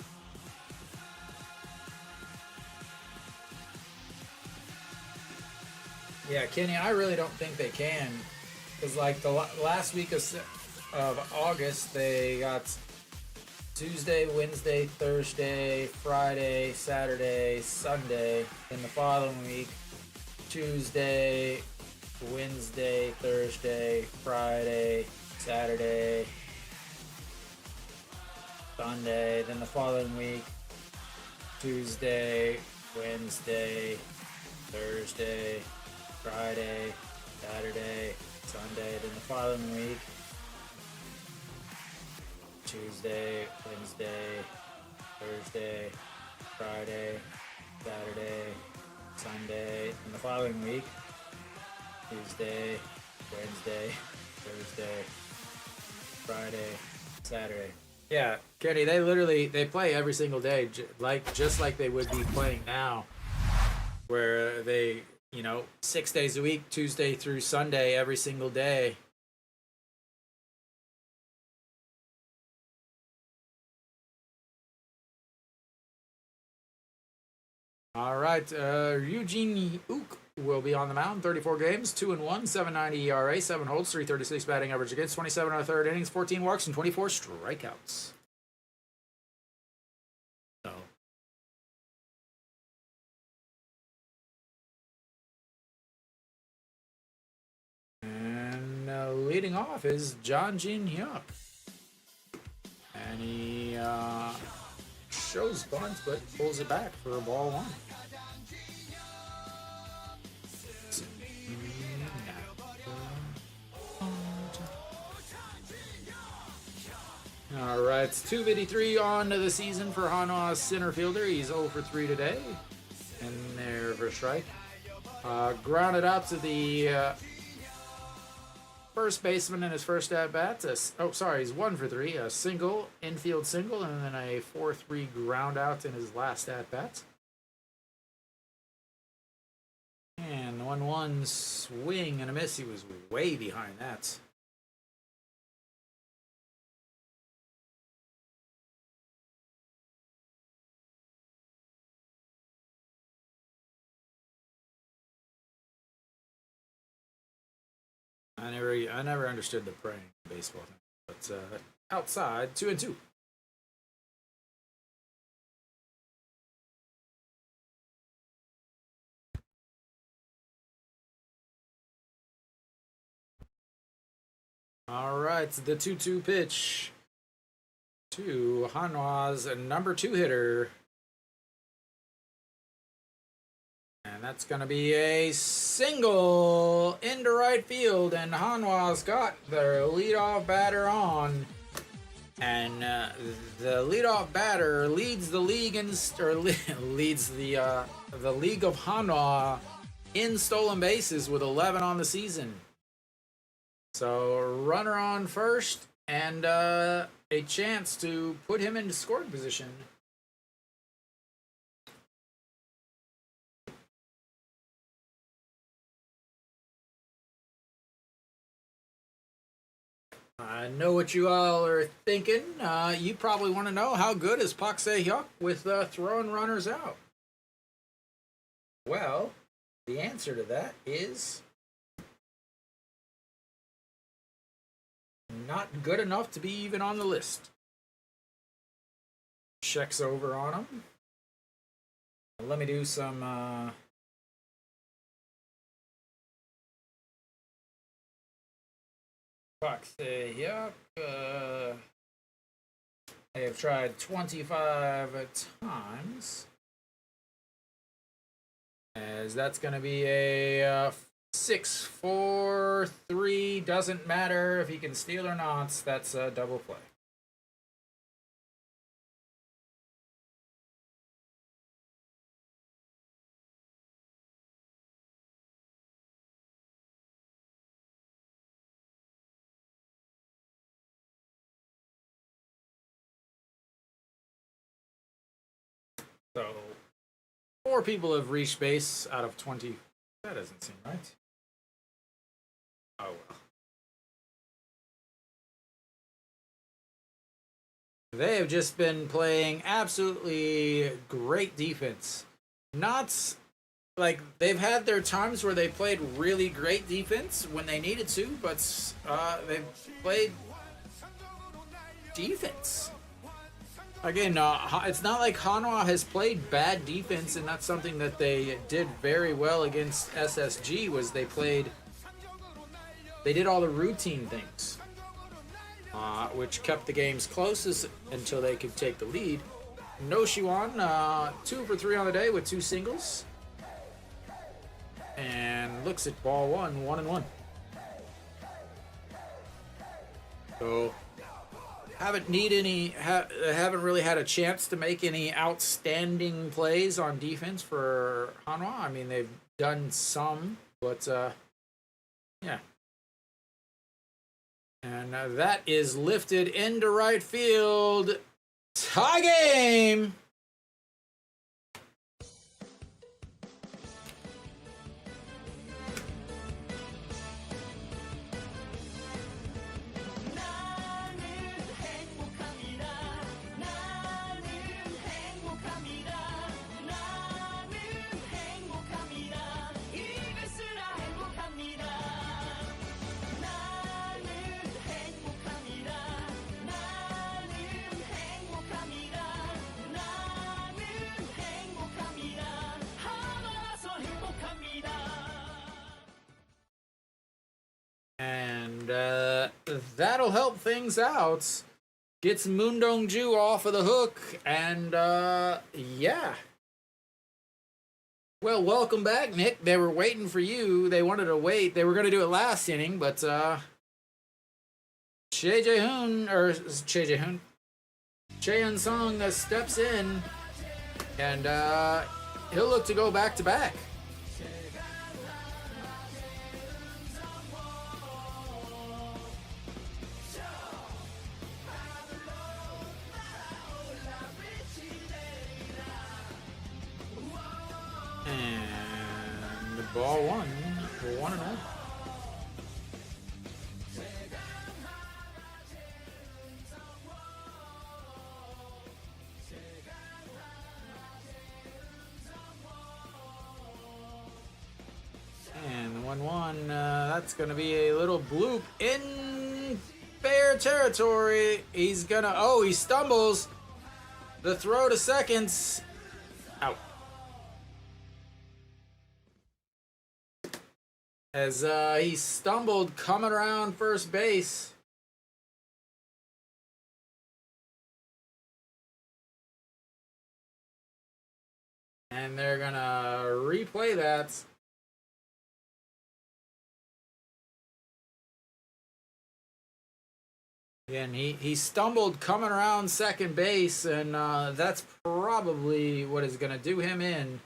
Yeah, Kenny, I really don't think they can. Because, like, the last week of August, they got Tuesday, Wednesday, Thursday, Friday, Saturday, Sunday. Then the following week, Tuesday, Wednesday, Thursday, Friday, Saturday, Sunday. Then the following week, Tuesday, Wednesday, Thursday, Friday, Saturday, Sunday. Then the following week, Tuesday, Wednesday, Thursday, Friday, Saturday, Sunday. And the following week, Tuesday, Wednesday, Thursday, Friday, Saturday. Yeah, Kenny, they play every single day, just like they would be playing now, where they, 6 days a week, Tuesday through Sunday, every single day. All right, Eugene Ook will be on the mound. 34 games, 2-1, 7.90 ERA, 7 holds, 336 batting average against, 27 and a third innings, 14 walks, and 24 strikeouts. So. And leading off is John Jin Hyuk. And he shows bunt, but pulls it back for ball 1. All right, it's 2:53 on to the season for Hanwha's center fielder. He's 0 for 3 today. And there for a strike. Grounded out to the first baseman in his first at-bat. He's 1 for 3. A single, infield single, and then a 4-3 ground out in his last at-bat. And the 1-1 swing and a miss. He was way behind that. I never understood the praying baseball thing, but outside 2-2. All right, the 2-2 pitch to Hanwha's number 2 hitter. And that's going to be a single into right field, and Hanwha's got their leadoff batter on. And the leadoff batter leads the league leads the league of Hanwha in stolen bases with 11 on the season. So runner on first, and a chance to put him into scoring position. I know what you all are thinking. You probably want to know, how good is Pak Se-hyuk with throwing runners out? Well, the answer to that is not good enough to be even on the list. Checks over on him. Let me do some Pak Se-hyuk. I have tried 25 times. As that's going to be a 6-4-3. Doesn't matter if he can steal or not. That's a double play. So 4 people have reached base out of 20. That doesn't seem right. Oh well. They have just been playing absolutely great defense. Not like they've had their times where they played really great defense when they needed to, but they've played defense. Again, it's not like Hanwha has played bad defense, and that's something that they did very well against SSG. Was they did all the routine things, which kept the games closest until they could take the lead. No Shiwan, 2 for 3 on the day with 2 singles, and looks at ball 1, 1-1. So haven't really had a chance to make any outstanding plays on defense for Hanwha. I mean, they've done some, but yeah. And that is lifted into right field. Tie game. And that'll help things out. Gets Moondongju off of the hook, and yeah. Well, welcome back, Nick. They were waiting for you. They wanted to wait. They were going to do it last inning, but Cheon Song steps in, and he'll look to go back to back. And ball 1, 1-0. And 1-1, that's going to be a little bloop in fair territory. He's going to, he stumbles. The throw to seconds. Out. As he stumbled coming around first base. And they're going to replay that. Again, he stumbled coming around second base, and that's probably what is going to do him in.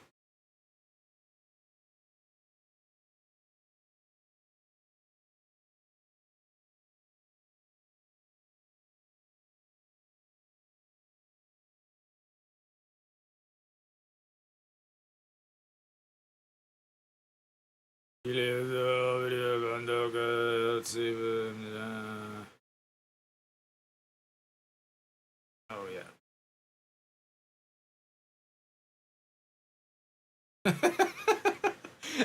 Oh yeah.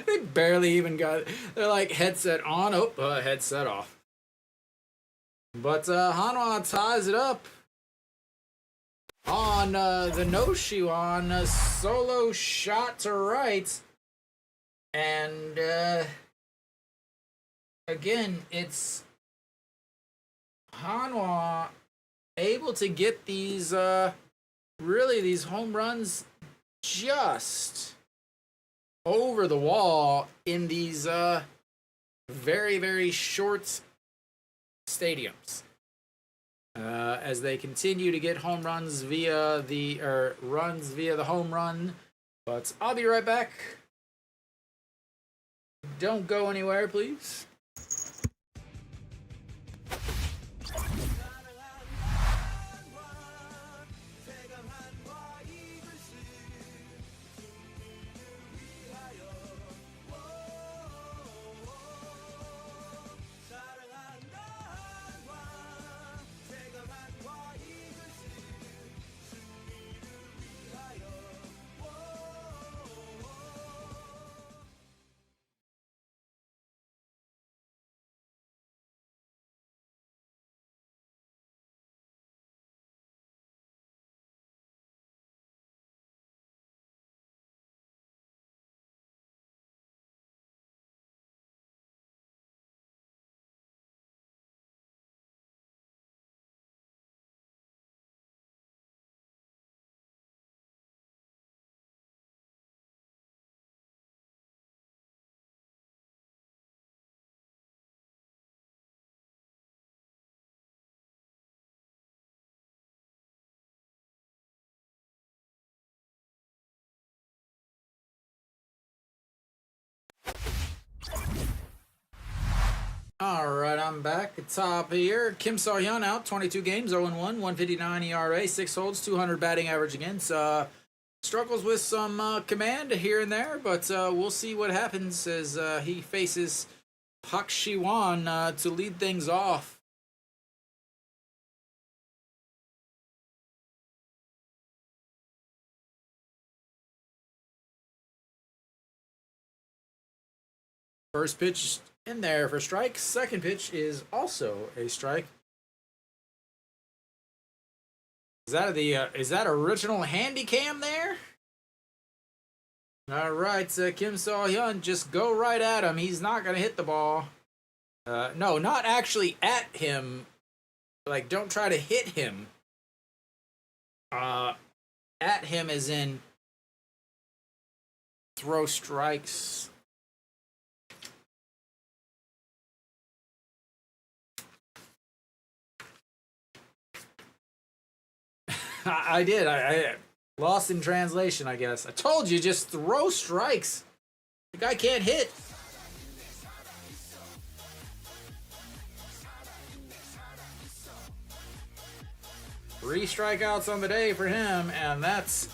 They barely even got. They're like headset on. Headset off. But Hanwha ties it up on the no-shoe on a solo shot to right. And again, it's Hanwha able to get these these home runs just over the wall in these very, very short stadiums. As they continue to get home runs via the home run. But I'll be right back. Don't go anywhere, please. All right, I'm back at top here. Kim So-hyun out, 22 games, 0-1, 159 ERA, 6 holds, 200 batting average against. Struggles with some command here and there, but we'll see what happens as he faces Park Shi-won to lead things off. First pitch in there for strike. Second pitch is also a strike. Is that original handy cam there? All right, Kim So-hyun, just go right at him. He's not gonna hit the ball. No, not actually at him. Like, don't try to hit him. At him as in throw strikes. I did. I lost in translation, I guess. I told you, just throw strikes. The guy can't hit. Three strikeouts on the day for him, and that's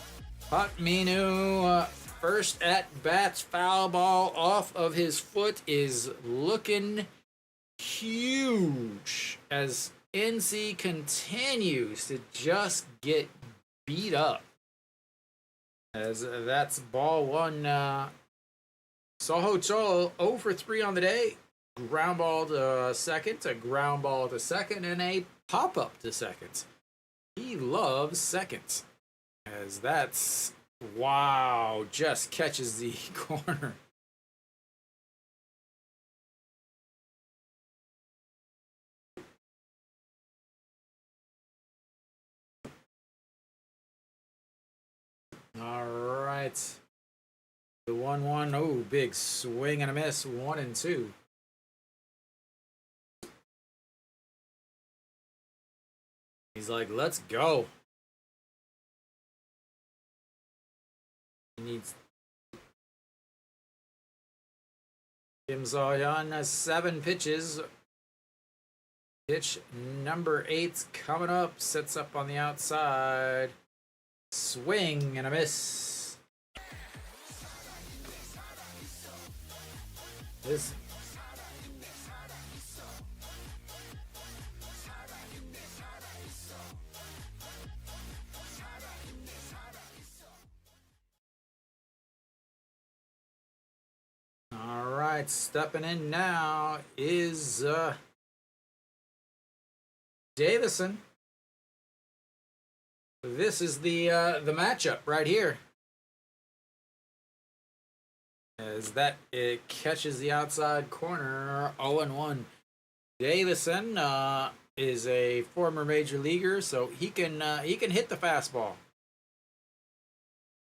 Park Min-woo. First at bats, foul ball off of his foot is looking huge as NC continues to just get beat up. As that's ball one. Soho Cho 0 for 3 on the day. Ground ball to second, a ground ball to second, and a pop up to second. He loves seconds. As that's, wow, just catches the corner. All right. The 1-1. Oh, big swing and a miss. 1-2. He's like, let's go. He needs Kim So-hyun has 7 pitches. Pitch number 8 coming up. Sets up on the outside. Swing and a miss. This. All right, stepping in now is Davison. This is the matchup right here. As that it catches the outside corner, 0-1. Davison is a former major leaguer, so he can hit the fastball.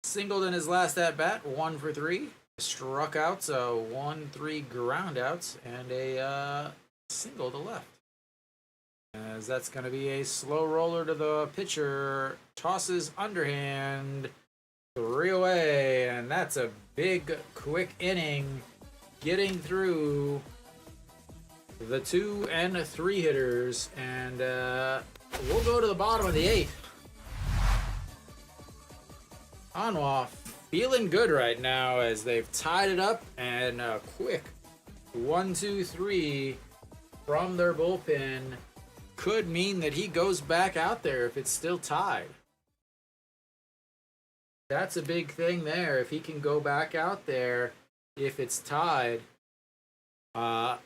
Singled in his last at bat, 1 for 3. Struck out, so 1-3 ground outs, and a single to left. As that's going to be a slow roller to the pitcher. Tosses underhand. 3 away. And that's a big, quick inning. Getting through the 2 and 3 hitters. And we'll go to the bottom of the 8th. Hanwha feeling good right now as they've tied it up. And a quick 1-2-3 from their bullpen could mean that he goes back out there if it's still tied. That's a big thing there. If he can go back out there if it's tied. The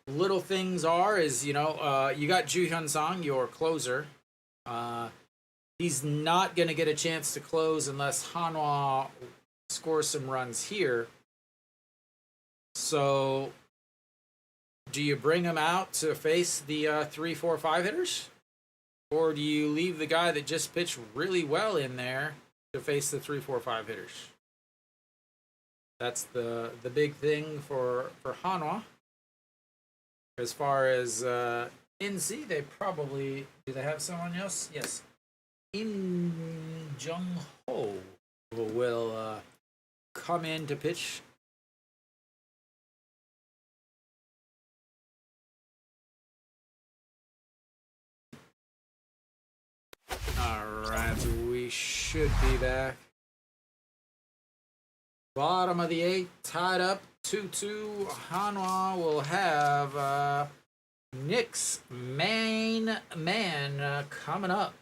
little things is, you got Ju Hyun-sang, your closer. He's not going to get a chance to close unless Hanwha scores some runs here. So do you bring him out to face the 3, 4, 5 hitters? Or do you leave the guy that just pitched really well in there to face the 3, 4, 5 hitters? That's the big thing for Hanwha. As far as NC, they probably... Do they have someone else? Yes. In Jung Ho will come in to pitch should be back. Bottom of the 8th, tied up 2-2. Hanwha will have Nick's main man coming up.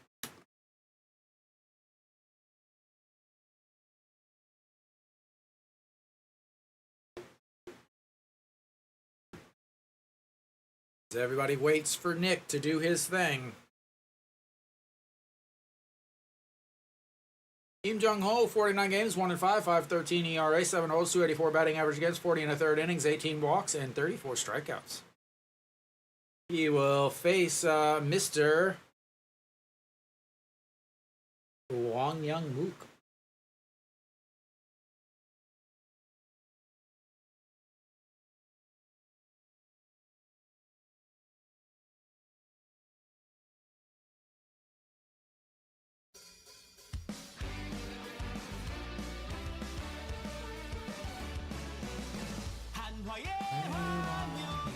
As everybody waits for Nick to do his thing. Kim Jung-ho, 49 games, 1-5, 5.13 ERA, 7 O's, 284 batting average against, 40 and a third innings, 18 walks, and 34 strikeouts. He will face Mr. Wang Young Mook. 한화의 황영우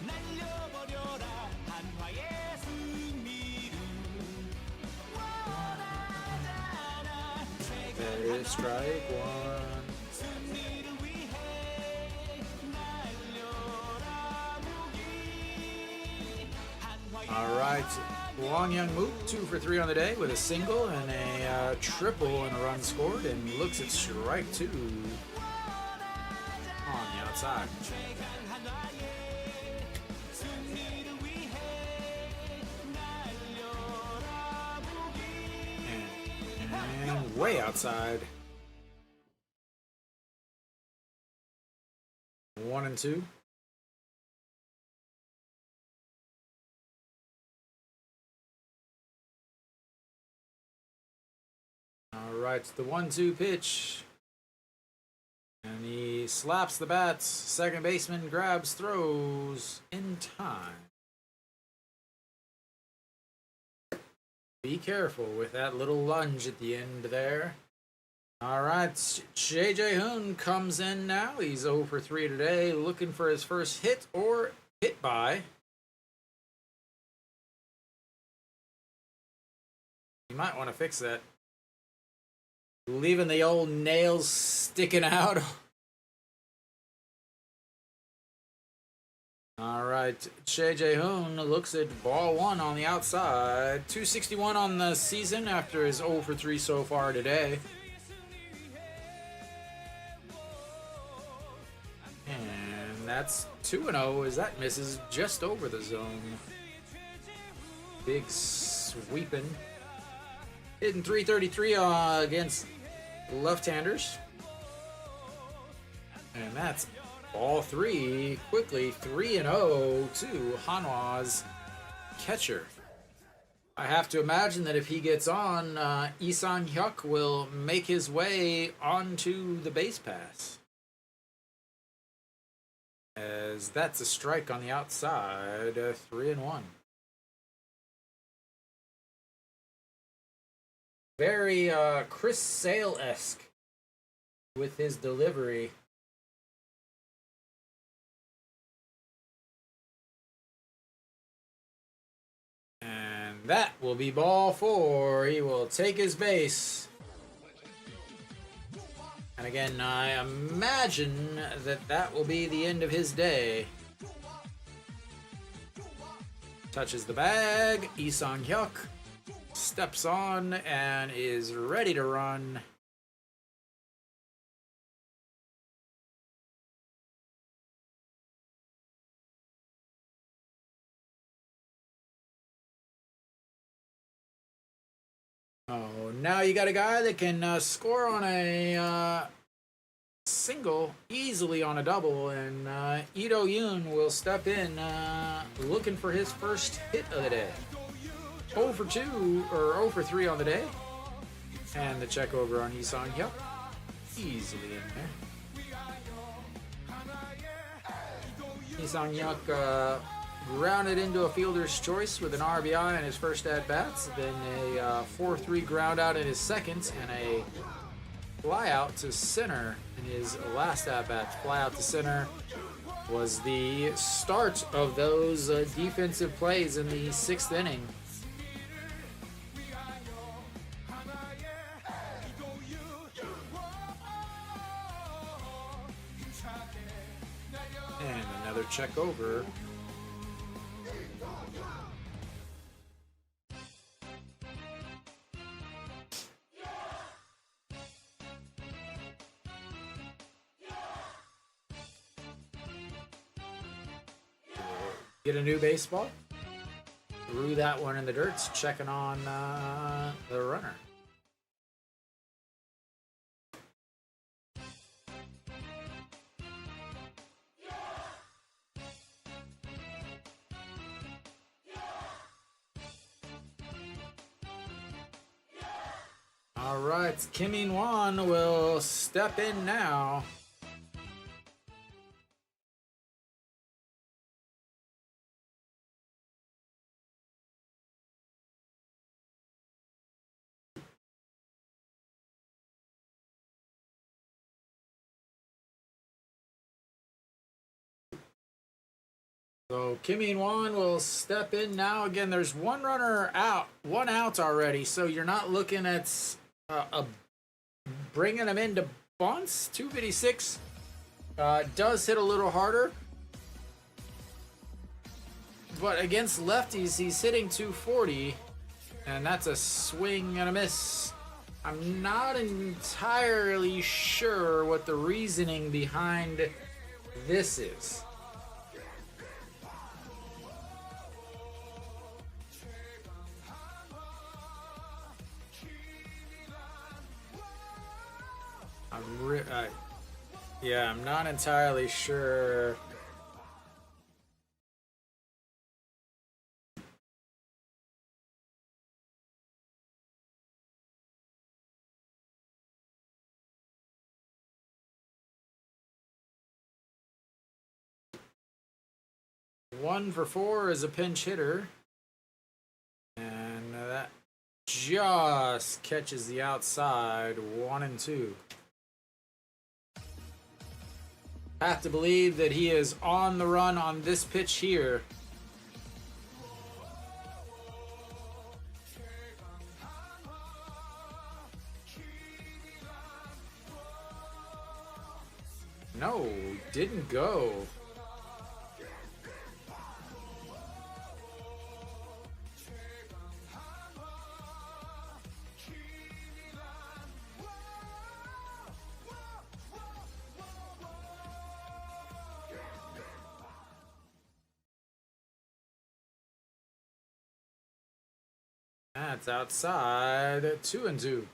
날려버려라 한화의 승리를 원하잖아 That is strike one. 승리를 위해 날려라 무기 All right, Wang Young Mook, 2 for 3 on the day with a single and a triple and a run scored, and looks at strike 2 on the outside. And way outside. 1-2. All right, the 1-2 pitch. And he slaps the bats. Second baseman grabs, throws in time. Be careful with that little lunge at the end there. All right, JJ Hoon comes in now. He's 0 for 3 today, looking for his first hit or hit by. You might want to fix that. Leaving the old nails sticking out. All right, JJ Hoon looks at ball 1 on the outside. 261 on the season after his 0 for 3 so far today. And that's 2-0 as that misses just over the zone. Big sweeping. Hitting .333 against left-handers. And that's ball 3. Quickly 3-0 to Hanwha's catcher. I have to imagine that if he gets on, Isan Hyuk will make his way onto the base pass. As that's a strike on the outside, 3-1. Very Chris Sale-esque with his delivery. And that will be ball 4. He will take his base. And again, I imagine that that will be the end of his day. Touches the bag. Lee Sang-hyuk steps on and is ready to run. Oh, now you got a guy that can score on a single easily on a double, and Ito Yoon will step in looking for his first hit of the day. 0 for 2 or 0 for 3 on the day, and the check over on Lee Sang-hyuk easily in there. Lee Sang-hyuk grounded into a fielder's choice with an RBI in his first at-bats, then a 4-3 ground out in his second, and a fly out to center in his last at-bat. Fly out to center was the start of those defensive plays in the 6th inning. another check over. Get a new baseball. Threw that one in the dirt. Checking on the runner. All right, Kim In-won will step in now. So Kim In-won will step in now. Again, there's one runner out, one out already. So you're not looking at bringing him into bunts. 256 does hit a little harder. But against lefties, he's hitting 240. And that's a swing and a miss. I'm not entirely sure what the reasoning behind this is. Yeah, I'm not entirely sure. One for four is a pinch hitter. And that just catches the outside. 1-2. Have to believe that he is on the run on this pitch here. No, didn't go. That's outside. 2-2.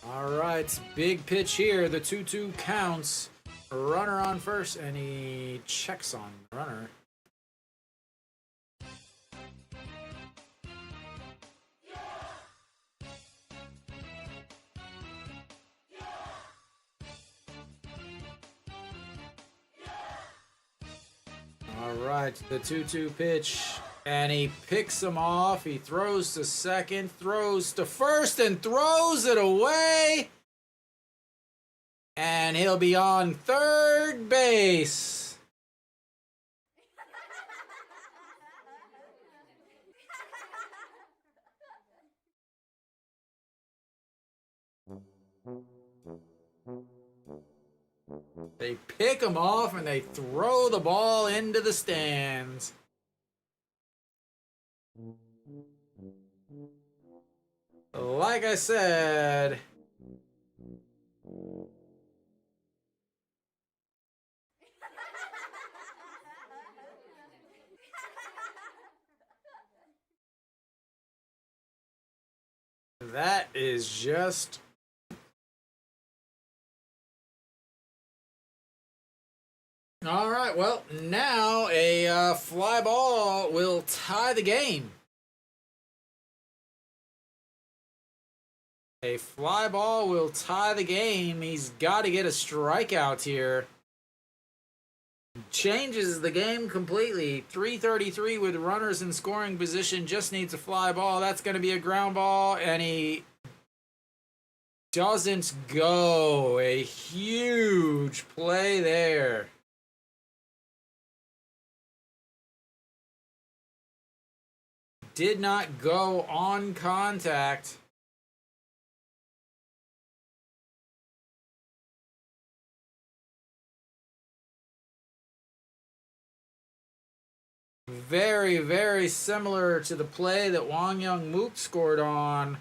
All right, big pitch here. The 2-2 counts. Runner on first, and he checks on the runner. All right, the 2-2 pitch, and he picks him off. He throws to second, throws to first, and throws it away. And he'll be on third base. They pick him off and they throw the ball into the stands. Like I said, that is just all right. Well, now a fly ball will tie the game. A fly ball will tie the game. He's got to get a strikeout here. Changes the game completely. 3:33 with runners in scoring position. Just needs a fly ball. That's going to be a ground ball, and he doesn't go. A huge play there. did not go on contact. Very, very similar to the play that Wang Young Mook scored on.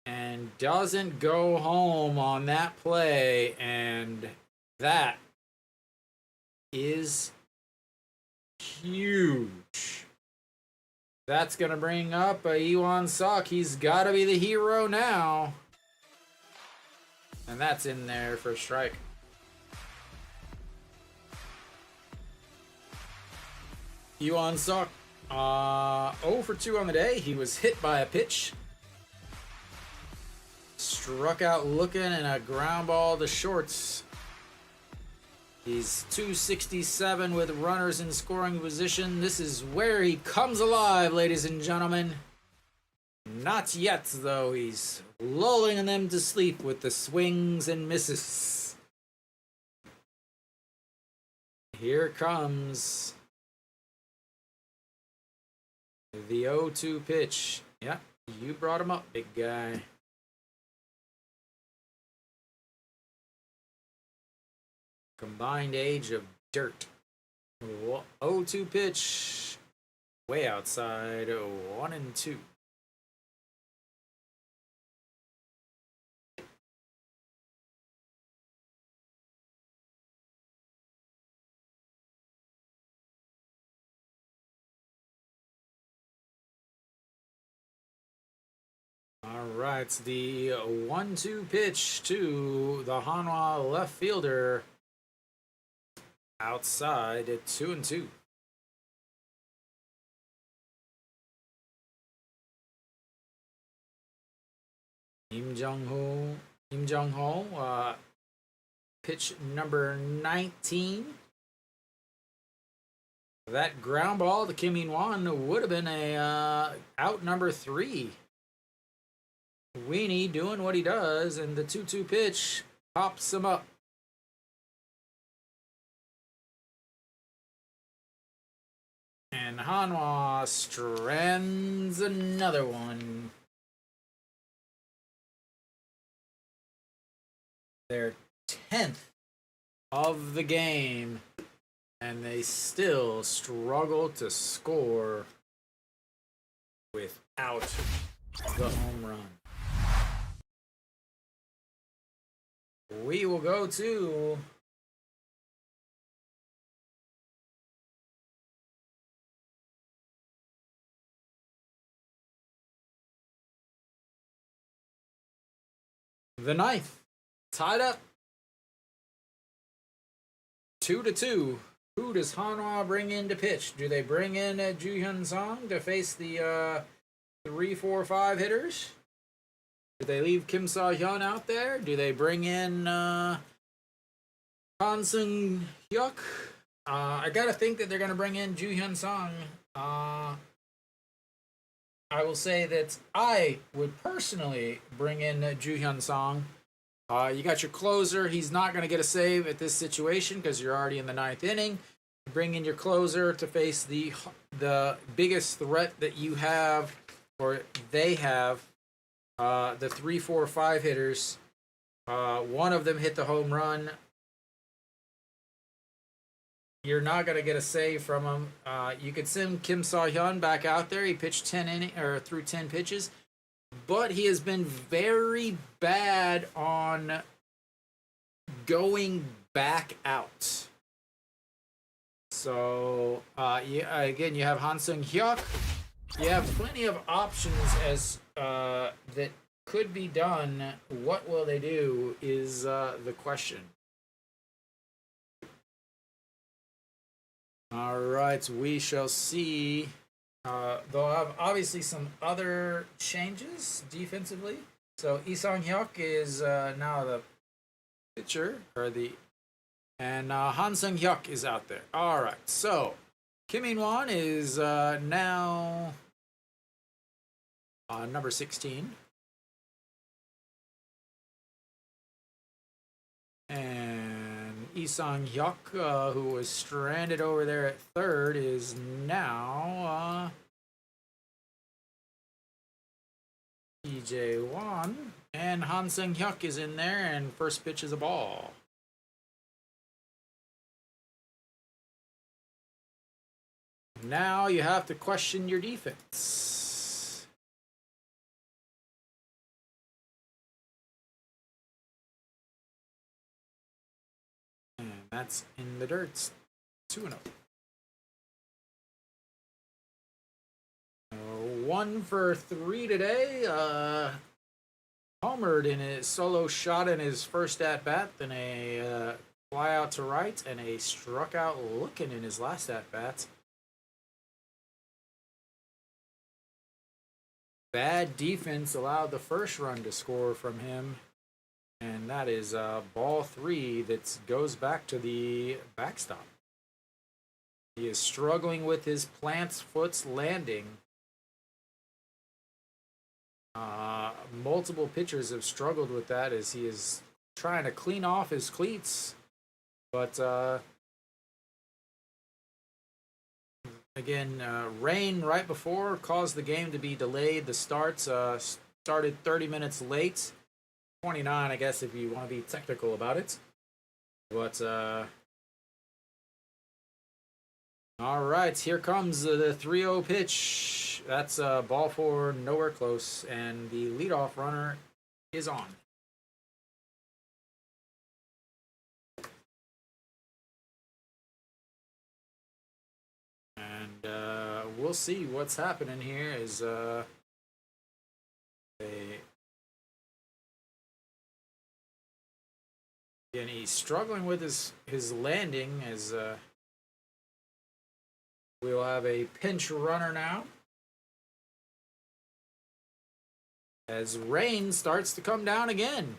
And doesn't go home on that play. And that is huge. That's going to bring up Iwan Sok. He's got to be the hero now. And that's in there for a strike. Iwan Sok, 0 for 2 on the day. He was hit by a pitch. Struck out looking and a ground ball to shorts. He's 267 with runners in scoring position. This is where he comes alive, ladies and gentlemen. Not yet, though. He's lulling them to sleep with the swings and misses. Here comes the 0-2 pitch. Yeah, you brought him up, big guy. Combined age of dirt. 0-2 pitch. Way outside. 1-2. All right, the 1-2 pitch to the Hanwha left fielder. Outside at 2-2. Kim Jung-ho, pitch number 19. That ground ball to Kim In-wan would have been a out number 3. Weenie doing what he does, and the 2-2 pitch pops him up. And Hanwha strands another one. Their 10th of the game, and they still struggle to score without the home run. We will go to the 9th. Tied up 2-2. Who does Hanwha bring in to pitch? Do they bring in Ju Hyun Song to face the 3-4-5 hitters? Do they leave Kim Sa-hyun out there? Do they bring in Han Sung-hyuk? I gotta think that they're gonna bring in Ju Hyun Song. I will say that I would personally bring in Ju Hyun Song. You got your closer. He's not going to get a save at this situation because you're already in the 9th inning. Bring in your closer to face the biggest threat that you have, or they have, the 3-4-5 hitters. One of them hit the home run. You're not going to get a save from him. You could send Kim Sa-hyun back out there. He pitched 10 through 10 pitches. But he has been very bad on going back out. So, again, you have Han Sung-hyuk. You have plenty of options as that could be done. What will they do is the question. All right, we shall see. They'll have obviously some other changes defensively. So Lee Sung-hyuk is now the pitcher, and Han Sung-hyuk is out there. All right, so Kim In-wan is now number 16. And Isang Hyuk, who was stranded over there at third, is now EJ1. And Han Sung Hyuk is in there, and first pitch is a ball. Now you have to question your defense. And that's in the dirt. 2-0. 1 for 3 today. Homered in his solo shot in his first at bat, then a fly out to right, and a struck out looking in his last at bat. Bad defense allowed the first run to score from him, and that is ball 3 that goes back to the backstop. He is struggling with his plant's foot's landing. Multiple pitchers have struggled with that as he is trying to clean off his cleats, but again, rain right before caused the game to be delayed. The starts started 30 minutes late. 29, I guess, if you want to be technical about it. But, all right, here comes the 3-0 pitch. That's ball 4, nowhere close, and the leadoff runner is on. We'll see what's happening here. Is again, he's struggling with his landing. As we'll have a pinch runner now, as rain starts to come down again.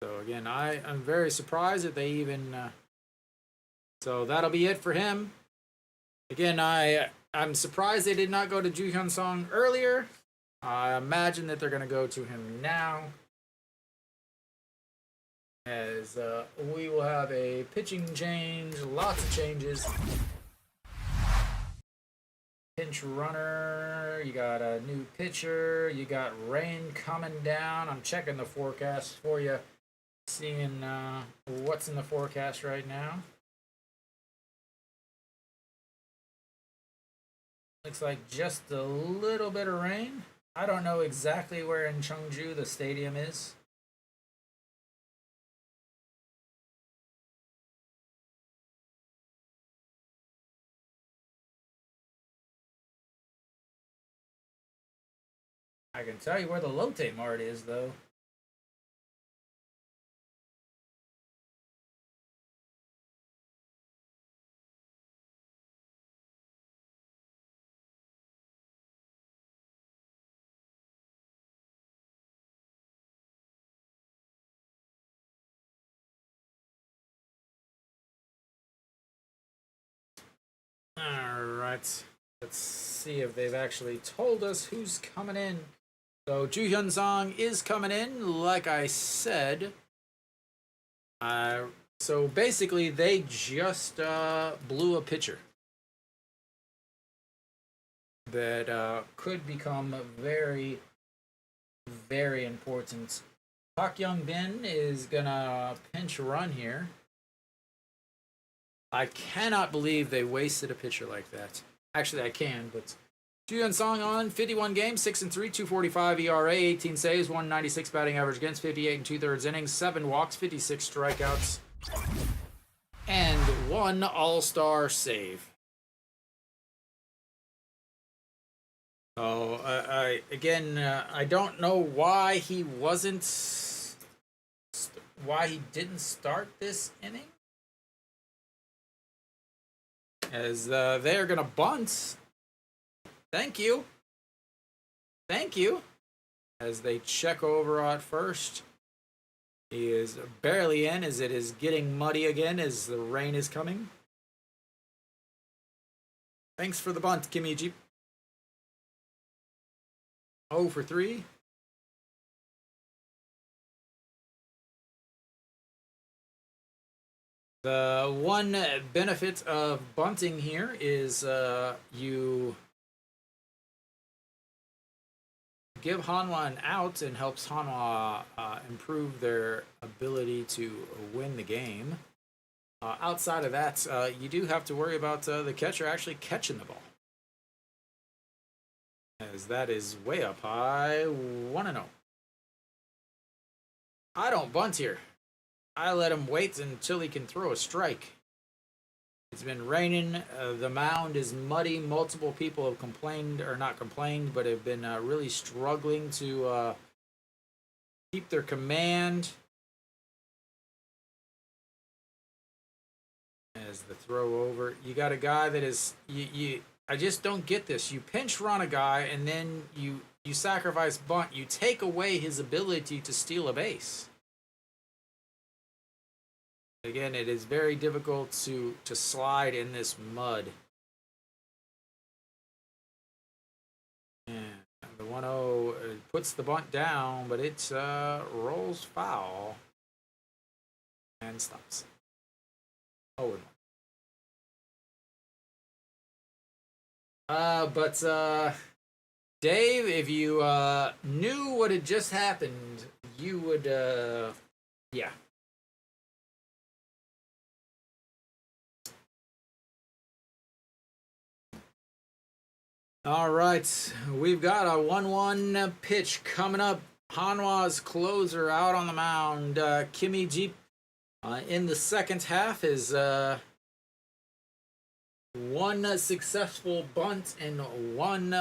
So again, I'm very surprised that they even. So that'll be it for him. Again, I'm surprised they did not go to Ju Hyun Song earlier. I imagine that they're going to go to him now, as we will have a pitching change. Lots of changes. Pinch runner. You got a new pitcher. You got rain coming down. I'm checking the forecast for you. Seeing what's in the forecast right now. Looks like just a little bit of rain. I don't know exactly where in Cheongju the stadium is. I can tell you where the Lotte Mart is, though. Alright, let's see if they've actually told us who's coming in. So Ju Hyun Song is coming in, like I said. So basically they just blew a pitcher that could become very, very important. Park Young Bin is gonna pinch run here. I cannot believe they wasted a pitcher like that. Actually, I can, but Ju Hyun Song on 51 games, 6-3, 245 ERA, 18 saves, 196 batting average against, 58 2/3 innings, 7 walks, 56 strikeouts, and 1 All-Star save. So, I don't know why he didn't start this inning. As they are going to bunt. Thank you. Thank you. As they check over at first. He is barely in as it is getting muddy again as the rain is coming. Thanks for the bunt, Kimmy. 0 for 3. The one benefit of bunting here is you give Hanwha an out and helps Hanwha improve their ability to win the game. Outside of that, you do have to worry about the catcher actually catching the ball. As that is way up high, 1-0. I don't bunt here. I let him wait until he can throw a strike. It's been raining. The mound is muddy. Multiple people have complained, or not complained, but have been really struggling to keep their command. As the throw over, you got a guy that is I just don't get this. You pinch run a guy and then you sacrifice bunt. You take away his ability to steal a base. Again, it is very difficult to slide in this mud. And the 1-0 puts the bunt down, but it rolls foul and stops. 0-1. But Dave, if you knew what had just happened, you would, yeah. All right, we've got a 1-1 pitch coming up. Hanwha's closer out on the mound. Kimmy Jeep in the second half is one successful bunt and one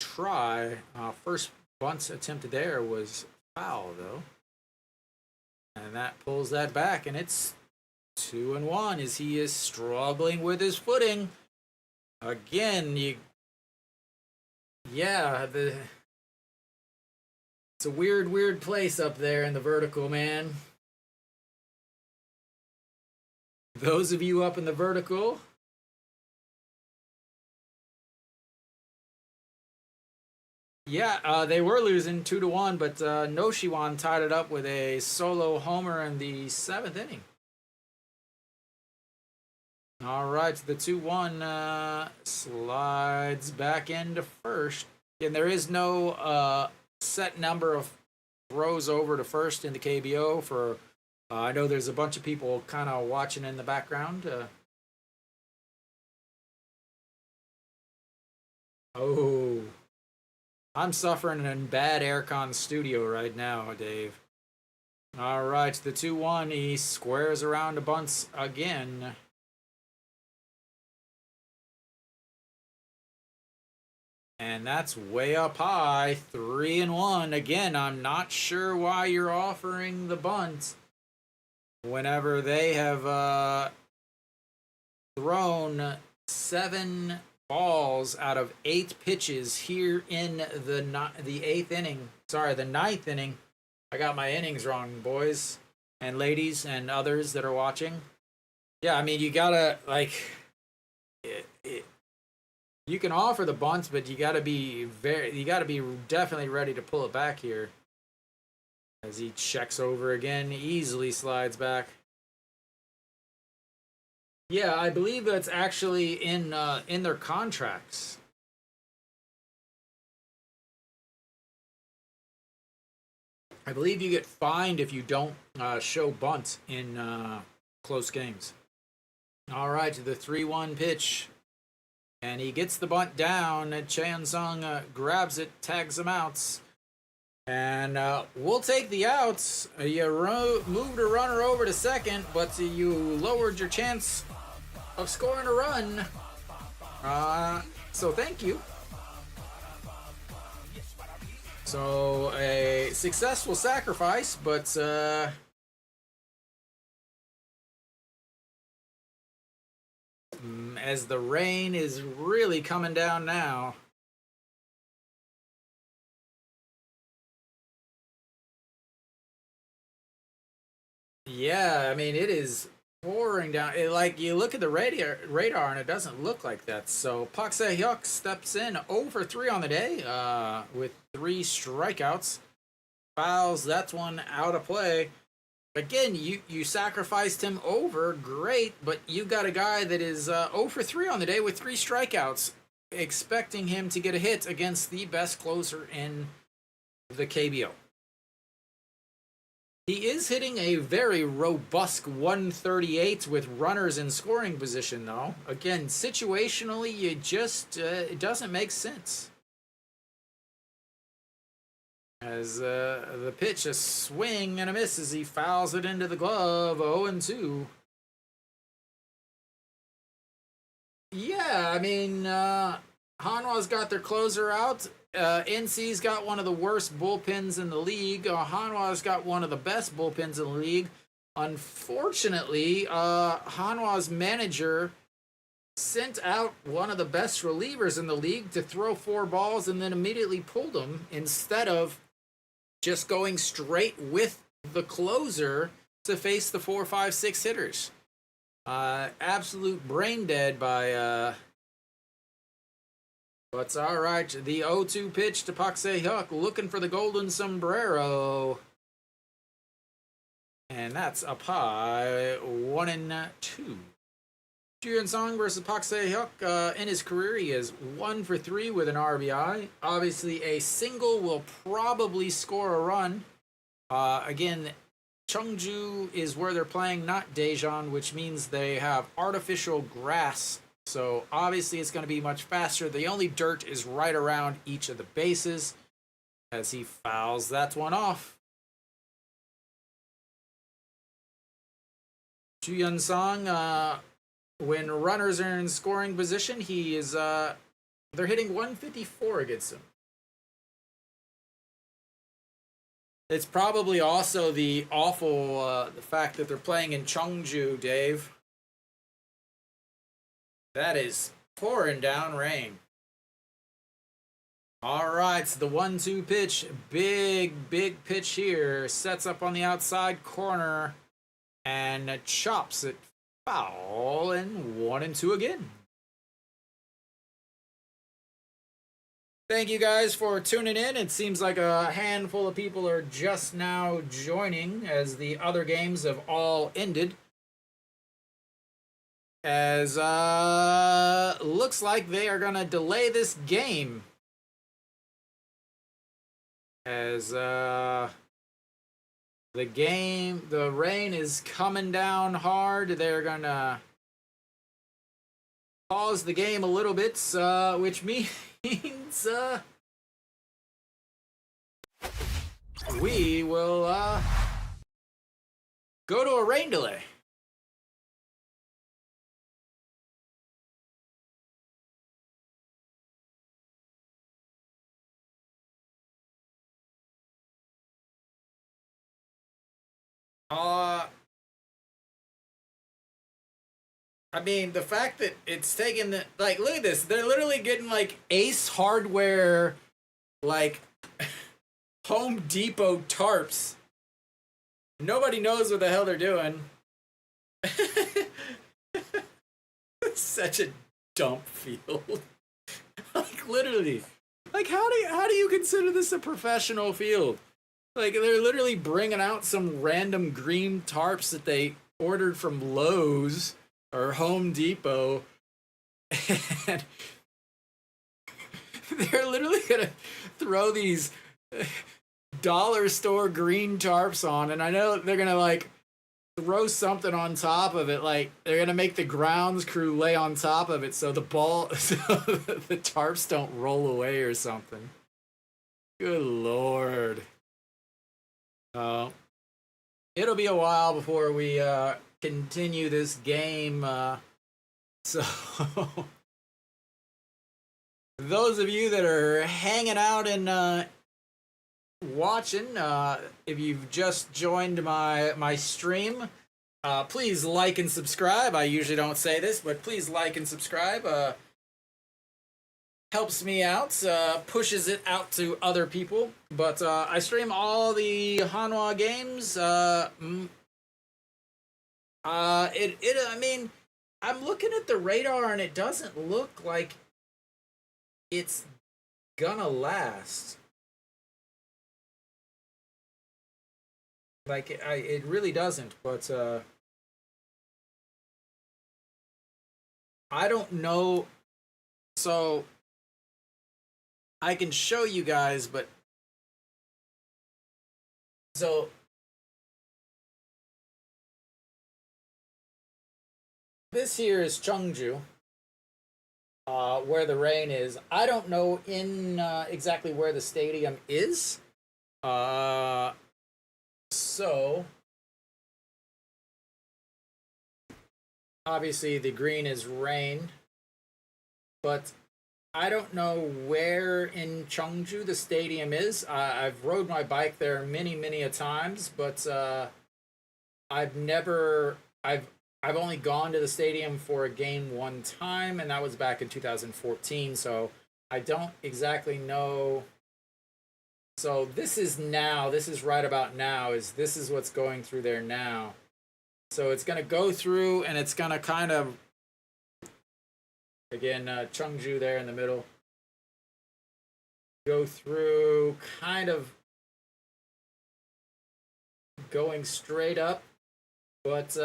try. First bunt attempt there was foul, though. And that pulls that back, and it's 2-1 as he is struggling with his footing. Again, it's a weird place up there in the vertical, man. Those of you up in the vertical, they were losing 2-1, but Noshiwan tied it up with a solo homer in the 7th inning. All right, the 2-1 slides back into first. And there is no set number of throws over to first in the KBO for, I know there's a bunch of people kind of watching in the background. I'm suffering in bad aircon studio right now, Dave. All right, the 2-1, he squares around to bunts again. And that's way up high, 3-1. Again, I'm not sure why you're offering the bunt whenever they have thrown 7 balls out of 8 pitches here in the 8th inning. Sorry, the 9th inning. I got my innings wrong, boys and ladies and others that are watching. Yeah, I mean, you gotta, like, you can offer the bunts, but you gotta be definitely ready to pull it back here. As he checks over again, easily slides back. Yeah, I believe that's actually in their contracts. I believe you get fined if you don't show bunt in close games. All right, the 3-1 pitch. And he gets the bunt down. Chan-sung grabs it, tags him out. And we'll take the outs. You moved a runner over to second, but you lowered your chance of scoring a run. So thank you. So a successful sacrifice, but as the rain is really coming down now. Yeah, I mean, it is pouring down. Like, you look at the radar and it doesn't look like that. So, Pak Se-hyuk steps in 0 for 3 on the day with 3 strikeouts. Fouls, that's one out of play. Again, you sacrificed him over, great, but you got a guy that is 0 for 3 on the day with 3 strikeouts, expecting him to get a hit against the best closer in the KBO. He is hitting a very robust 138 with runners in scoring position, though. Again, situationally, you just it doesn't make sense. As the pitch, a swing and a miss as he fouls it into the glove, 0-2. Yeah, I mean, Hanwha's got their closer out. NC's got one of the worst bullpens in the league. Hanwha's got one of the best bullpens in the league. Unfortunately, Hanwha's manager sent out one of the best relievers in the league to throw 4 balls and then immediately pulled him instead of just going straight with the closer to face the 4, 5, 6 hitters. Absolute brain dead by but it's all right. The 0-2 pitch to Pak Se-hyuk, looking for the golden sombrero. And that's up high, 1-2. Ju Song versus Pak Se-hyuk. In his career, he is 1 for 3 with an RBI. Obviously, a single will probably score a run. Again, Cheongju is where they're playing, not Daejeon, which means they have artificial grass. So obviously it's going to be much faster. The only dirt is right around each of the bases as he fouls that one off. Ju Song, when runners are in scoring position, he is they're hitting 154 against him. It's probably also the awful the fact that they're playing in Cheongju, Dave. That is pouring down rain. All right, so the 1-2 pitch, big pitch here, sets up on the outside corner and chops it foul, and 1-2 again. Thank you guys for tuning in. It seems like a handful of people are just now joining as the other games have all ended. As looks like they are gonna delay this game. As the rain is coming down hard. They're gonna pause the game a little bit, which means we will go to a rain delay. I mean, the fact that it's taken the, like, look at this. They're literally getting, like, Ace Hardware, like, Home Depot tarps. Nobody knows what the hell they're doing. Such a dump field. Like, literally. Like, how do you consider this a professional field? Like, they're literally bringing out some random green tarps that they ordered from Lowe's or Home Depot, and they're literally gonna throw these dollar store green tarps on, and I know they're gonna, like, throw something on top of it, like they're gonna make the grounds crew lay on top of it so the tarps don't roll away or something. Good Lord. It'll be a while before we continue this game, so those of you that are hanging out and watching, if you've just joined my stream, please like and subscribe. I usually don't say this, but please like and subscribe. Helps me out, pushes it out to other people. But I stream all the Hanwha games I mean, I'm looking at the radar and it doesn't look like it's gonna last. Like it really doesn't. But I don't know. So I can show you guys, but so this here is Cheongju, where the rain is. I don't know in exactly where the stadium is. So obviously the green is rain, but I don't know where in Cheongju the stadium is. I've rode my bike there many a times, but I've never I've only gone to the stadium for a game one time, and that was back in 2014. So I don't exactly know. So this is now. This is right about now. This is what's going through there now? So it's gonna go through, and it's gonna kind of again Cheongju there in the middle. Go through, kind of going straight up, but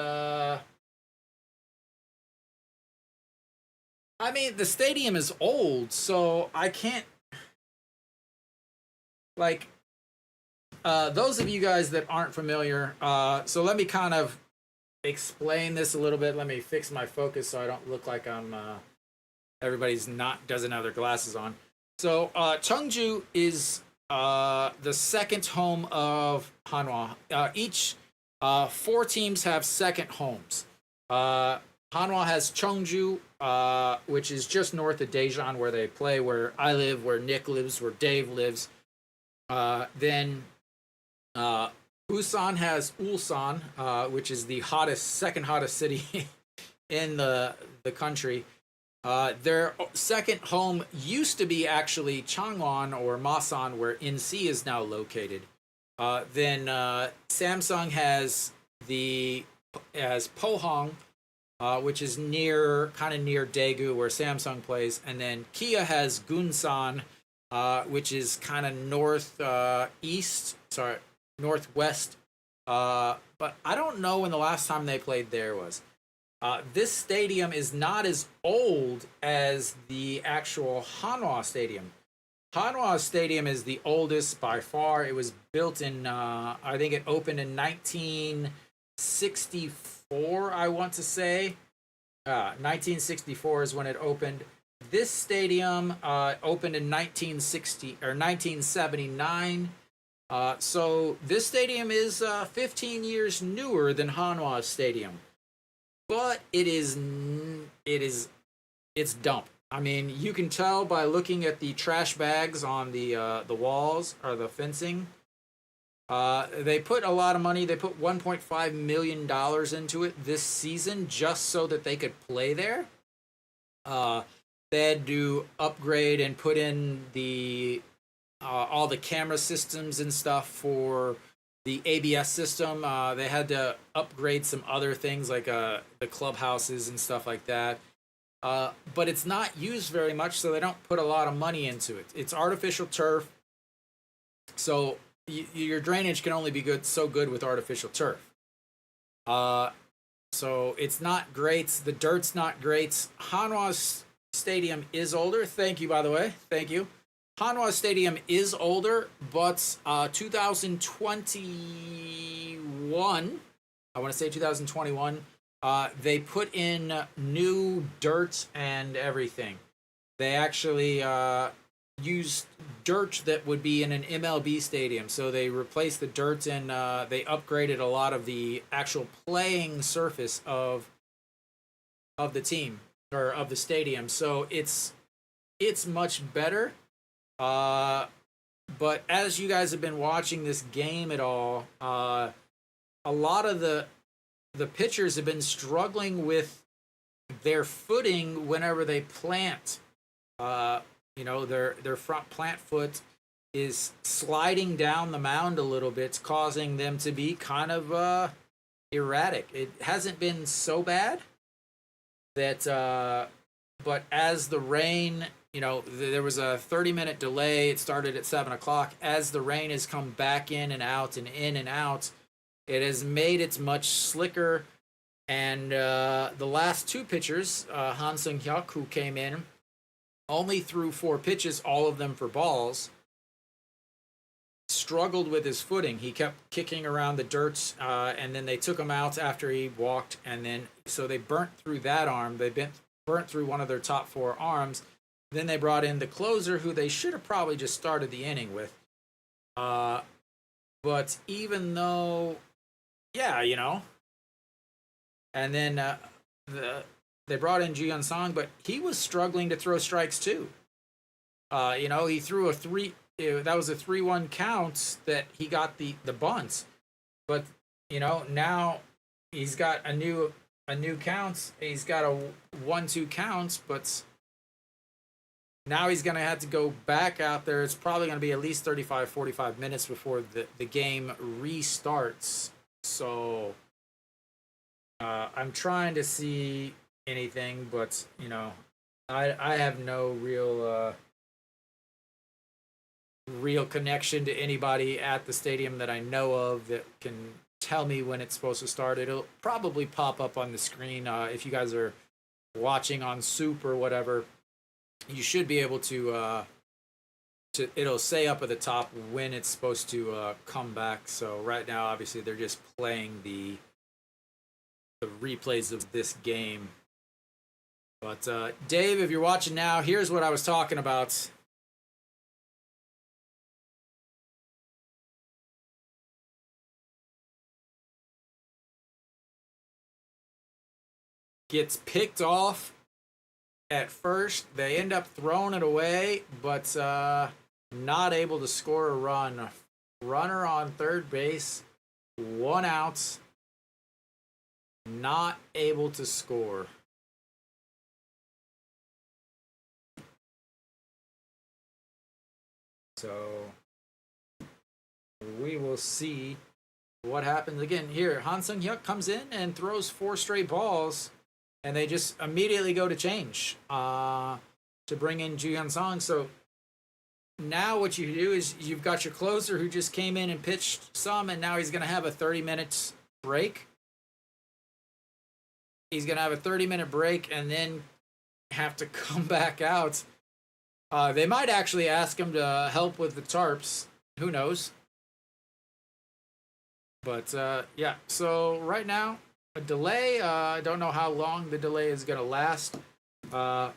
I mean, the stadium is old, so I can't, like, those of you guys that aren't familiar, so let me kind of explain this a little bit. Let me fix my focus so I don't look like I'm, doesn't have their glasses on. So, Cheongju is the second home of Hanwha. Each 4 teams have second homes. Hanwha has Cheongju, which is just north of Daejeon, where they play, where I live, where Nick lives, where Dave lives. Then Busan has Ulsan, which is the second hottest city in the country. Their second home used to be actually Changwon or Masan, where NC is now located. Then Samsung has Pohang, which is kind of near Daegu, where Samsung plays, and then Kia has Gunsan, which is kind of northwest. But I don't know when the last time they played there was. This stadium is not as old as the actual Hanwha Stadium. Hanwha Stadium is the oldest by far. It was built in, I think it opened in 1964, I want to say. 1964 is when it opened. This stadium opened in 1979. So this stadium is 15 years newer than Hanwha Stadium. But it's dump. I mean, you can tell by looking at the trash bags on the walls or the fencing. They put a lot of money. They put $1.5 million into it this season just so that they could play there. They had to upgrade and put in all the camera systems and stuff for the ABS system. They had to upgrade some other things like the clubhouses and stuff like that. But it's not used very much, so they don't put a lot of money into it. It's artificial turf, so your drainage can only be so good with artificial turf. So it's not great. The dirt's not great. Hanwha's stadium is older. Thank you, by the way. Thank you. Hanwha Stadium is older, but 2021, I want to say 2021, they put in new dirt and everything. They actually used dirt that would be in an MLB stadium. So they replaced the dirt and they upgraded a lot of the actual playing surface of the team or of the stadium. So it's much better. But as you guys have been watching this game at all, a lot of the pitchers have been struggling with their footing whenever they plant. Their front plant foot is sliding down the mound a little bit, causing them to be kind of erratic. It hasn't been so bad that, but as the rain, there was a 30-minute delay. It started at 7 o'clock. As the rain has come back in and out and in and out, it has made it much slicker. And the last two pitchers, Han Sung-hyuk, who came in, only threw 4 pitches, all of them for balls. Struggled with his footing. He kept kicking around the dirt, and then they took him out after he walked, and then so they burnt through that arm. They burnt through one of their top 4 arms. Then they brought in the closer, who they should have probably just started the inning with. But even though, and then they brought in Ji Hyun Song, but he was struggling to throw strikes too. He threw a 3. That was a 3-1 count that he got the bunt, but now he's got a new count. He's got a 1-2 count, but now he's gonna have to go back out there. It's probably gonna be at least 35-45 minutes before the game restarts. So I'm trying to see anything, but I have no real connection to anybody at the stadium that I know of that can tell me when it's supposed to start. It'll probably pop up on the screen. If you guys are watching on SOOP or whatever, you should be able to it'll say up at the top when it's supposed to come back. So right now, obviously, they're just playing the replays of this game. But Dave, if you're watching now, here's what I was talking about. Gets picked off at first. They end up throwing it away, but not able to score a run. Runner on third base, 1 out, not able to score. So we will see what happens again here. Han Sung-hyuk comes in and throws 4 straight balls. And they just immediately go to change to bring in Ji Hyun Song. So now what you do is you've got your closer who just came in and pitched some, and now he's going to have a 30-minute break. He's going to have a 30-minute break and then have to come back out. They might actually ask him to help with the tarps. Who knows? But, yeah. So right now, a delay. I don't know how long the delay is going to last. But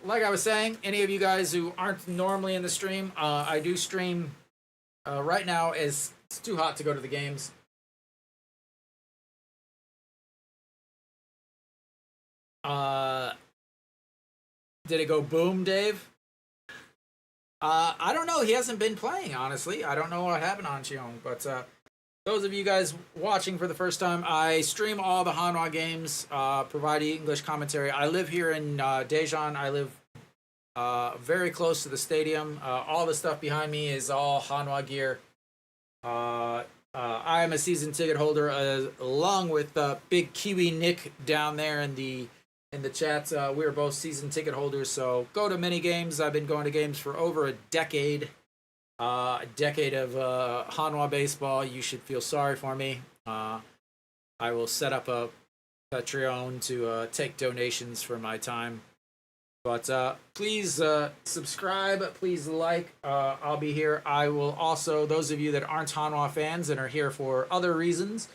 like I was saying, any of you guys who aren't normally in the stream, I do stream right now. It's too hot to go to the games. Did it go boom, Dave? I don't know. He hasn't been playing, honestly. I don't know what happened on Cheong, but those of you guys watching for the first time, I stream all the Hanwha games, provide English commentary. I live here in Daejeon. I live very close to the stadium. All the stuff behind me is all Hanwha gear. I am a season ticket holder, along with Big Kiwi Nick down there in the chat. We are both season ticket holders, so go to many games. I've been going to games for over a decade. A decade of Hanwha baseball. You should feel sorry for me. I will set up a Patreon to take donations for my time. But please subscribe. Please like. I'll be here. I will also, those of you that aren't Hanwha fans and are here for other reasons,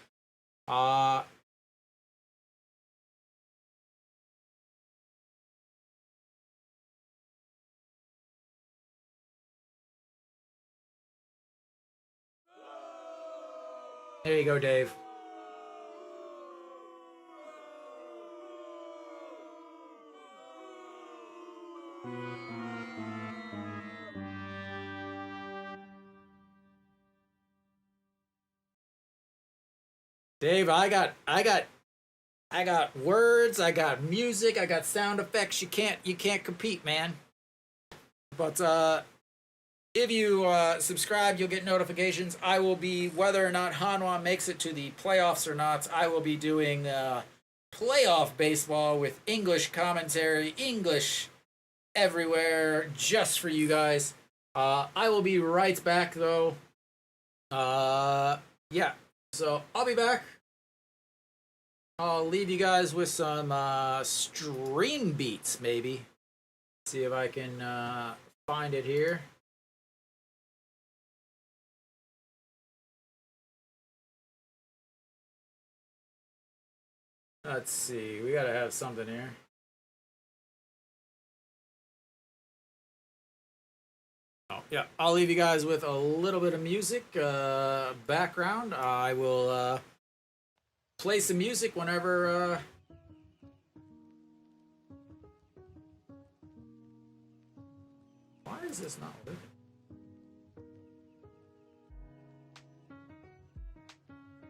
there you go, Dave. Dave, I got words, I got music, I got sound effects. You can't compete, man. But If you subscribe, you'll get notifications. I will be, whether or not Hanwha makes it to the playoffs or not, I will be doing playoff baseball with English commentary, English everywhere, just for you guys. I will be right back, though. Yeah, so I'll be back. I'll leave you guys with some stream beats, maybe. See if I can find it here. Let's see, we gotta have something here. Oh, yeah, I'll leave you guys with a little bit of music background. I will play some music whenever why is this not working?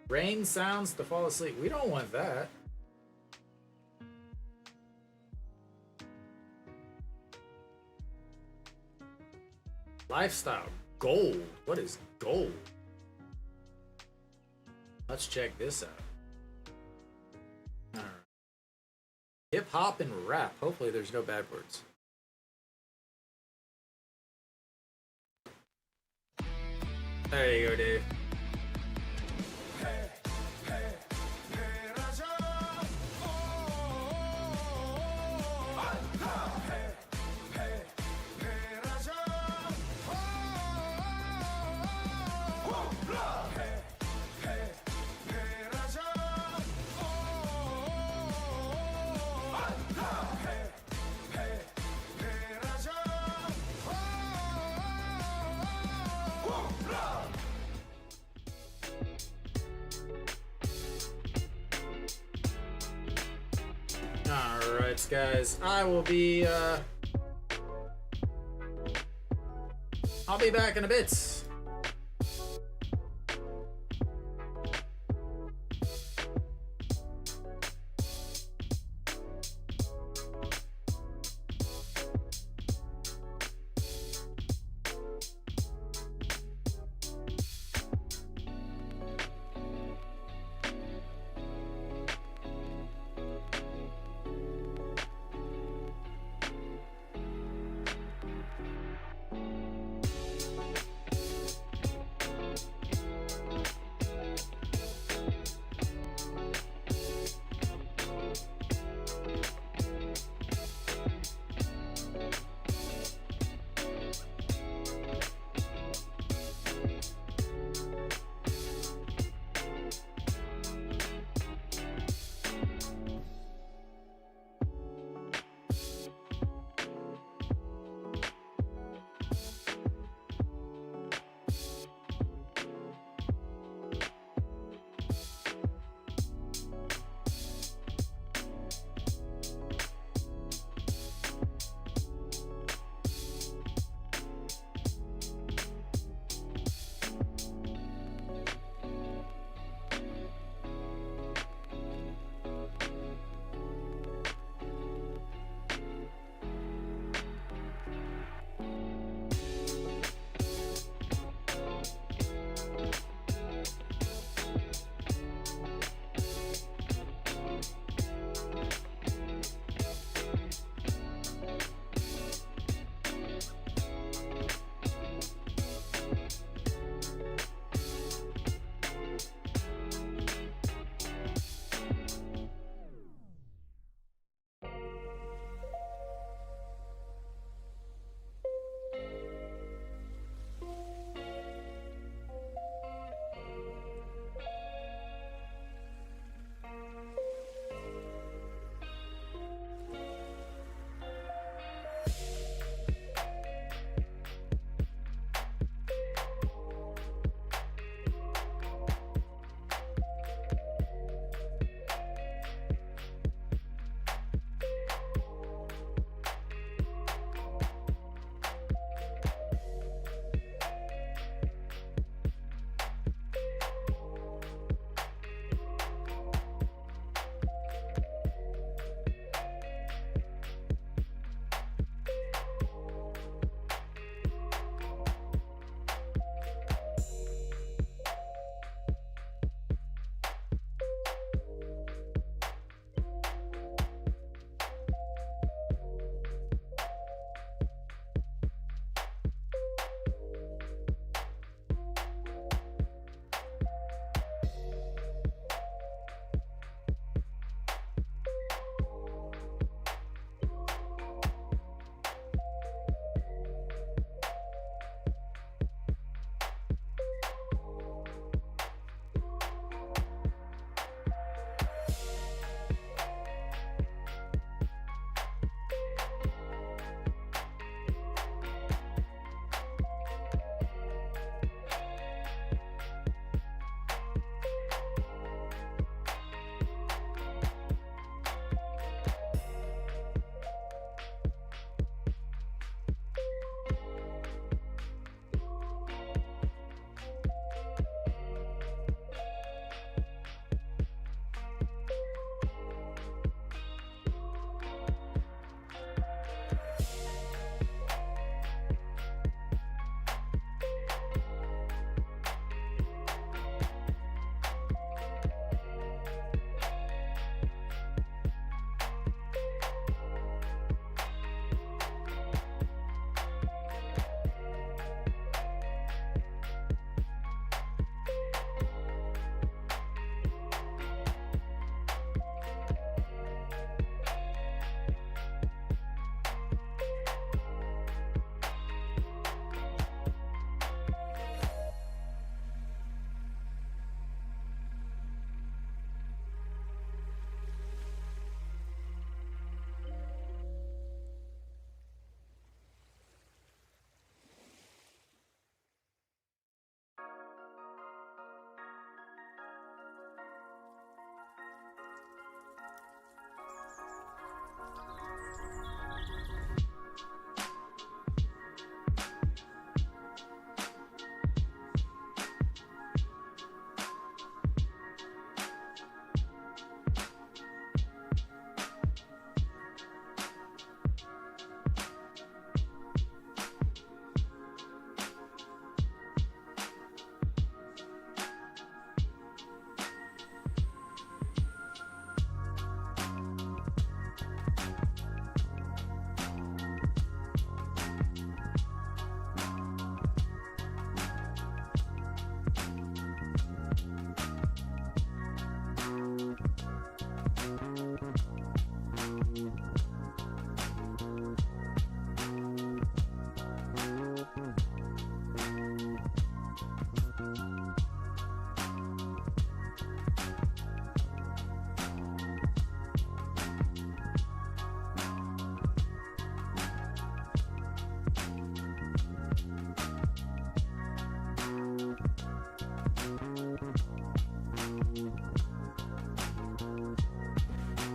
Rain sounds to fall asleep. We don't want that. Lifestyle. Gold. What is gold? Let's check this out. Alright. Hip hop and rap. Hopefully there's no bad words. There you go, Dave. Alright, guys, I'll be back in a bit.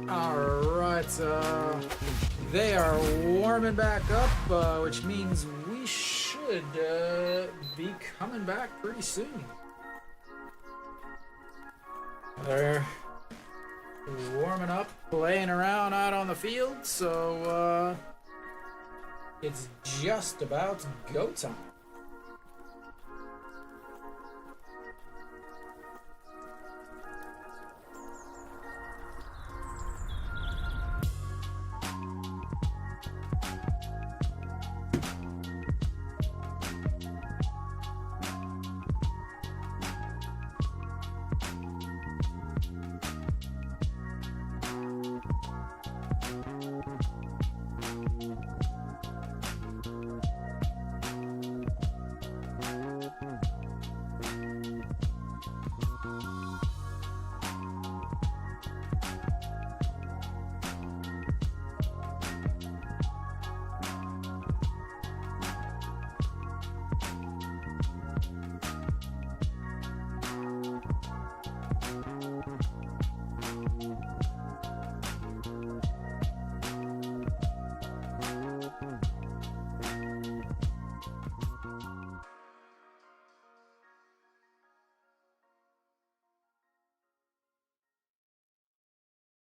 Alright, they are warming back up, which means we should be coming back pretty soon. They're warming up, playing around out on the field, so it's just about go time.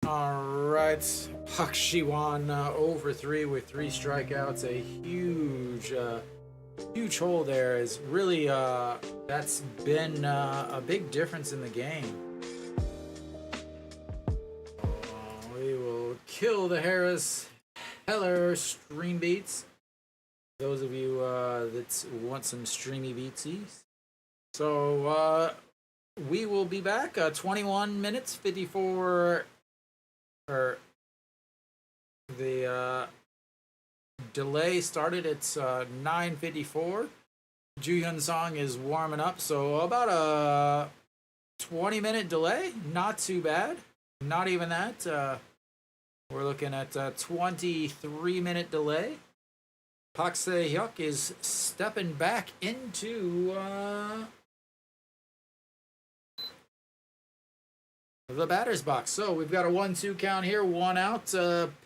Alright, Park Ji-won over 3 with 3 strikeouts. A huge hole there. Is really that's been a big difference in the game. We will kill the Harris Heller stream beats. Those of you that want some streamy beatsies. So we will be back 21 minutes 54. Or the delay started at 9:54. Ju-hyun Song is warming up, so about a 20-minute delay. Not too bad. Not even that. We're looking at a 23-minute delay. Park Se-hyuk is stepping back into the batter's box. So we've got a 1-2 count here, 1 out.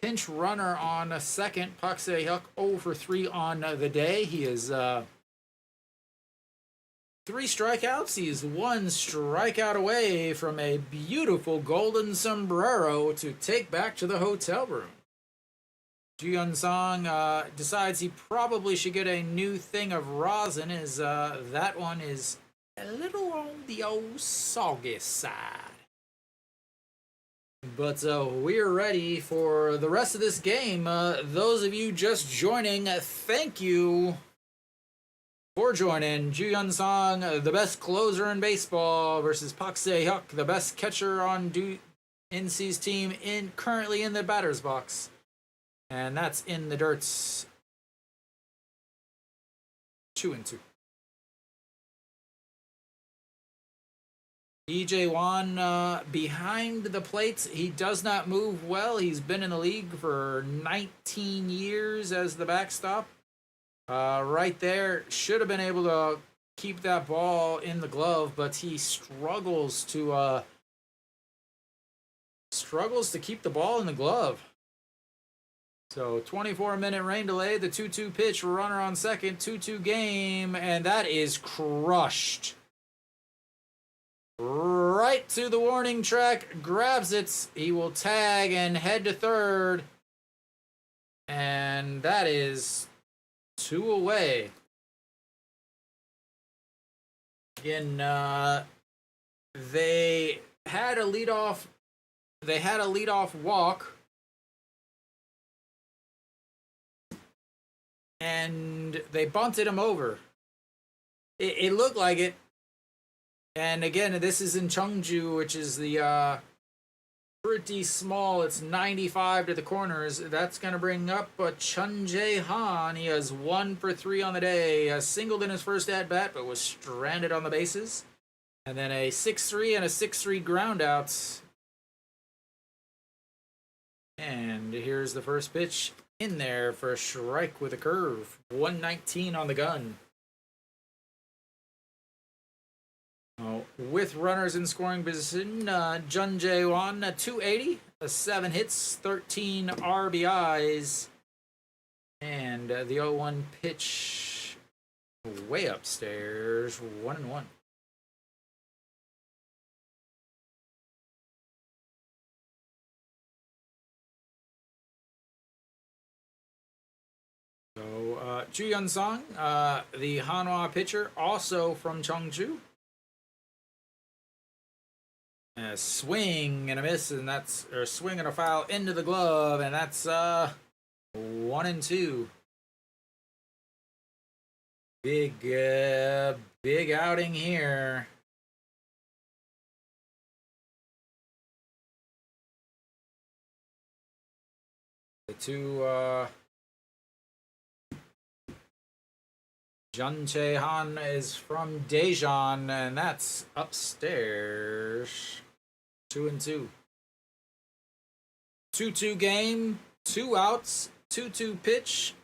Pinch runner on a second. Park Se-hyuk 0 for 3 on the day. He is 3 strikeouts. He's 1 strikeout away from a beautiful golden sombrero to take back to the hotel room. Ju-hyun Song decides he probably should get a new thing of rosin, as that one is a little on the old soggy side. But we're ready for the rest of this game. Those of you just joining, thank you for joining. Ju-hyun Song, the best closer in baseball, versus Park Se-hyuk, the best catcher on NC's team, currently in the batter's box. And that's in the dirts. 2-2. EJ Wan behind the plates. He does not move well. He's been in the league for 19 years as the backstop. Right there, should have been able to keep that ball in the glove, but he struggles to keep the ball in the glove. So 24-minute rain delay, the 2-2 pitch, runner on second, 2-2 game, and that is crushed. Right to the warning track, grabs it. He will tag and head to third. And that is 2 away. Again, they had a leadoff walk. And they bunted him over. It looked like it. And again, this is in Cheongju, which is the pretty small. It's 95 to the corners. That's going to bring up Chun Jae-han. He has 1 for 3 on the day. Singled in his first at-bat, but was stranded on the bases. And then a 6-3 and a 6-3 ground out. And here's the first pitch in there for a strike with a curve. 119 on the gun. With runners in scoring position, Jun Jae-won, 280, 7 hits, 13 RBIs, and the 0-1 pitch way upstairs, 1-1. So, Ju Yun-sung, the Hanwha pitcher, also from Cheongju. Swing and a miss, and that's or swing and a foul into the glove, and that's 1-2. Big outing here. The two Jun Chae-han is from Daejeon, and that's upstairs. 2-2. 2-2 game, 2 outs, 2-2 pitch.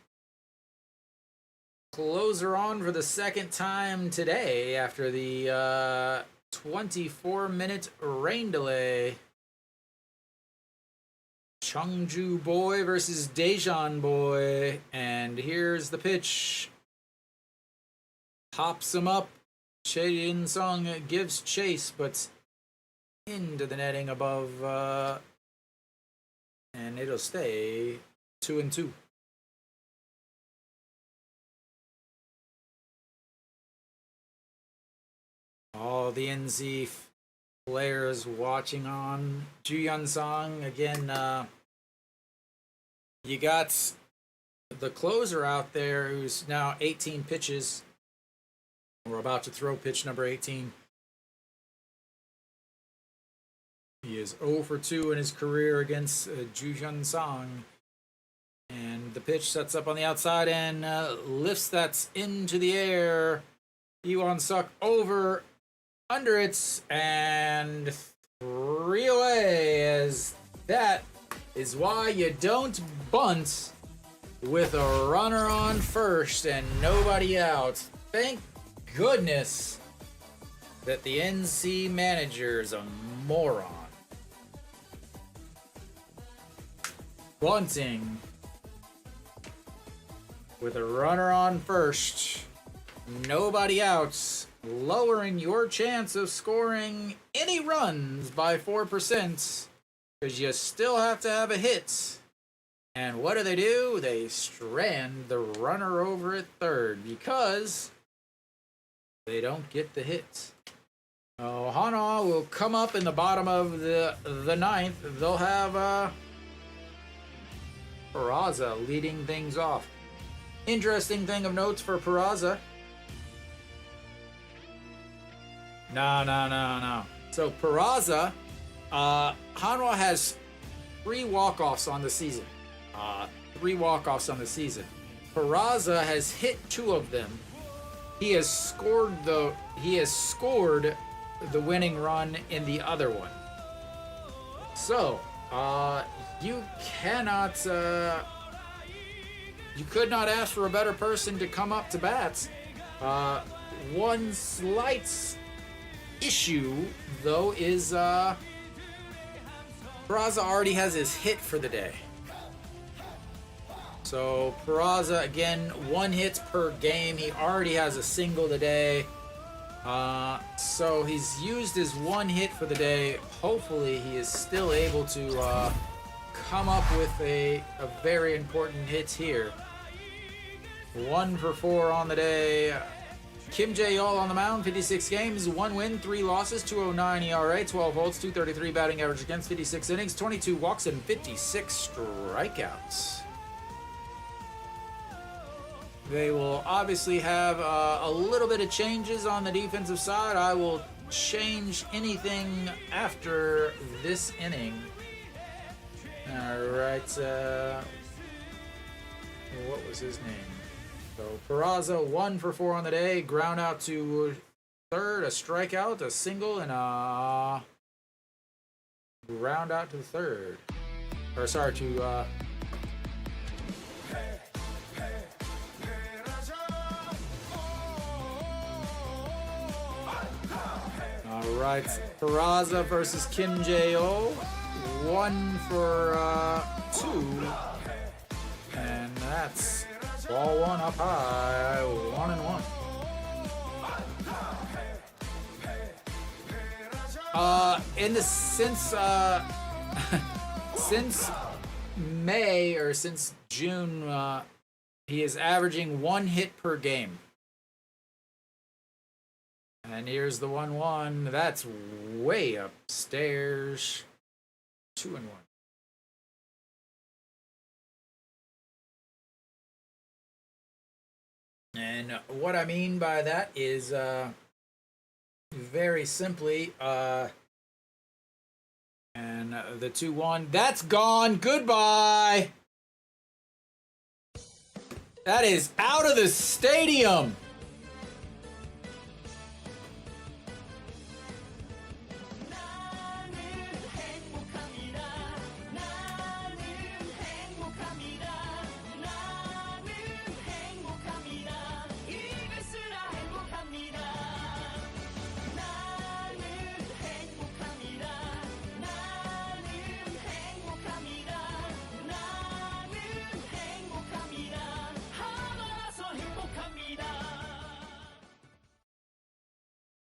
Closer on for the second time today after the 24-minute rain delay. Cheongju boy versus Daejeon boy, and here's the pitch. Pops him up. Choi In-sung gives chase, but into the netting above, and it'll stay 2-2. All the NC players watching on. Ju Yun-sung again. You got the closer out there, who's now 18 pitches. We're about to throw pitch number 18. He is 0 for 2 in his career against Ju Yun-sung. And the pitch sets up on the outside and lifts that into the air. Iwon-suk over, under it, and 3 away, as that is why you don't bunt with a runner on first and nobody out. Thank goodness that the NC manager is a moron. Bunting with a runner on first, nobody out, lowering your chance of scoring any runs by 4%, because you still have to have a hit. And what do? They strand the runner over at third because they don't get the hit. Oh, Hanwha will come up in the bottom of the ninth. They'll have Peraza leading things off. Interesting thing of notes for Peraza. No. So Peraza, Hanwha has 3 walk-offs on the season. 3 walk-offs on the season. Peraza has hit 2 of them. He has scored the winning run in the other one. So, you could not ask for a better person to come up to bat. One slight issue, though, is Peraza already has his hit for the day. So Peraza, again, 1 hit per game. He already has a single today. So he's used his 1 hit for the day. Hopefully he is still able to come up with a very important hit here. 1 for 4 on the day. Kim Jae-yeol on the mound, 56 games, 1 win, 3 losses, 2.09 ERA, 12 holds, 233 batting average against, 56 innings, 22 walks, and 56 strikeouts. They will obviously have a little bit of changes on the defensive side. I will change anything after this inning. All right. What was his name? So Peraza, 1 for 4 on the day. Ground out to third, a strikeout, a single, and a ground out to third. Or sorry, to All right, Peraza versus Kim Jae-oh. 1 for 2. And that's ball 1 up high, 1-1. Since May or since June, he is averaging 1 hit per game. And here's the 1-1. That's way upstairs. 2-1. And what I mean by that is very simply, and the 2-1, that's gone. Goodbye. That is out of the stadium.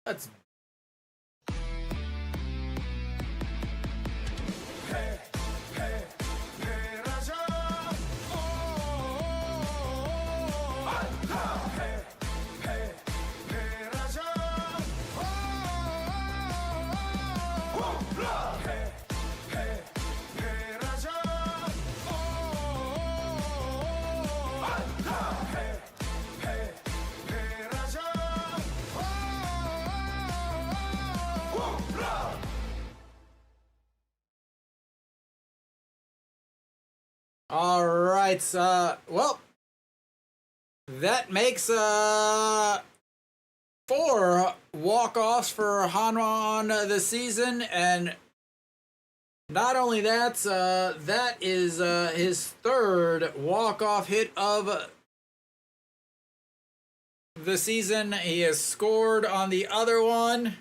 That's all right. Well, that makes 4 walk-offs for Hanwha on the season, and not only that, that is his 3rd walk-off hit of the season. He has scored on the other one.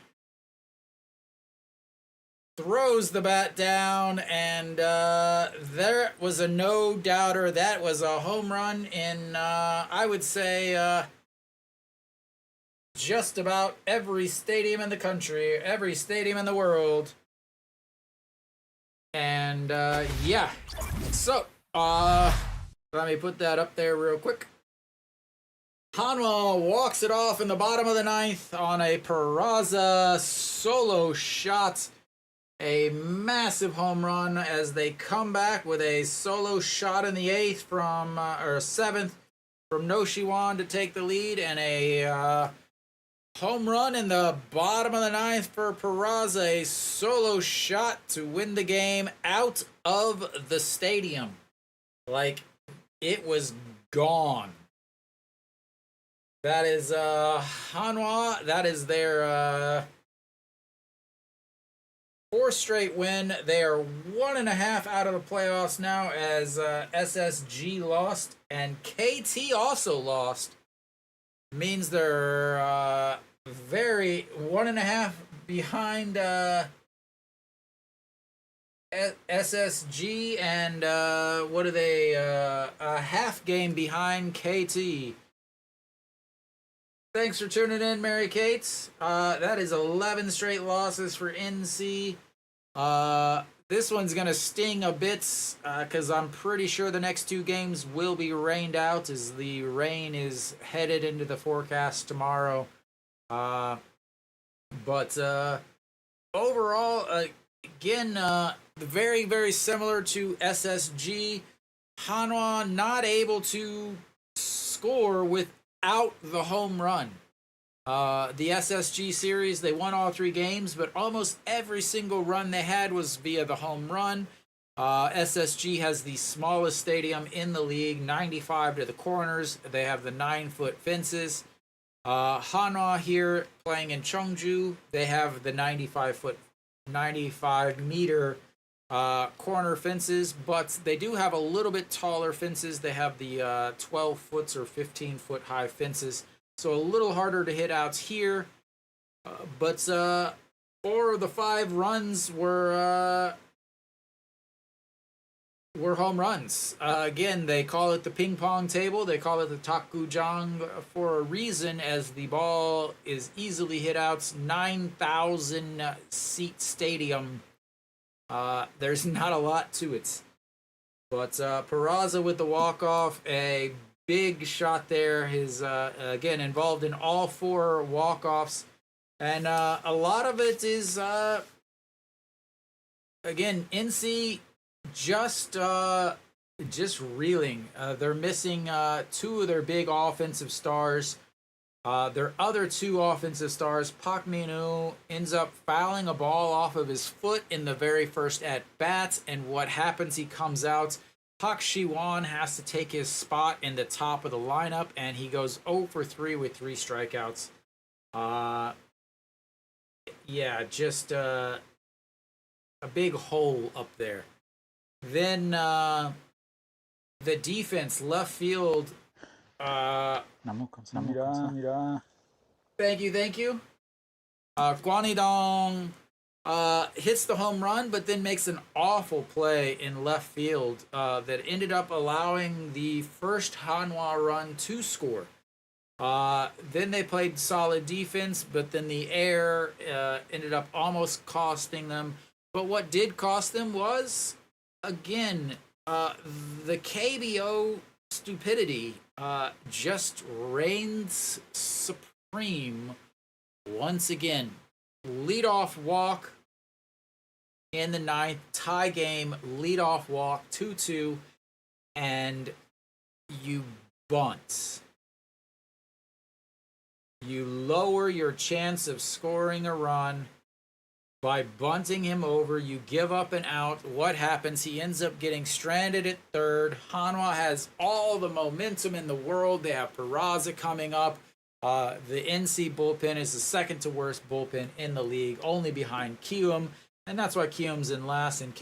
Throws the bat down, and there was a no-doubter. That was a home run in, I would say, just about every stadium in the country, every stadium in the world. And, yeah. So, let me put that up there real quick. Hanwha walks it off in the bottom of the 9th on a Peraza solo shot. A massive home run as they come back with a solo shot in the 8th from, or 7th from Noshiwan to take the lead, and a home run in the bottom of the 9th for Peraza, a solo shot to win the game out of the stadium. Like, it was gone. That is Hanwha. That is their 4th straight win. They are 1.5 out of the playoffs now, as SSG lost and KT also lost. Means they're very 1.5 behind SSG, and what are they? A half game behind KT. Thanks for tuning in, Mary Kate. That is 11 straight losses for NC. This one's going to sting a bit because I'm pretty sure the next 2 games will be rained out, as the rain is headed into the forecast tomorrow. But overall, again, very, very similar to SSG. Hanwha not able to score without the home run. The SSG series, they won all 3 games, but almost every single run they had was via the home run. SSG has the smallest stadium in the league, 95 to the corners. They have the 9-foot fences. Hanwha here playing in Cheongju, they have the 95-meter corner fences, but they do have a little bit taller fences. They have the 12-foot or 15-foot high fences, so a little harder to hit outs here. But 4 of the 5 runs were home runs. Again, they call it the ping pong table. They call it the takujang for a reason, as the ball is easily hit out. 9,000 seat stadium. There's not a lot to it. But Peraza with the walk-off, a big shot there. His again, involved in all 4 walk-offs. And a lot of it is, again, NC just reeling. They're missing 2 of their big offensive stars. Their other 2 offensive stars, Pak Minu, ends up fouling a ball off of his foot in the very first at-bat, and what happens, he comes out. Pak Shiwan has to take his spot in the top of the lineup, and he goes 0 for 3 with 3 strikeouts. Yeah, just a big hole up there. Then the defense, left field. 너무 감사합니다. Thank you. Guanidong hits the home run, but then makes an awful play in left field that ended up allowing the first Hanwha run to score. Then they played solid defense, but then the air ended up almost costing them. But what did cost them was, again, the KBO stupidity just reigns supreme once again. Leadoff walk in the 9th, tie game, leadoff walk, 2-2, and you bunt. You lower your chance of scoring a run by bunting him over. You give up an out. What happens? He ends up getting stranded at third. Hanwha has all the momentum in the world. They have Peraza coming up. The NC bullpen is the second to worst bullpen in the league, only behind Kiwoom, and that's why Kiwoom's in last, and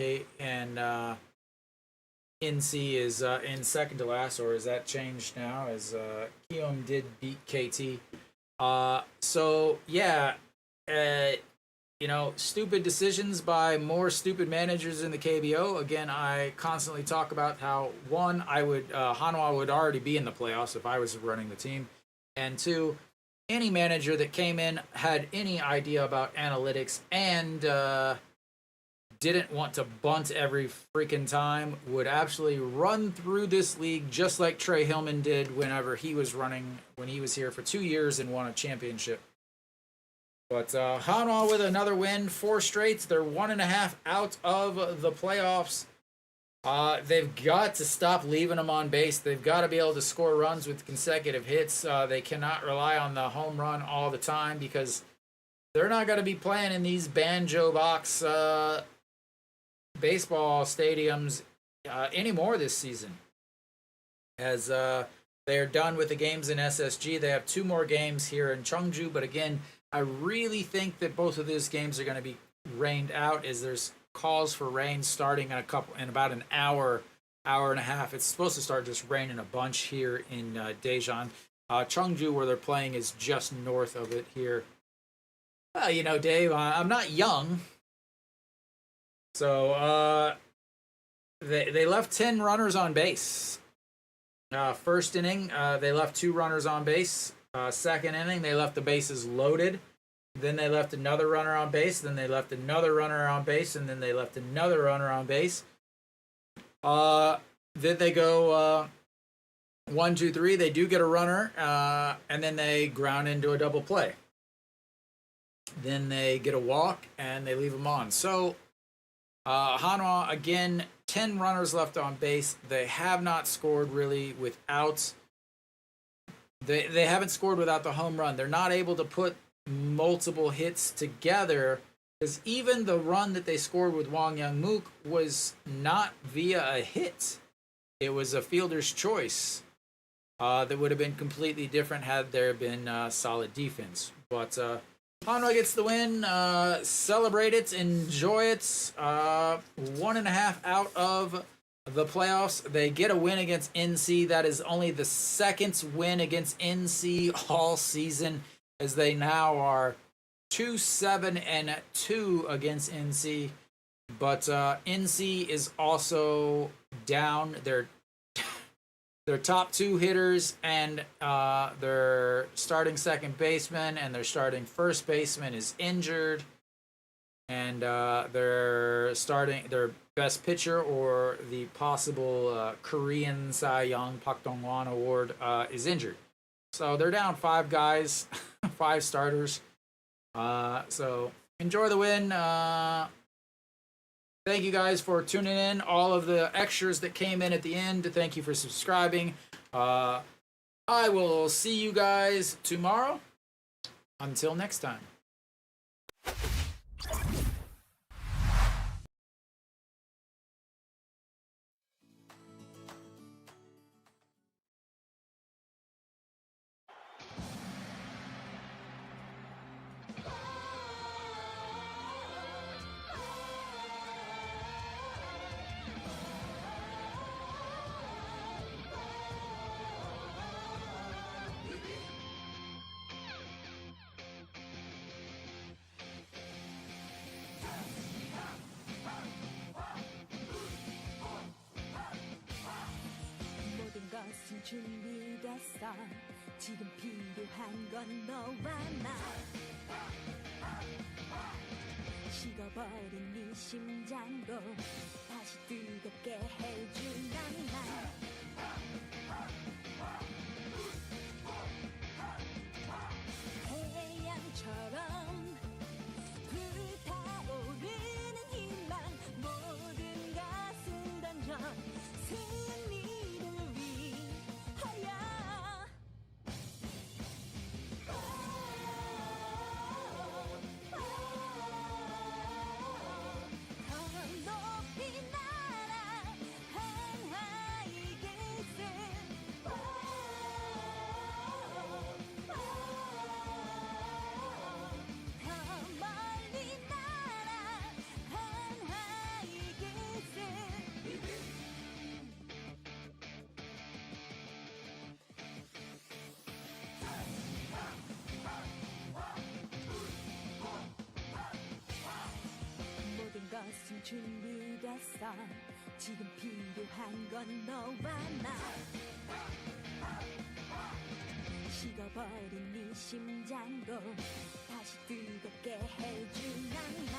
NC is in second to last, or is that changed now? As Kiwoom did beat KT. So yeah, stupid decisions by more stupid managers in the KBO. Again, I constantly talk about how, one, Hanwha would already be in the playoffs if I was running the team. And 2, any manager that came in had any idea about analytics and didn't want to bunt every freaking time would absolutely run through this league just like Trey Hillman did whenever he was running, when he was here for 2 years and won a championship. But Hanwha with another win, 4 straights. They're 1.5 out of the playoffs. They've got to stop leaving them on base. They've got to be able to score runs with consecutive hits. They cannot rely on the home run all the time because they're not going to be playing in these banjo box baseball stadiums anymore this season. As they are done with the games in SSG. They have 2 more games here in Cheongju. But again, I really think that both of these games are going to be rained out, as there's calls for rain starting in about an hour and a half. It's supposed to start just raining a bunch here in Daejeon. Cheongju, where they're playing, is just north of it here. Well, Dave, I'm not young. So they left 10 runners on base. First inning, they left 2 runners on base. Second inning, they left the bases loaded. Then they left another runner on base. Then they left another runner on base. And then they left another runner on base. Then they go 1, 2, 3. They do get a runner. And then they ground into a double play. Then they get a walk and they leave them on. So Hanwha, again, 10 runners left on base. They have not scored really without... They haven't scored without the home run. They're not able to put multiple hits together, because even the run that they scored with Wang Young-mook was not via a hit. It was a fielder's choice that would have been completely different had there been solid defense. But Hanwha gets the win. Celebrate it. Enjoy it. 1.5 out of the playoffs. They get a win against NC. That is only the second win against NC all season, as they now are 2-7-2 against NC, but NC is also down their top two hitters and their starting second baseman and their starting first baseman is injured, and their best pitcher or the possible Korean Cy Young Pak Dong-hwan award is injured. So they're down 5 guys, 5 starters. So enjoy the win. Thank you guys for tuning in. All of the extras that came in at the end. Thank you for subscribing. I will see you guys tomorrow. Until next time. 모든 것은 준비됐어. 지금 필요한 건 너와 나. 식어버린 네 심장도 다시 뜨겁게 해준 낭만. 태양처럼 불타오르는 희망. 모든 것은 던져 승리를 위하여. 더 높이 날아 한화 이글스. 더 멀리 날아 한화 이글스. 모든 것은 준비됐어. 지금 필요한 건 너와 나. 식어버린 네 심장도 다시 뜨겁게 해준 낭만.